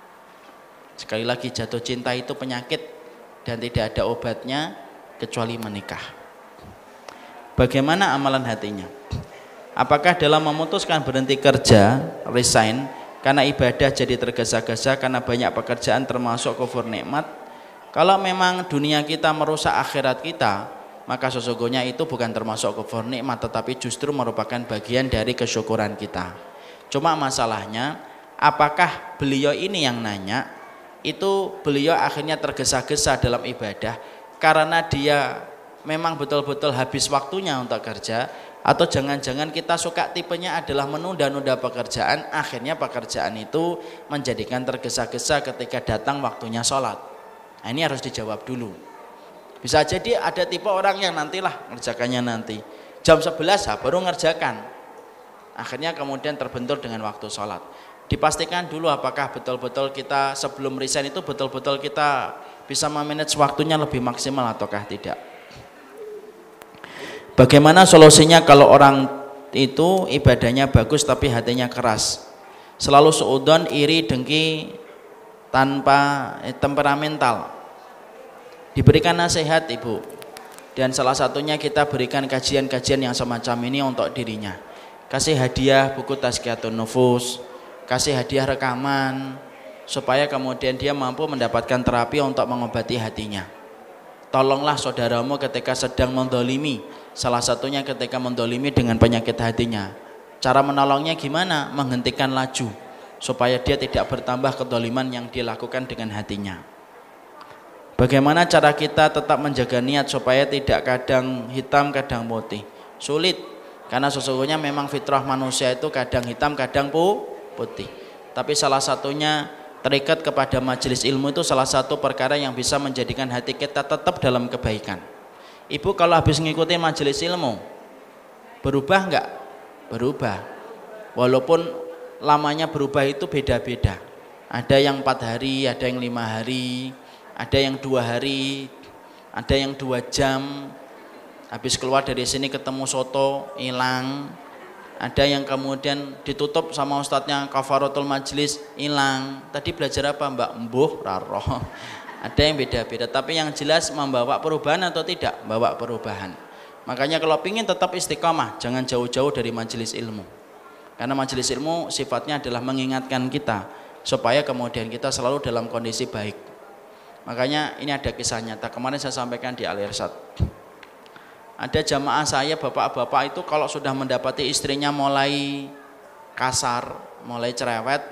Sekali lagi, jatuh cinta itu penyakit dan tidak ada obatnya kecuali menikah. Bagaimana amalan hatinya? Apakah dalam memutuskan berhenti kerja, resign, karena ibadah jadi tergesa-gesa karena banyak pekerjaan termasuk kufur nikmat? Kalau memang dunia kita merusak akhirat kita, maka sesungguhnya itu bukan termasuk kufur nikmat, tetapi justru merupakan bagian dari kesyukuran kita. Cuma masalahnya, apakah beliau ini yang nanya, itu beliau akhirnya tergesa-gesa dalam ibadah karena dia memang betul-betul habis waktunya untuk kerja, atau jangan-jangan kita suka tipenya adalah menunda-nunda pekerjaan, akhirnya pekerjaan itu menjadikan tergesa-gesa ketika datang waktunya sholat. Nah, ini harus dijawab dulu. Bisa jadi ada tipe orang yang nantilah ngerjakannya nanti jam 11 baru ngerjakan, akhirnya kemudian terbentur dengan waktu sholat. Dipastikan dulu apakah betul-betul kita sebelum resign itu betul-betul kita bisa memanage waktunya lebih maksimal ataukah tidak. Bagaimana solusinya kalau orang itu ibadahnya bagus tapi hatinya keras, selalu suudzon, iri, dengki, tanpa temperamental? Diberikan nasihat ibu, dan salah satunya kita berikan kajian-kajian yang semacam ini untuk dirinya. Kasih hadiah buku Tazkiyatun Nufus, kasih hadiah rekaman, supaya kemudian dia mampu mendapatkan terapi untuk mengobati hatinya. Tolonglah saudaramu ketika sedang mendolimi, salah satunya ketika mendolimi dengan penyakit hatinya. Cara menolongnya gimana? Menghentikan laju supaya dia tidak bertambah kedoliman yang dilakukan dengan hatinya. Bagaimana cara kita tetap menjaga niat supaya tidak kadang hitam kadang putih? Sulit, karena sesungguhnya memang fitrah manusia itu kadang hitam kadang putih. Tapi salah satunya terikat kepada majelis ilmu itu salah satu perkara yang bisa menjadikan hati kita tetap dalam kebaikan. Ibu kalau habis mengikuti majelis ilmu berubah enggak? Berubah. Walaupun lamanya berubah itu beda-beda. Ada yang 4 hari, ada yang 5 hari, ada yang 2 hari, ada yang 2 jam. Habis keluar dari sini ketemu soto, hilang. Ada yang kemudian ditutup sama ustadznya kafaratul majlis, hilang. Tadi belajar apa mbak? Mbuh, raro. Ada yang beda-beda, tapi yang jelas membawa perubahan atau tidak? Bawa perubahan. Makanya kalau ingin tetap istiqamah, jangan jauh-jauh dari majelis ilmu. Karena majelis ilmu sifatnya adalah mengingatkan kita supaya kemudian kita selalu dalam kondisi baik. Makanya ini ada kisah nyata, kemarin saya sampaikan di Al-Irsyad. Ada jamaah saya, bapak-bapak itu kalau sudah mendapati istrinya mulai kasar, mulai cerewet,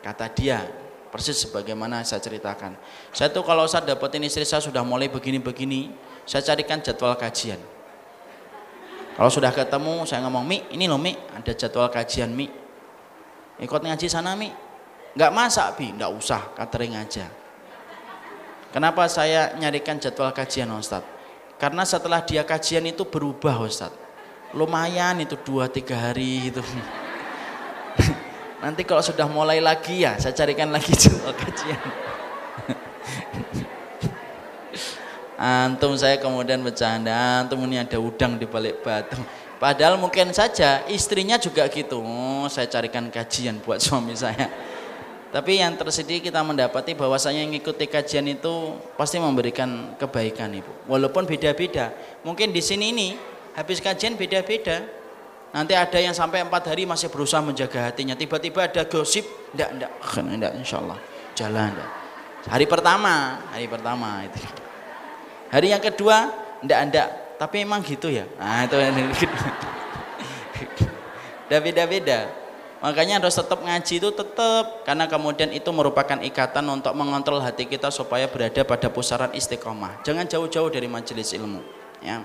kata dia, persis sebagaimana saya ceritakan. Saya tuh kalau saya dapetin istri saya sudah mulai begini-begini, saya carikan jadwal kajian. Kalau sudah ketemu, saya ngomong, Mi, ini loh Mi, ada jadwal kajian Mi. Ikut ngaji sana Mi. Enggak masak Bi, enggak usah, catering aja. Kenapa saya nyarikan jadwal kajian Ustaz? Karena setelah dia kajian itu berubah Ustaz. Lumayan itu 2-3 hari itu. Nanti kalau sudah mulai lagi ya saya carikan lagi jadwal kajian. Antum saya kemudian bercanda, antum ini ada udang di balik batu. Padahal mungkin saja istrinya juga gitu. Oh, saya carikan kajian buat suami saya. Tapi yang tersedih kita mendapati bahwasanya yang mengikuti kajian itu pasti memberikan kebaikan Ibu. Walaupun beda-beda. Mungkin di sini ini habis kajian beda-beda. Nanti ada yang sampai 4 hari masih berusaha menjaga hatinya. Tiba-tiba ada gosip, enggak insyaallah. Jalan enggak. Hari pertama itu. Hari yang kedua, enggak. Tapi emang gitu ya. Nah, itu yang udah beda-beda. Makanya harus tetap ngaji itu tetap, karena kemudian itu merupakan ikatan untuk mengontrol hati kita supaya berada pada pusaran istiqomah. Jangan jauh-jauh dari majelis ilmu, ya.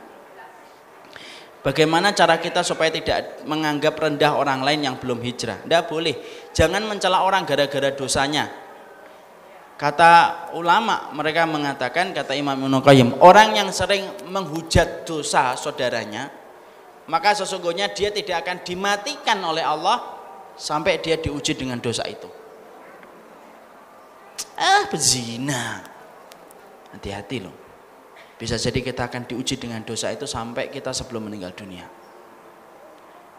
Bagaimana cara kita supaya tidak menganggap rendah orang lain yang belum hijrah? Tidak boleh. Jangan mencela orang gara-gara dosanya. Kata ulama, mereka mengatakan, kata Imam Ibnu Qayyim, orang yang sering menghujat dosa saudaranya, maka sesungguhnya dia tidak akan dimatikan oleh Allah sampai dia diuji dengan dosa itu. Pezina. Hati-hati loh. Bisa jadi kita akan diuji dengan dosa itu sampai kita sebelum meninggal dunia.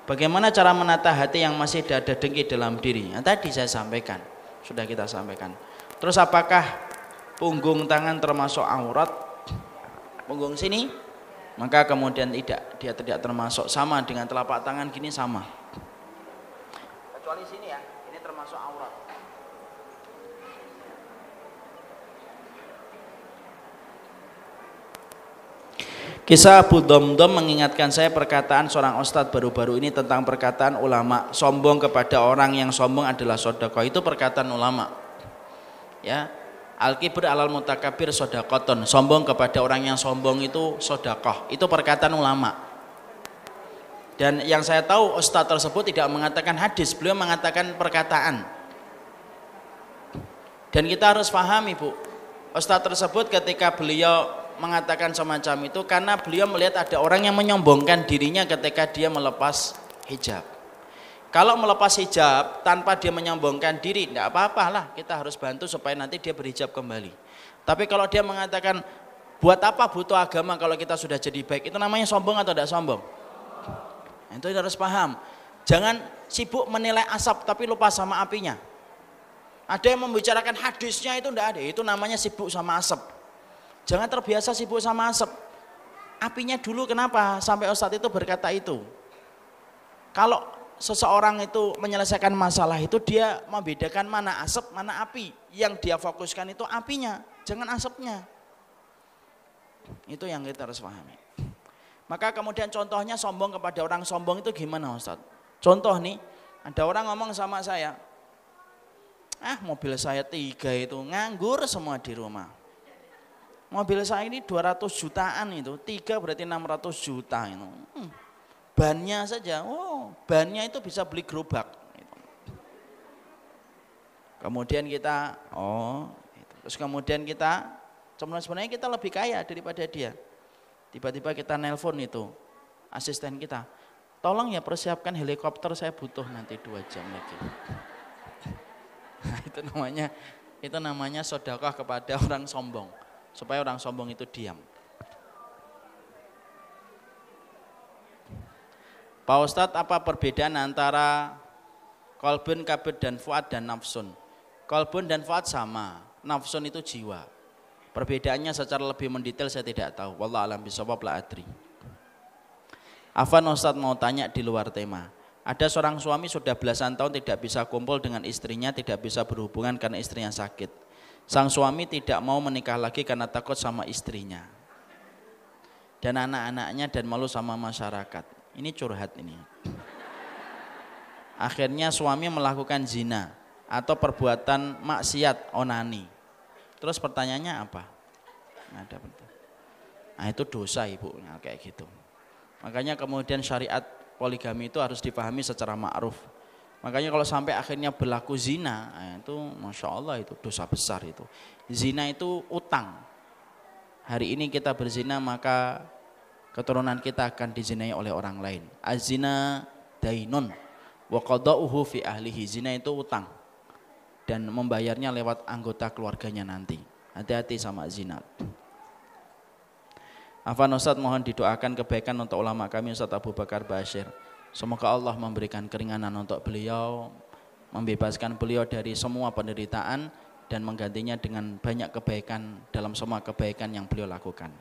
Bagaimana cara menata hati yang masih ada dengki dalam diri? Yang tadi saya sampaikan, sudah kita sampaikan. Terus apakah punggung tangan termasuk aurat? Punggung sini, maka kemudian dia tidak termasuk, sama dengan telapak tangan gini sama. Kecuali sini ya, ini termasuk aurat. Kisah Abu Dhamdham mengingatkan saya perkataan seorang ustadz baru-baru ini tentang perkataan ulama, sombong kepada orang yang sombong adalah sedekah. Itu perkataan ulama. Ya, al-kibr alal mutakabir sedekahun. Sombong kepada orang yang sombong itu sedekah. Itu perkataan ulama. Dan yang saya tahu ustadz tersebut tidak mengatakan hadis, beliau mengatakan perkataan. Dan kita harus pahami, Bu, ustadz tersebut ketika beliau mengatakan semacam itu karena beliau melihat ada orang yang menyombongkan dirinya ketika dia melepas hijab. Kalau melepas hijab tanpa dia menyombongkan diri, tidak apa-apalah, kita harus bantu supaya nanti dia berhijab kembali. Tapi kalau dia mengatakan, buat apa butuh agama kalau kita sudah jadi baik, itu namanya sombong atau tidak sombong? Itu harus paham. Jangan sibuk menilai asap tapi lupa sama apinya. Ada yang membicarakan hadisnya itu tidak ada, itu namanya sibuk sama asap. Jangan terbiasa sibuk sama asap. Apinya dulu, kenapa sampai ustadz itu berkata itu? Kalau seseorang itu menyelesaikan masalah itu dia membedakan mana asap, mana api. Yang dia fokuskan itu apinya, jangan asapnya. Itu yang kita harus pahami. Maka kemudian contohnya sombong kepada orang sombong itu gimana Ustadz? Contoh nih, ada orang ngomong sama saya, mobil saya 3 itu nganggur semua di rumah. Mobil saya ini 200 jutaan itu, 3 berarti 600 juta itu. Bannya saja, bannya itu bisa beli gerobak. Kemudian kita, terus kemudian kita, sebenarnya kita lebih kaya daripada dia. Tiba-tiba kita nelpon itu, asisten kita, tolong ya persiapkan helikopter, saya butuh nanti 2 jam lagi. Nah, itu namanya sedekah kepada orang sombong. Supaya orang sombong itu diam. Pak Ustadz, apa perbedaan antara kolbun, kabid, dan fuad dan nafsun? Kolbun dan fuad sama, nafsun itu jiwa. Perbedaannya secara lebih mendetail saya tidak tahu. Wallahu a'lam bishawab, la adri. Afan Ustadz mau tanya di luar tema. Ada seorang suami sudah belasan tahun tidak bisa kumpul dengan istrinya, tidak bisa berhubungan karena istrinya sakit. Sang suami tidak mau menikah lagi karena takut sama istrinya dan anak-anaknya dan malu sama masyarakat. Ini curhat ini. Akhirnya suami melakukan zina atau perbuatan maksiat, onani. Terus pertanyaannya apa? Nah, itu dosa ibu, kayak gitu. Makanya kemudian syariat poligami itu harus dipahami secara ma'ruf. Makanya kalau sampai akhirnya berlaku zina, itu Masya Allah itu dosa besar itu. Zina itu utang. hari ini kita berzina maka keturunan kita akan dizinai oleh orang lain. Azina dainun wa qada'uhu fi ahlihi. Zina itu utang dan membayarnya lewat anggota keluarganya nanti. Hati-hati sama zina. Afan Ustaz, mohon didoakan kebaikan untuk ulama kami Ustaz Abu Bakar Bashir. Semoga Allah memberikan keringanan untuk beliau, membebaskan beliau dari semua penderitaan dan menggantinya dengan banyak kebaikan dalam semua kebaikan yang beliau lakukan.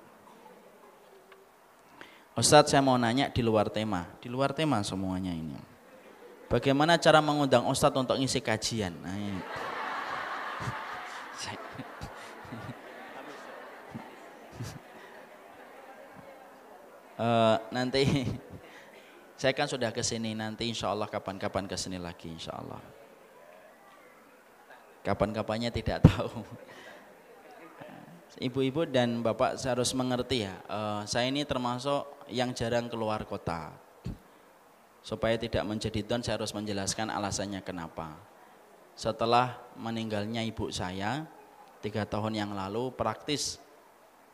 Ustaz, saya mau nanya di luar tema semuanya ini. Bagaimana cara mengundang Ustaz untuk ngisi kajian? Nah, ini. Nanti saya kan sudah kesini, nanti insya Allah kapan-kapan kesini lagi insya Allah. Kapan-kapannya tidak tahu. Ibu-ibu dan bapak saya harus mengerti ya, saya ini termasuk yang jarang keluar kota. Supaya tidak menjadi don, saya harus menjelaskan alasannya kenapa. Setelah meninggalnya ibu saya 3 tahun yang lalu, praktis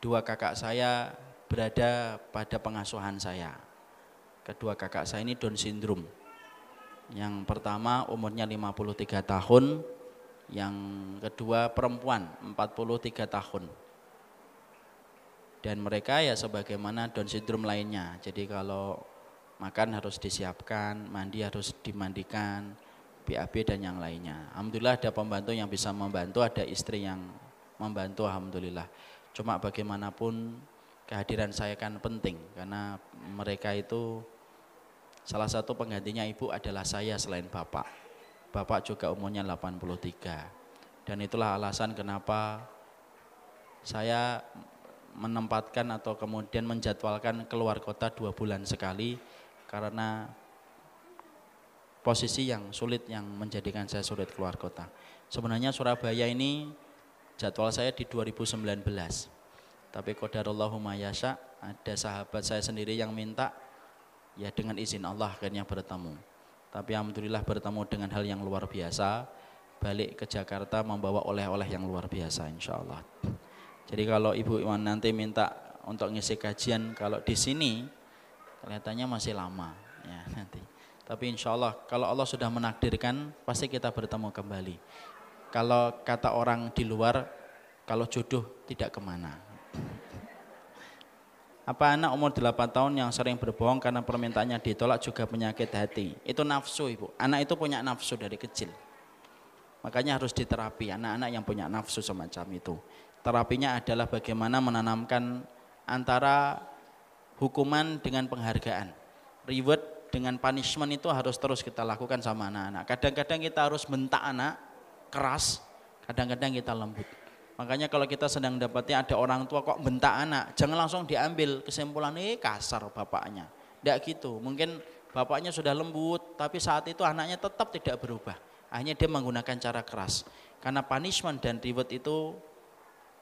2 kakak saya berada pada pengasuhan saya. Kedua kakak saya ini Down syndrome. Yang pertama umurnya 53 tahun, yang kedua perempuan 43 tahun. Dan mereka ya sebagaimana Down syndrome lainnya. Jadi kalau makan harus disiapkan, mandi harus dimandikan, BAB dan yang lainnya. Alhamdulillah ada pembantu yang bisa membantu, ada istri yang membantu, alhamdulillah. Cuma bagaimanapun kehadiran saya kan penting karena mereka itu salah satu penggantinya ibu adalah saya selain bapak. Bapak juga umurnya 83. Dan itulah alasan kenapa saya menempatkan atau kemudian menjadwalkan keluar kota 2 bulan sekali karena posisi yang sulit yang menjadikan saya sulit keluar kota. Sebenarnya Surabaya ini jadwal saya di 2019. Tapi qadarullahu ma yasha, ada sahabat saya sendiri yang minta, ya dengan izin Allah akhirnya bertemu. Tapi alhamdulillah bertemu dengan hal yang luar biasa, balik ke Jakarta membawa oleh-oleh yang luar biasa insyaallah. Jadi kalau Ibu Iwan nanti minta untuk ngisi kajian, kalau di sini kelihatannya masih lama ya nanti. Tapi insyaallah kalau Allah sudah menakdirkan pasti kita bertemu kembali. Kalau kata orang di luar, kalau jodoh tidak kemana. Apa anak umur 8 tahun yang sering berbohong karena permintaannya ditolak juga penyakit hati? Itu nafsu Ibu. Anak itu punya nafsu dari kecil. Makanya harus diterapi anak-anak yang punya nafsu semacam itu. Terapinya adalah bagaimana menanamkan antara hukuman dengan penghargaan. Reward dengan punishment itu harus terus kita lakukan sama anak-anak. Kadang-kadang kita harus bentak anak keras, kadang-kadang kita lembut. Makanya kalau kita sedang dapatnya ada orang tua kok bentak anak, jangan langsung diambil kesimpulan kasar bapaknya. Tidak gitu, mungkin bapaknya sudah lembut, tapi saat itu anaknya tetap tidak berubah. Akhirnya dia menggunakan cara keras. Karena punishment dan reward itu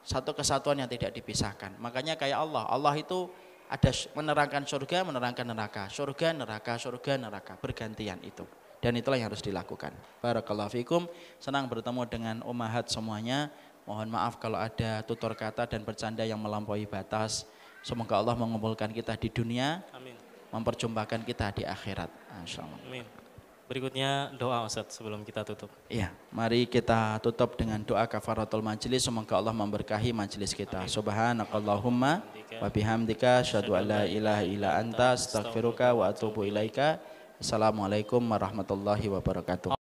satu kesatuan yang tidak dipisahkan. Makanya kayak Allah itu ada menerangkan surga, menerangkan neraka. Surga, neraka, bergantian itu. Dan itulah yang harus dilakukan. Barakallahu fikum, senang bertemu dengan ummahat semuanya. Mohon maaf kalau ada tutur kata dan bercanda yang melampaui batas. Semoga Allah mengumpulkan kita di dunia. Amin. Memperjumpakan kita di akhirat. Insyaallah. Amin. Berikutnya doa Ustaz sebelum kita tutup. Iya, mari kita tutup dengan doa kafaratul majlis. Semoga Allah memberkahi majlis kita. Subhanakallahumma wa bihamdika asyhadu an la ilaha illa anta astaghfiruka wa atubu ilaika. Assalamualaikum warahmatullahi wabarakatuh.